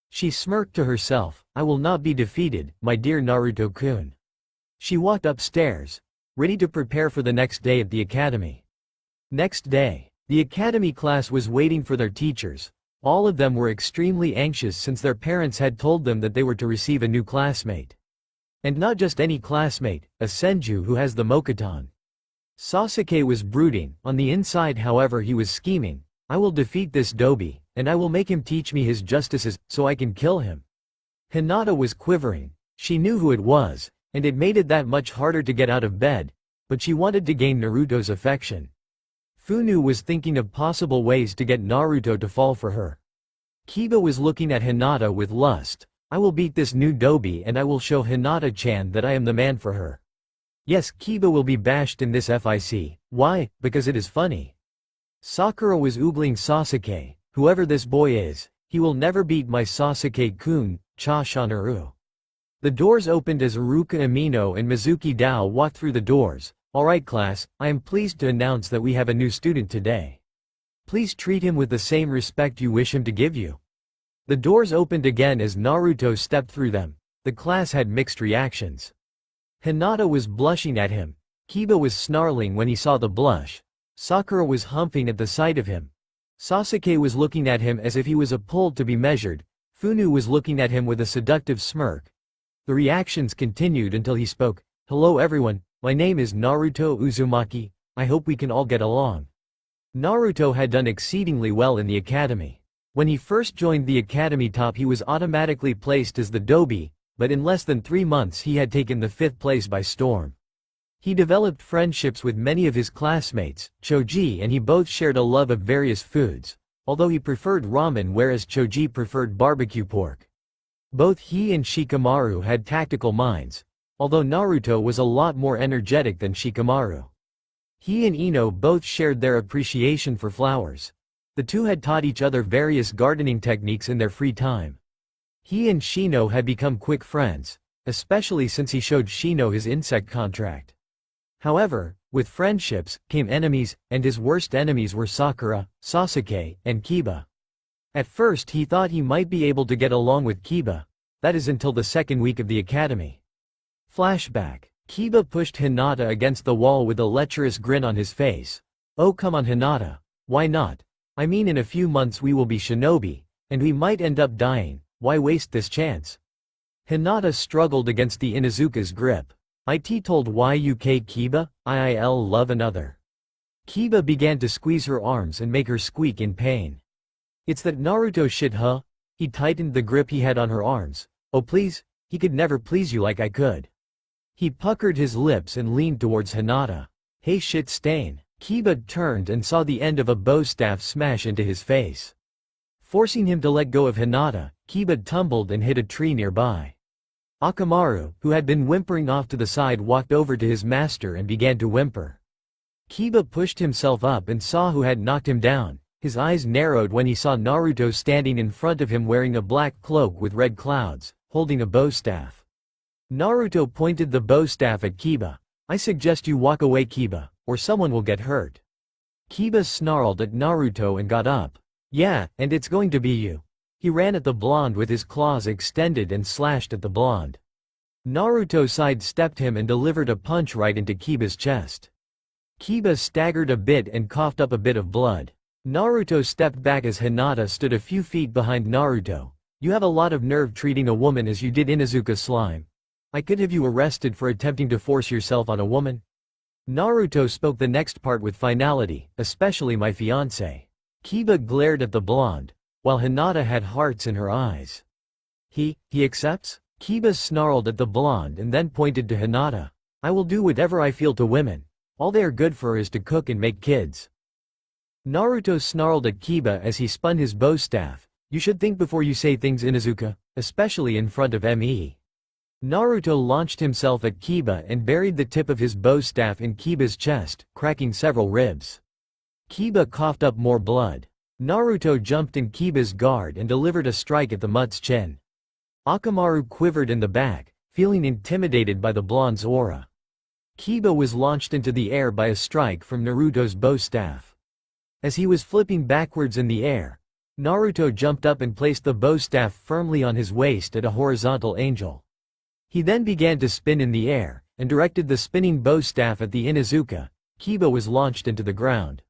She smirked to herself, "I will not be defeated, my dear Naruto-kun." She walked upstairs, ready to prepare for the next day at the academy. Next day, the academy class was waiting for their teachers. All of them were extremely anxious since their parents had told them that they were to receive a new classmate. And not just any classmate, a senju who has the Mokuton. Sasuke was brooding. On the inside, however, he was scheming. "I will defeat this dobi, and I will make him teach me his justices, so I can kill him." Hinata was quivering. She knew who it was, and it made it that much harder to get out of bed, but she wanted to gain Naruto's affection. Funu was thinking of possible ways to get Naruto to fall for her. Kiba was looking at Hinata with lust. "I will beat this new dobi and I will show Hinata-chan that I am the man for her." Yes, Kiba will be bashed in this fic. Why? Because it is funny. Sakura was oogling Sasuke. "Whoever this boy is, he will never beat my Sasuke-kun, cha shanaru." The doors opened as Iruka Amino and Mizuki Dao walked through the doors. "Alright class, I am pleased to announce that we have a new student today." Please treat him with the same respect you wish him to give you." The doors opened again as Naruto stepped through them. The class had mixed reactions. Hinata was blushing at him. Kiba was snarling when he saw the blush. Sakura was humping at the sight of him. Sasuke was looking at him as if he was a pole to be measured. Funu was looking at him with a seductive smirk. The reactions continued until he spoke. "Hello everyone, my name is Naruto Uzumaki, I hope we can all get along." Naruto had done exceedingly well in the academy. When he first joined the academy top he was automatically placed as the Dobi, but in less than 3 months he had taken the 5th place by storm. He developed friendships with many of his classmates, Choji and he both shared a love of various foods, although he preferred ramen whereas Choji preferred barbecue pork. Both he and Shikamaru had tactical minds, although Naruto was a lot more energetic than Shikamaru. He and Ino both shared their appreciation for flowers. The two had taught each other various gardening techniques in their free time. He and Shino had become quick friends, especially since he showed Shino his insect contract. However, with friendships came enemies, and his worst enemies were Sakura, Sasuke, and Kiba. At first he thought he might be able to get along with Kiba, that is until the 2nd week of the academy. Flashback. Kiba pushed Hinata against the wall with a lecherous grin on his face. "Oh come on Hinata, why not? I mean in a few months we will be shinobi, and we might end up dying, why waste this chance?" Hinata struggled against the Inuzuka's grip. "It told Yuk Kiba, I'll love another." Kiba began to squeeze her arms and make her squeak in pain. "It's that Naruto shit huh?" He tightened the grip he had on her arms. "Oh please, he could never please you like I could." He puckered his lips and leaned towards Hinata. "Hey shit stain." Kiba turned and saw the end of a bow staff smash into his face. Forcing him to let go of Hinata, Kiba tumbled and hit a tree nearby. Akamaru, who had been whimpering off to the side, walked over to his master and began to whimper. Kiba pushed himself up and saw who had knocked him down. His eyes narrowed when he saw Naruto standing in front of him wearing a black cloak with red clouds, holding a bow staff. Naruto pointed the bow staff at Kiba. "I suggest you walk away Kiba, or someone will get hurt." Kiba snarled at Naruto and got up. "Yeah, and it's going to be you." He ran at the blonde with his claws extended and slashed at the blonde. Naruto sidestepped him and delivered a punch right into Kiba's chest. Kiba staggered a bit and coughed up a bit of blood. Naruto stepped back as Hinata stood a few feet behind Naruto. "You have a lot of nerve treating a woman as you did Inuzuka slime. I could have you arrested for attempting to force yourself on a woman." Naruto spoke the next part with finality, "Especially my fiancé." Kiba glared at the blonde, while Hinata had hearts in her eyes. He accepts?" Kiba snarled at the blonde and then pointed to Hinata. "I will do whatever I feel to women. All they are good for is to cook and make kids." Naruto snarled at Kiba as he spun his bow staff. "You should think before you say things Inuzuka, especially in front of me." Naruto launched himself at Kiba and buried the tip of his bow staff in Kiba's chest, cracking several ribs. Kiba coughed up more blood. Naruto jumped in Kiba's guard and delivered a strike at the mutt's chin. Akamaru quivered in the back, feeling intimidated by the blonde's aura. Kiba was launched into the air by a strike from Naruto's bow staff. As he was flipping backwards in the air, Naruto jumped up and placed the bow staff firmly on his waist at a horizontal angle. He then began to spin in the air, and directed the spinning bow staff at the Inuzuka. Kiba was launched into the ground.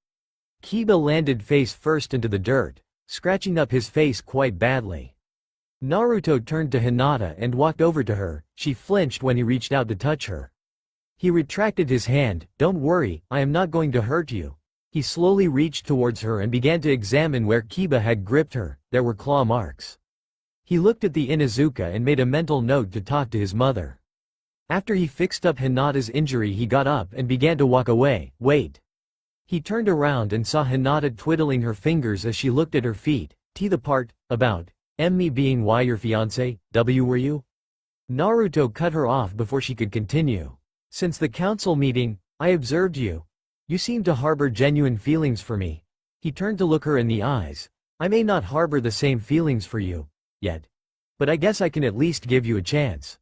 Kiba landed face first into the dirt, scratching up his face quite badly. Naruto turned to Hinata and walked over to her. She flinched when he reached out to touch her. He retracted his hand. "Don't worry, I am not going to hurt you." He slowly reached towards her and began to examine where Kiba had gripped her. There were claw marks. He looked at the Inuzuka and made a mental note to talk to his mother. After he fixed up Hinata's injury, he got up and began to walk away. "Wait." He turned around and saw Hinata twiddling her fingers as she looked at her feet. The part about me being why your fiancé, were you? Naruto cut her off before she could continue. "Since the council meeting, I observed you. You seem to harbor genuine feelings for me." He turned to look her in the eyes. "I may not harbor the same feelings for you yet, but I guess I can at least give you a chance."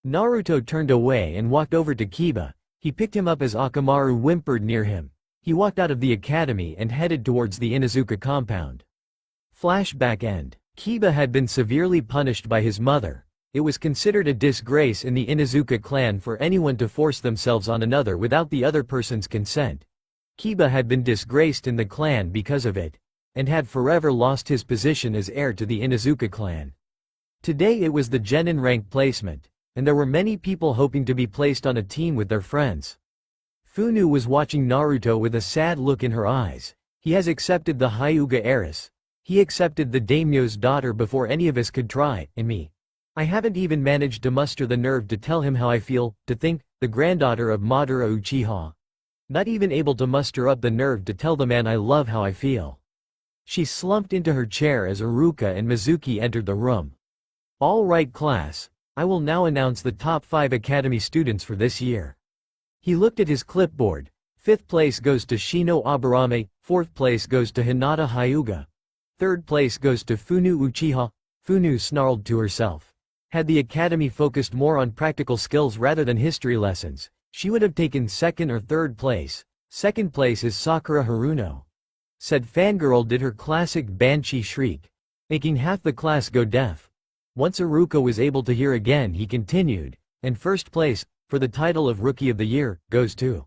Naruto turned away and walked over to Kiba. He picked him up as Akamaru whimpered near him. He walked out of the academy and headed towards the Inuzuka compound. Flashback end. Kiba had been severely punished by his mother. It was considered a disgrace in the Inuzuka clan for anyone to force themselves on another without the other person's consent. Kiba had been disgraced in the clan because of it, and had forever lost his position as heir to the Inuzuka clan. Today it was the genin rank placement, and there were many people hoping to be placed on a team with their friends. Funu was watching Naruto with a sad look in her eyes. He has accepted the Hyuga heiress. He accepted the daimyo's daughter before any of us could try, and me. I haven't even managed to muster the nerve to tell him how I feel, to think, the granddaughter of Madara Uchiha. Not even able to muster up the nerve to tell the man I love how I feel. She slumped into her chair as Iruka and Mizuki entered the room. All right class, I will now announce the top 5 academy students for this year. He looked at his clipboard. 5th place goes to Shino Aburame, 4th place goes to Hinata Hyuga. 3rd place goes to Funu Uchiha. Funu snarled to herself. Had the academy focused more on practical skills rather than history lessons, she would have taken 2nd or 3rd place. 2nd place is Sakura Haruno. Said fangirl did her classic banshee shriek, making half the class go deaf. Once Iruka was able to hear again, he continued, and 1st place, for the title of Rookie of the Year, goes to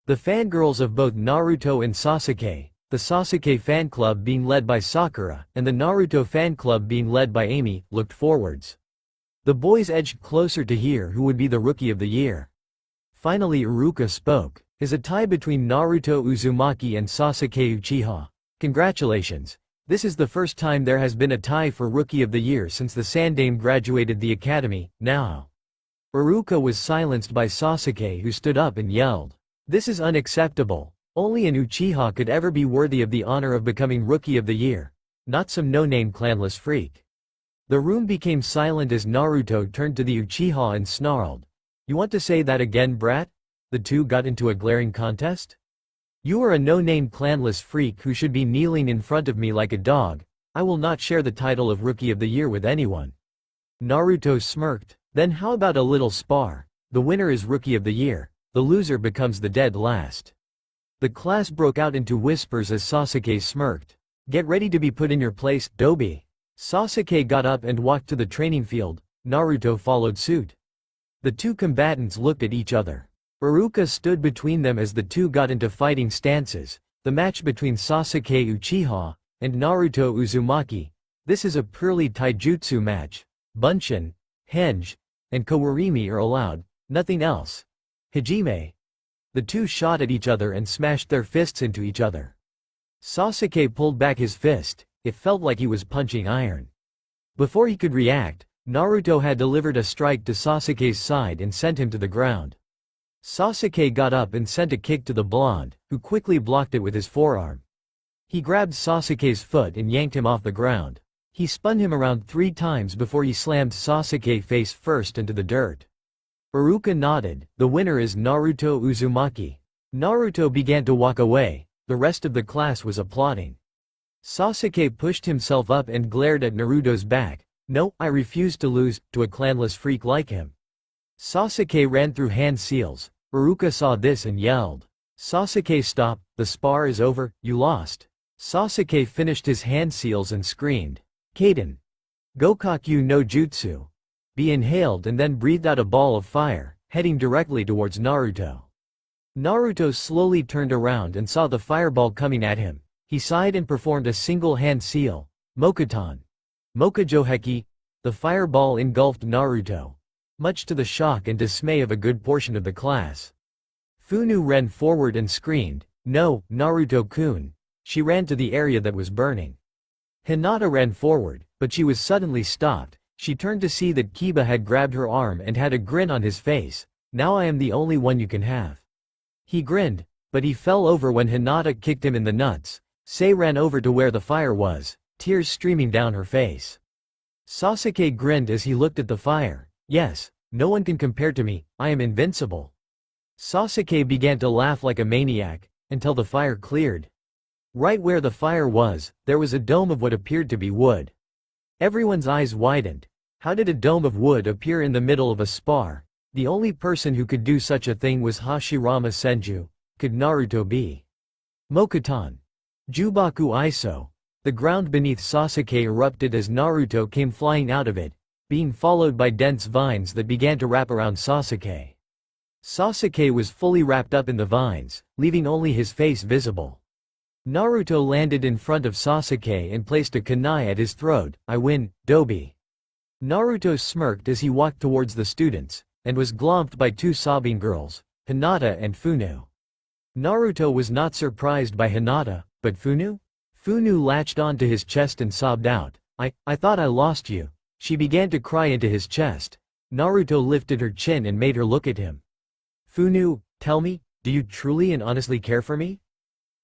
the fangirls of both Naruto and Sasuke, the Sasuke fan club being led by Sakura, and the Naruto fan club being led by Amy, looked forwards. The boys edged closer to hear who would be the Rookie of the Year. Finally Iruka spoke. Is a tie between Naruto Uzumaki and Sasuke Uchiha. Congratulations. This is the first time there has been a tie for Rookie of the Year since the Sandame graduated the academy, now. Iruka was silenced by Sasuke, who stood up and yelled. This is unacceptable. Only an Uchiha could ever be worthy of the honor of becoming Rookie of the Year. Not some no-name clanless freak. The room became silent as Naruto turned to the Uchiha and snarled. You want to say that again, brat? The two got into a glaring contest? You are a no-name clanless freak who should be kneeling in front of me like a dog. I will not share the title of Rookie of the Year with anyone. Naruto smirked. Then how about a little spar? The winner is Rookie of the Year. The loser becomes the dead last. The class broke out into whispers as Sasuke smirked. Get ready to be put in your place, Dobi. Sasuke got up and walked to the training field. Naruto followed suit. The two combatants looked at each other. Iruka stood between them as the two got into fighting stances. The match between Sasuke Uchiha and Naruto Uzumaki. This is a purely taijutsu match. Bunshin, Henge, and Kawarimi are allowed, nothing else. Hajime. The two shot at each other and smashed their fists into each other. Sasuke pulled back his fist. It felt like he was punching iron. Before he could react, Naruto had delivered a strike to Sasuke's side and sent him to the ground. Sasuke got up and sent a kick to the blonde, who quickly blocked it with his forearm. He grabbed Sasuke's foot and yanked him off the ground. He spun him around 3 times before he slammed Sasuke face first into the dirt. Iruka nodded. The winner is Naruto Uzumaki. Naruto began to walk away. The rest of the class was applauding. Sasuke pushed himself up and glared at Naruto's back. No, I refuse to lose to a clanless freak like him. Sasuke ran through hand seals. Iruka saw this and yelled. Sasuke, stop, the spar is over, you lost. Sasuke finished his hand seals and screamed. Kaden. Gokaku no Jutsu. Be inhaled and then breathed out a ball of fire, heading directly towards Naruto. Naruto slowly turned around and saw the fireball coming at him. He sighed and performed a single hand seal. Mokuton. Mokujoheki. The fireball engulfed Naruto, much to the shock and dismay of a good portion of the class. Funu ran forward and screamed, no, Naruto-kun. She ran to the area that was burning. Hinata ran forward, but she was suddenly stopped. She turned to see that Kiba had grabbed her arm and had a grin on his face. Now I am the only one you can have. He grinned, but he fell over when Hinata kicked him in the nuts. Sei ran over to where the fire was, tears streaming down her face. Sasuke grinned as he looked at the fire. Yes, no one can compare to me, I am invincible. Sasuke began to laugh like a maniac, until the fire cleared. Right where the fire was, there was a dome of what appeared to be wood. Everyone's eyes widened. How did a dome of wood appear in the middle of a spar? The only person who could do such a thing was Hashirama Senju. Could Naruto be Mokuton. Jubaku Iso. The ground beneath Sasuke erupted as Naruto came flying out of it, being followed by dense vines that began to wrap around Sasuke. Sasuke was fully wrapped up in the vines, leaving only his face visible. Naruto landed in front of Sasuke and placed a kunai at his throat. "I win, Dobi." Naruto smirked as he walked towards the students, and was glomped by two sobbing girls, Hinata and Funu. Naruto was not surprised by Hinata, but Funu? Funu latched onto his chest and sobbed out, I thought I lost you." She began to cry into his chest. Naruto lifted her chin and made her look at him. "Funu, tell me, do you truly and honestly care for me?"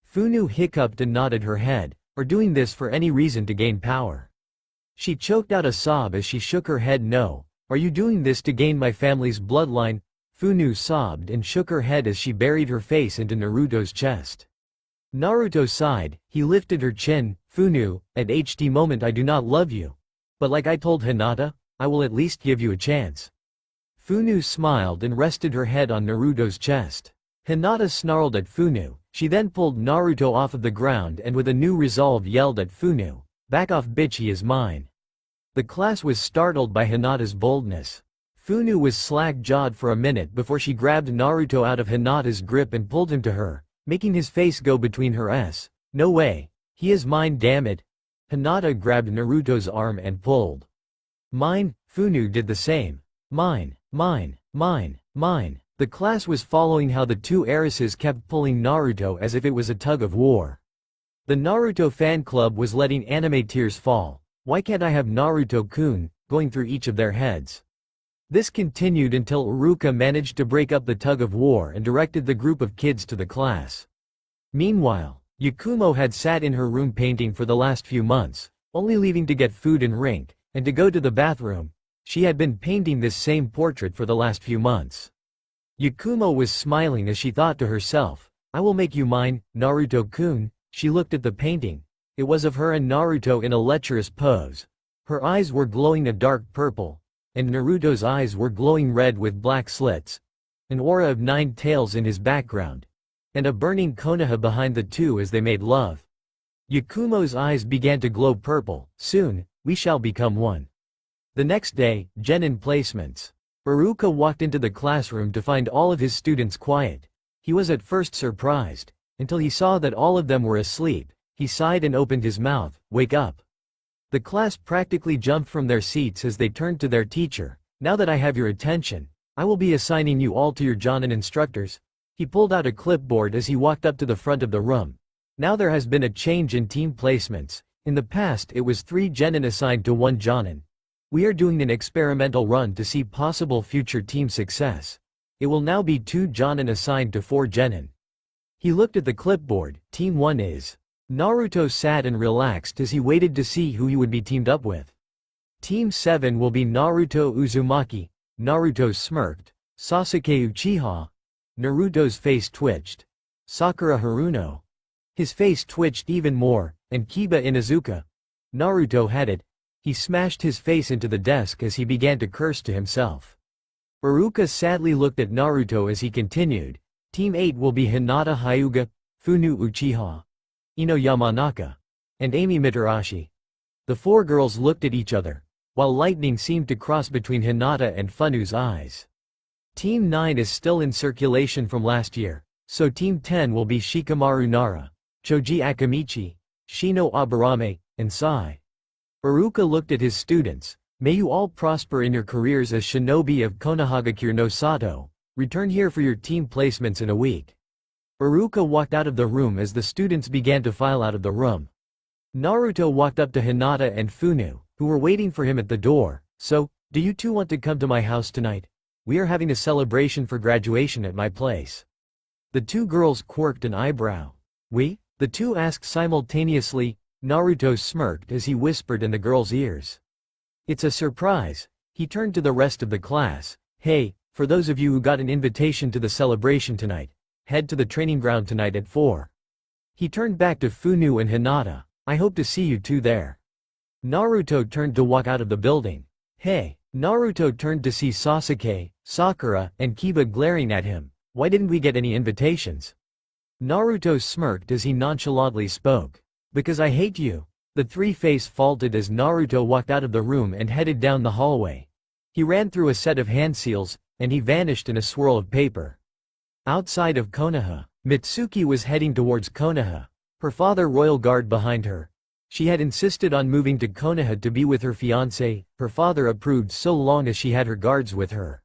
Funu hiccuped and nodded her head, or doing this for any reason to gain power. She choked out a sob as she shook her head. "No. Are you doing this to gain my family's bloodline?" Funu sobbed and shook her head as she buried her face into Naruto's chest. Naruto sighed, he lifted her chin. "Funu, at HT moment I do not love you. But like I told Hinata, I will at least give you a chance." Funu smiled and rested her head on Naruto's chest. Hinata snarled at Funu, she then pulled Naruto off of the ground and with a new resolve yelled at Funu, "Back off bitch, he is mine." The class was startled by Hinata's boldness. Funu was slack-jawed for a minute before she grabbed Naruto out of Hinata's grip and pulled him to her, making his face go between her s. "No way. He is mine, damn it." Hinata grabbed Naruto's arm and pulled. "Mine." Funu did the same. "Mine, mine, mine, mine." The class was following how the two heiresses kept pulling Naruto as if it was a tug of war. The Naruto fan club was letting anime tears fall. "Why can't I have Naruto-kun?" going through each of their heads. This continued until Iruka managed to break up the tug of war and directed the group of kids to the class. Meanwhile, Yakumo had sat in her room painting for the last few months, only leaving to get food and drink, and to go to the bathroom. She had been painting this same portrait for the last few months. Yakumo was smiling as she thought to herself, "I will make you mine, Naruto-kun." She looked at the painting. It was of her and Naruto in a lecherous pose. Her eyes were glowing a dark purple, and Naruto's eyes were glowing red with black slits, an aura of 9 tails in his background, and a burning Konoha behind the two as they made love. Yakumo's eyes began to glow purple. "Soon, we shall become one." The next day, Genin placements. Iruka walked into the classroom to find all of his students quiet. He was at first surprised, until he saw that all of them were asleep. He sighed and opened his mouth, "Wake up." The class practically jumped from their seats as they turned to their teacher. "Now that I have your attention, I will be assigning you all to your Jonin instructors." He pulled out a clipboard as he walked up to the front of the room. Now there has been a change in team placements. In the past it was 3 Genin assigned to 1 Jonin. We are doing an experimental run to see possible future team success. It will now be 2 Jonin assigned to 4 Genin. He looked at the clipboard. Team 1 is. Naruto sat and relaxed as he waited to see who he would be teamed up with. Team 7 will be Naruto Uzumaki. Naruto smirked. Sasuke Uchiha. Naruto's face twitched. Sakura Haruno. His face twitched even more, and Kiba Inuzuka. Naruto had it. He smashed his face into the desk as he began to curse to himself. Iruka sadly looked at Naruto as he continued. Team 8 will be Hinata Hyuga, Funu Uchiha, Ino Yamanaka, and Amy Mitarashi. The 4 girls looked at each other, while lightning seemed to cross between Hinata and Funu's eyes. Team 9 is still in circulation from last year, so Team 10 will be Shikamaru Nara, Choji Akamichi, Shino Aburame, and Sai. Iruka looked at his students. "May you all prosper in your careers as shinobi of Konohagakure no Sato. Return here for your team placements in a week." Iruka walked out of the room as the students began to file out of the room. Naruto walked up to Hinata and Funu, who were waiting for him at the door. "So, do you two want to come to my house tonight? We are having a celebration for graduation at my place." The 2 girls quirked an eyebrow. "We?" the 2 asked simultaneously. Naruto smirked as he whispered in the girls' ears. "It's a surprise." He turned to the rest of the class. "Hey, for those of you who got an invitation to the celebration tonight, head to the training ground tonight at 4. He turned back to Funu and Hinata. "I hope to see you two there." Naruto turned to walk out of the building. "Hey." Naruto turned to see Sasuke, Sakura, and Kiba glaring at him. "Why didn't we get any invitations?" Naruto smirked as he nonchalantly spoke. Because I hate you. The three-face faltered as Naruto walked out of the room and headed down the hallway. He ran through a set of hand seals, and he vanished in a swirl of paper. Outside of Konoha, Mitsuki was heading towards Konoha. Her father royal guard behind her. She had insisted on moving to Konoha to be with her fiancé. Her father approved so long as she had her guards with her.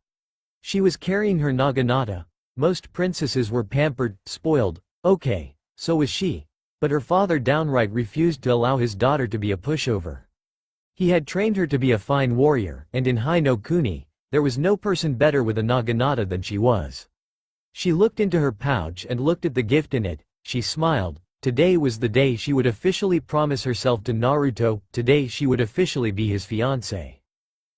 She was carrying her naginata. Most princesses were pampered, spoiled. Okay, so was she. But her father downright refused to allow his daughter to be a pushover. He had trained her to be a fine warrior, and in Hai no Kuni, there was no person better with a naginata than she was. She looked into her pouch and looked at the gift in it. She smiled. Today was the day she would officially promise herself to Naruto. Today she would officially be his fiancé.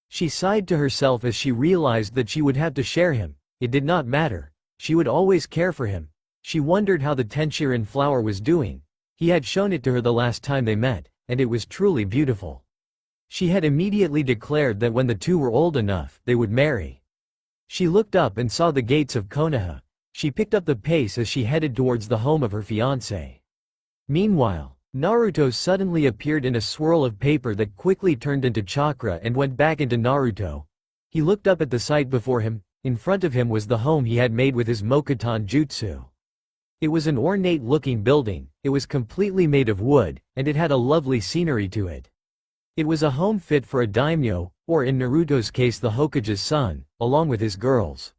She sighed to herself as she realized that she would have to share him. It did not matter. She would always care for him. She wondered how the Tenshinhan flower was doing. He had shown it to her the last time they met, and it was truly beautiful. She had immediately declared that when the two were old enough, they would marry. She looked up and saw the gates of Konoha. She picked up the pace as she headed towards the home of her fiancé. Meanwhile, Naruto suddenly appeared in a swirl of paper that quickly turned into chakra and went back into Naruto. He looked up at the sight before him. In front of him was the home he had made with his Mokuton Jutsu. It was an ornate-looking building. It was completely made of wood, and it had a lovely scenery to it. It was a home fit for a daimyo, or in Naruto's case the Hokage's son, along with his girls.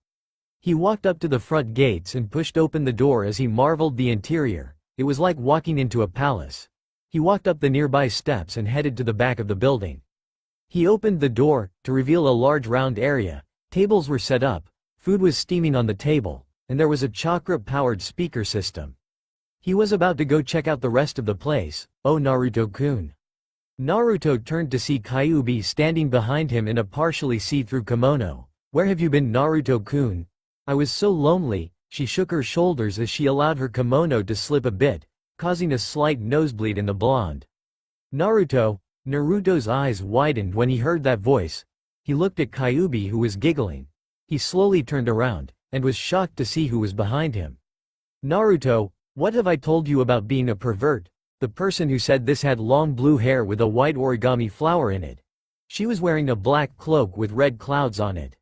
He walked up to the front gates and pushed open the door as he marveled the interior. It was like walking into a palace. He walked up the nearby steps and headed to the back of the building. He opened the door, to reveal a large round area. Tables were set up, food was steaming on the table, and there was a chakra-powered speaker system. He was about to go check out the rest of the place. Oh Naruto-kun. Naruto turned to see Kyuubi standing behind him in a partially see-through kimono. Where have you been, Naruto-kun? I was so lonely. She shook her shoulders as she allowed her kimono to slip a bit, causing a slight nosebleed in the blonde. Naruto's eyes widened when he heard that voice. He looked at Kyuubi who was giggling. He slowly turned around, and was shocked to see who was behind him. Naruto, what have I told you about being a pervert? The person who said this had long blue hair with a white origami flower in it. She was wearing a black cloak with red clouds on it.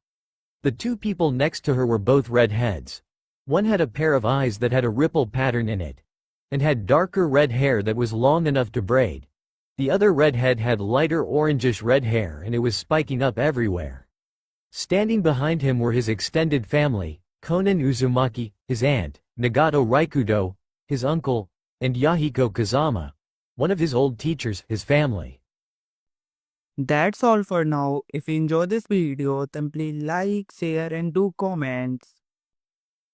The two people next to her were both redheads. One had a pair of eyes that had a ripple pattern in it, and had darker red hair that was long enough to braid. The other redhead had lighter orangish red hair and it was spiking up everywhere. Standing behind him were his extended family, Konan Uzumaki, his aunt, Nagato Raikudo, his uncle, and Yahiko Kazama, one of his old teachers, his family. That's all for now. If you enjoy this video, then please like, share and do comments.